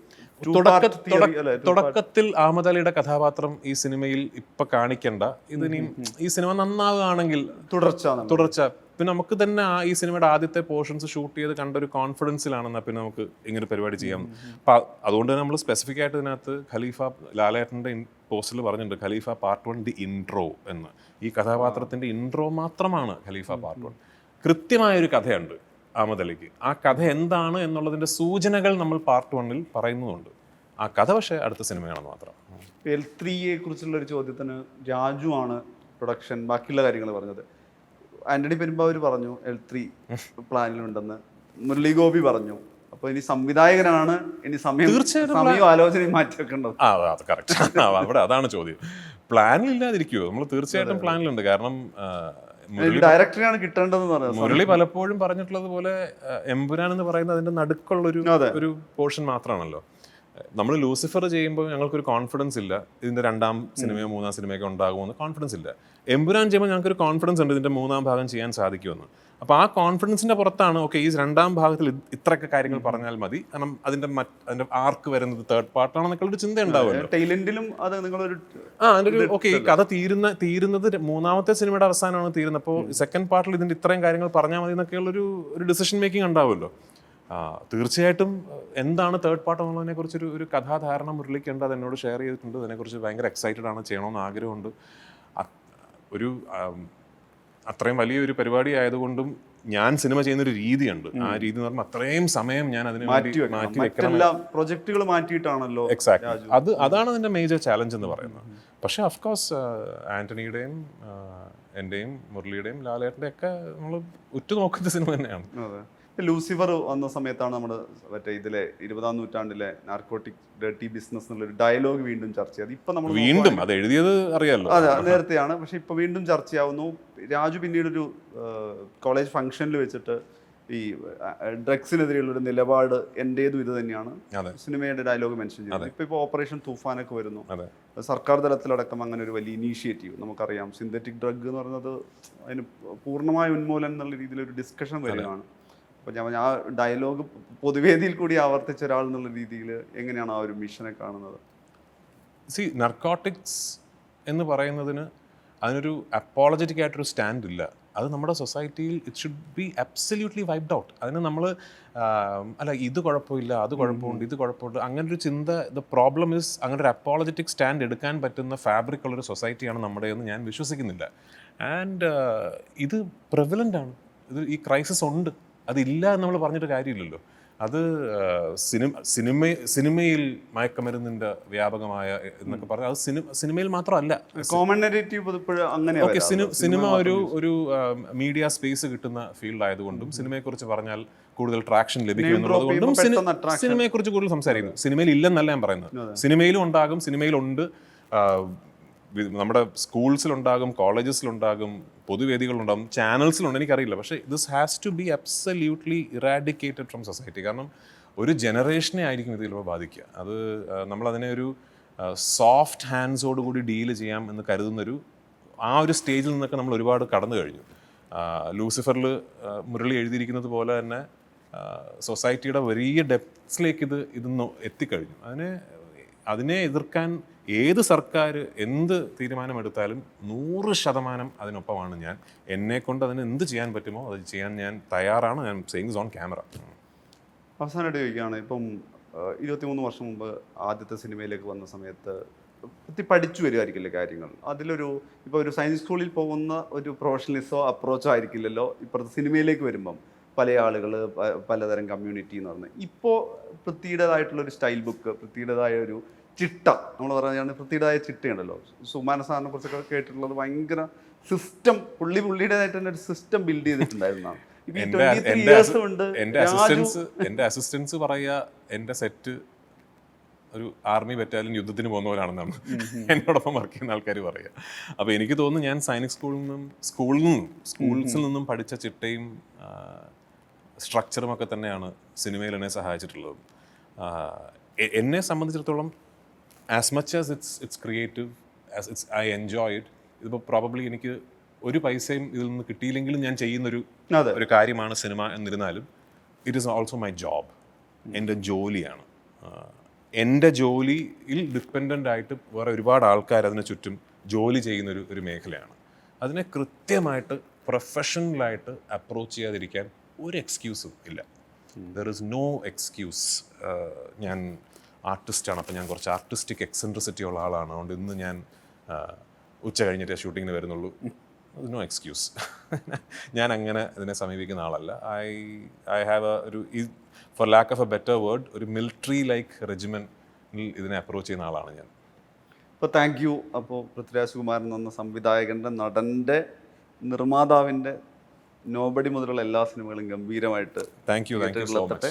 തുടക്കത്തിൽ അഹമ്മദ് അലിയുടെ കഥാപാത്രം ഈ സിനിമയിൽ ഇപ്പൊ കാണിക്കണ്ട, ഇതിനി ഈ സിനിമ നന്നാവുകയാണെങ്കിൽ തുടർച്ച പിന്നെ നമുക്ക് തന്നെ ഈ സിനിമയുടെ ആദ്യത്തെ പോർഷൻസ് ഷൂട്ട് ചെയ്ത് കണ്ടൊരു കോൺഫിഡൻസിലാണെന്നാൽ പിന്നെ നമുക്ക് ഇങ്ങനെ പരിപാടി ചെയ്യാം. അപ്പം അതുകൊണ്ട് തന്നെ നമ്മൾ സ്പെസിഫിക് ആയിട്ട് ഇതിനകത്ത് ഖലീഫ ലാലേട്ടൻ്റെ പോസ്റ്റിൽ പറഞ്ഞിട്ടുണ്ട് ഖലീഫ പാർട്ട് 1 ദി ഇൻട്രോ എന്ന്. ഈ കഥാപാത്രത്തിന്റെ ഇൻട്രോ മാത്രമാണ് ഖലീഫ പാർട്ട് 1. കൃത്യമായൊരു കഥയുണ്ട് അഹമ്മദ് അലിക്ക്. ആ കഥ എന്താണ് എന്നുള്ളതിൻ്റെ സൂചനകൾ നമ്മൾ പാർട്ട് 1 പറയുന്നുമുണ്ട്. ആ കഥ പക്ഷേ അടുത്ത സിനിമയാണെന്ന് മാത്രം. L3യെ കുറിച്ചുള്ള ഒരു ചോദ്യത്തിന് രാജു ആണ് പ്രൊഡക്ഷൻ ബാക്കിയുള്ള കാര്യങ്ങൾ പറഞ്ഞത്. ആന്റണി പെരുമ്പാവൂർ പറഞ്ഞു L3 പ്ലാനിലുണ്ടെന്ന്, മുരളി ഗോപി പറഞ്ഞു. അപ്പോൾ ഇനി സംവിധായകനാണ് ഇനി സമയം ആലോചനയും മാറ്റി വെക്കേണ്ടത്. അത് കറക്റ്റ്. അവിടെ അതാണ് ചോദ്യം. പ്ലാനിലില്ലാതിരിക്കുമോ? നമ്മൾ തീർച്ചയായിട്ടും പ്ലാനിലുണ്ട്. കാരണം ഡയറക്ടറെയാണ് കിട്ടേണ്ടതെന്ന് പറഞ്ഞത്. മുരളി പലപ്പോഴും പറഞ്ഞിട്ടുള്ളത് പോലെ എമ്പുരാൻ എന്ന് പറയുന്നത് അതിന്റെ നടുക്കുള്ളൊരു ഒരു പോർഷൻ മാത്രമാണല്ലോ. നമ്മൾ ലൂസിഫർ ചെയ്യുമ്പോൾ ഞങ്ങൾക്കൊരു കോൺഫിഡൻസ് ഇല്ല ഇതിന്റെ 2ാം സിനിമയോ 3ാം സിനിമയൊക്കെ ഉണ്ടാകുമെന്ന് കോൺഫിഡൻസ് ഇല്ല. എമ്പുരാൻ ചെയ്യുമ്പോൾ ഞങ്ങൾക്കൊരു കോൺഫിഡൻസ് ഉണ്ട് ഇതിന്റെ 3ാം ഭാഗം ചെയ്യാൻ സാധിക്കുമെന്ന്. അപ്പോൾ ആ കോൺഫിഡൻസിന്റെ പുറത്താണ് ഓക്കെ ഈ 2ാം ഭാഗത്തിൽ ഇത്രയൊക്കെ കാര്യങ്ങൾ പറഞ്ഞാൽ മതി, കാരണം അതിന്റെ ആർക്ക് വരുന്നത് 3rd പാർട്ടാണെന്നൊക്കെ ഒരു ചിന്ത ഉണ്ടാവുമല്ലോ. ടൈലൻഡിലും അത് നിങ്ങളൊരു അതിന്റെ ഒരു ഓക്കെ ഈ കഥ തീരുന്നത് 3ാമത്തെ സിനിമയുടെ അവസാനമാണ് തീരുന്നത്. അപ്പോൾ 2nd പാർട്ടിൽ ഇതിന്റെ ഇത്രയും കാര്യങ്ങൾ പറഞ്ഞാൽ മതി എന്നൊക്കെയുള്ളൊരു ഡിസിഷൻ മേക്കിംഗ് ഉണ്ടാവുമല്ലോ. തീർച്ചയായിട്ടും എന്താണ് 3rd പാർട്ട് എന്നുള്ളതിനെ കുറിച്ചൊരു ഒരു കഥാധാരണ മുരളിക്കുണ്ട്. അത് എന്നോട് ഷെയർ ചെയ്തിട്ടുണ്ട്. അതിനെക്കുറിച്ച് ഭയങ്കര എക്സൈറ്റഡ് ആണ്, ചെയ്യണമെന്ന് ആഗ്രഹമുണ്ട്. ഒരു അത്രയും വലിയൊരു പരിപാടി ആയതുകൊണ്ടും ഞാൻ സിനിമ ചെയ്യുന്നൊരു രീതിയുണ്ട്. ആ രീതി എന്ന് പറയുമ്പോൾ അത്രയും സമയം ഞാൻ അതിന് മാറ്റി വെക്കണം. പ്രൊജക്ടുകൾ മാറ്റിയിട്ടാണല്ലോ. എക്സാക്ട്ലി. അതാണ് അതിന്റെ മേജർ ചാലഞ്ച് എന്ന് പറയുന്നത്. പക്ഷേ അഫ്കോഴ്സ് ആന്റണിയുടെയും എൻ്റെയും മുരളിയുടെയും ലാലേട്ടൻ്റെ ഒക്കെ നമ്മൾ ഉറ്റുനോക്കുന്ന സിനിമ തന്നെയാണ്. ലൂസിഫർ വന്ന സമയത്താണ് നമ്മൾ മറ്റേ ഇതിലെ 20ാം നൂറ്റാണ്ടിലെ നാർക്കോട്ടിക് ഡേർട്ടി ബിസിനസ് എന്നുള്ളൊരു ഡയലോഗ് വീണ്ടും ചർച്ച ചെയ്ത് ഇപ്പൊ നമ്മൾ വീണ്ടും അത് എഴുതിയത് അറിയാലോ. അതെ, നേരത്തെയാണ്. പക്ഷെ ഇപ്പൊ വീണ്ടും ചർച്ചയാവുന്നു. രാജു പിന്നീടൊരു കോളേജ് ഫംഗ്ഷനിൽ വെച്ചിട്ട് ഈ ഡ്രഗ്സിനെതിരെയുള്ളൊരു നിലപാട് എൻ്റേതും ഇത് തന്നെയാണ് സിനിമയുടെ ഡയലോഗ് മെൻഷൻ ചെയ്തത്. ഇപ്പൊ ഓപ്പറേഷൻ തൂഫാനൊക്കെ വരുന്നു. സർക്കാർ തലത്തിലടക്കം അങ്ങനെ ഒരു വലിയ ഇനീഷ്യേറ്റീവ് നമുക്കറിയാം. സിന്തറ്റിക് ഡ്രഗ് എന്ന് പറയുന്നത് അതിന് പൂർണ്ണമായ ഉന്മൂലനം എന്നുള്ള രീതിയിലൊരു ഡിസ്കഷൻ വരികയാണ്. അപ്പോൾ ഞാൻ ആ ഡയലോഗ് പൊതുവേദിയിൽ കൂടി ആവർത്തിച്ച ഒരാൾ എന്നുള്ള രീതിയിൽ എങ്ങനെയാണ് ആ ഒരു മിഷനെ കാണുന്നത്? നർക്കോട്ടിക്സ് എന്ന് പറയുന്നതിന് അതിനൊരു അപ്പോളജറ്റിക് ആയിട്ടൊരു സ്റ്റാൻഡ് ഇല്ല. അത് നമ്മുടെ സൊസൈറ്റിയിൽ it should be absolutely wiped out. അതിന് നമ്മൾ അല്ല ഇത് കുഴപ്പമില്ല, അത് കുഴപ്പമുണ്ട്, ഇത് കുഴപ്പമുണ്ട്, അങ്ങനൊരു ചിന്ത. ദ പ്രോബ്ലം ഇസ് അങ്ങനെ ഒരു അപ്പോളജറ്റിക് സ്റ്റാൻഡ് എടുക്കാൻ പറ്റുന്ന ഫാബ്രിക് ഉള്ളൊരു സൊസൈറ്റിയാണ് നമ്മുടെയെന്ന് ഞാൻ വിശ്വസിക്കുന്നില്ല. ആൻഡ് ഇത് പ്രിവലൻ്റ് ആണ്. ഈ ക്രൈസിസ് ഉണ്ട്, അതില്ല എന്ന് നമ്മൾ പറഞ്ഞിട്ട് കാര്യമില്ലല്ലോ. അത് സിനിമയിൽ മയക്കമരുന്നിൻ്റെ വ്യാപകമായ എന്നൊക്കെ പറഞ്ഞാൽ അത് സിനിമയിൽ മാത്രമല്ല. കോമൺ നെഗറ്റീവ് അങ്ങനെ ഓക്കെ, സിനിമ ഒരു മീഡിയ സ്പേസ് കിട്ടുന്ന ഫീൽഡ് ആയതുകൊണ്ടും സിനിമയെക്കുറിച്ച് പറഞ്ഞാൽ കൂടുതൽ ട്രാക്ഷൻ ലഭിക്കും എന്നുള്ളതുകൊണ്ടും സിനിമയെക്കുറിച്ച് കൂടുതൽ സംസാരിക്കുന്നു. സിനിമയിൽ ഇല്ലെന്നല്ല ഞാൻ പറയുന്നത്. സിനിമയിലും ഉണ്ടാകും, സിനിമയിലുണ്ട്, നമ്മുടെ സ്കൂൾസിലുണ്ടാകും, കോളേജസിലുണ്ടാകും, പൊതുവേദികളുണ്ടാകും, ചാനൽസിലുണ്ട്, എനിക്കറിയില്ല. പക്ഷേ this has to be absolutely eradicated from society. കാരണം ഒരു ജനറേഷനെ ആയിരിക്കും ഇത് ചിലപ്പോൾ ബാധിക്കുക. അത് നമ്മളതിനെ ഒരു സോഫ്റ്റ് ഹാൻഡ്സോട് കൂടി ഡീൽ ചെയ്യാം എന്ന് കരുതുന്നൊരു ആ ഒരു സ്റ്റേജിൽ നിന്നൊക്കെ നമ്മൾ ഒരുപാട് കടന്നു കഴിഞ്ഞു. ലൂസിഫറിൽ മുരളി എഴുതിയിരിക്കുന്നത് പോലെ തന്നെ സൊസൈറ്റിയുടെ വലിയ ഡെപ്ത്സിലേക്ക് ഇതൊന്ന് എത്തിക്കഴിഞ്ഞു. അതിനെ എതിർക്കാൻ ഏത് സർക്കാർ എന്ത് തീരുമാനമെടുത്താലും 100% അതിനൊപ്പമാണ് ഞാൻ. എന്നെക്കൊണ്ട് അതിന് എന്ത് ചെയ്യാൻ പറ്റുമോ അത് ചെയ്യാൻ ഞാൻ തയ്യാറാണ്. ഞാൻ സെയിങ് ഓൺ ക്യാമറ. അവസാനമായിട്ട് ചോദിക്കുകയാണ്, ഇപ്പം 23 വർഷം മുമ്പ് ആദ്യത്തെ സിനിമയിലേക്ക് വന്ന സമയത്ത് പഠിച്ചു വരുമായിരിക്കില്ലേ കാര്യങ്ങൾ. ഇപ്പോൾ ഒരു സയൻസ് സ്കൂളിൽ പോകുന്ന ഒരു പ്രൊഫഷണലിസോ അപ്രോച്ചോ ആയിരിക്കില്ലല്ലോ ഇപ്പുറത്തെ സിനിമയിലേക്ക് വരുമ്പം പല ആളുകൾ, പലതരം കമ്മ്യൂണിറ്റി എന്ന് പറഞ്ഞാൽ. ഇപ്പോൾ പൃഥ്വിയുടേതായിട്ടുള്ളൊരു സ്റ്റൈൽ ബുക്ക്, പൃഥ്വിയുടേതായ ഒരു ചിട്ട, നമ്മൾ പറയുകയാണ് പൃഥ്വിയുടേതായ ചിട്ടയുണ്ടല്ലോ. സുമാന സാറിനെ കുറിച്ചൊക്കെ കേട്ടിട്ടുള്ളത് ഭയങ്കര സിസ്റ്റം, പുള്ളിയുടേതായിട്ട് തന്നെ ഒരു സിസ്റ്റം ബിൽഡ് ചെയ്തിട്ടുണ്ടായിരുന്നതാണ്. എൻ്റെ അസിസ്റ്റൻസ് പറയുക എൻ്റെ സെറ്റ് ഒരു ആർമി ബറ്റാലിയൻ യുദ്ധത്തിന് പോകുന്ന പോലാണെന്നാണ് എന്നോടൊപ്പം വർക്ക് ചെയ്യുന്ന ആൾക്കാർ പറയുക. അപ്പോൾ എനിക്ക് തോന്നുന്നു ഞാൻ സൈനിക് സ്കൂൾസിൽ നിന്നും പഠിച്ച ചിട്ടയും സ്ട്രക്ചറും ഒക്കെ തന്നെയാണ് സിനിമയിൽ എന്നെ സഹായിച്ചിട്ടുള്ളത്. എന്നെ സംബന്ധിച്ചിടത്തോളം as much as it's creative, as I enjoy it. ഇതിപ്പോൾ പ്രോബബ്ലി എനിക്ക് ഒരു പൈസയും ഇതിൽ നിന്ന് കിട്ടിയില്ലെങ്കിലും ഞാൻ ചെയ്യുന്നൊരു കാര്യമാണ് സിനിമ എന്നിരുന്നാലും it is also my job. എൻ്റെ ജോലിയാണ്. എൻ്റെ ജോലിയിൽ ഡിപ്പെൻഡൻ്റ് ആയിട്ട് വേറെ ഒരുപാട് ആൾക്കാർ അതിന് ചുറ്റും ജോലി ചെയ്യുന്നൊരു മേഖലയാണ്. അതിനെ കൃത്യമായിട്ട് പ്രൊഫഷണലായിട്ട് അപ്രോച്ച് ചെയ്യാതിരിക്കാൻ ഒരു എക്സ്ക്യൂസും ഇല്ല. There is no excuse. ഞാൻ ആർട്ടിസ്റ്റാണ്, അപ്പോൾ ഞാൻ കുറച്ച് ആർട്ടിസ്റ്റിക് എക്സെൻട്രിസിറ്റി ഉള്ള ആളാണ്, അതുകൊണ്ട് ഇന്ന് ഞാൻ ഉച്ച കഴിഞ്ഞിട്ടേ ഷൂട്ടിങ്ങിന് വരുന്നുള്ളൂ. No excuse. ഞാൻ അങ്ങനെ ഇതിനെ സമീപിക്കുന്ന ആളല്ല. ഐ ഹാവ് ഒരു for lack of a better word ഒരു മിലിറ്ററി ലൈക്ക് റെജിമെൻ ഇതിനെ അപ്രോച്ച് ചെയ്യുന്ന ആളാണ് ഞാൻ. അപ്പോൾ താങ്ക് യു. അപ്പോൾ പൃഥ്വിരാജ് കുമാരൻ എന്ന സംവിധായകൻ്റെ, നടൻ്റെ, നിർമ്മാതാവിൻ്റെ നോബഡി മുതലുള്ള എല്ലാ സിനിമകളും ഗംഭീരമായിട്ട് താങ്ക് യു സോ മച്ച്.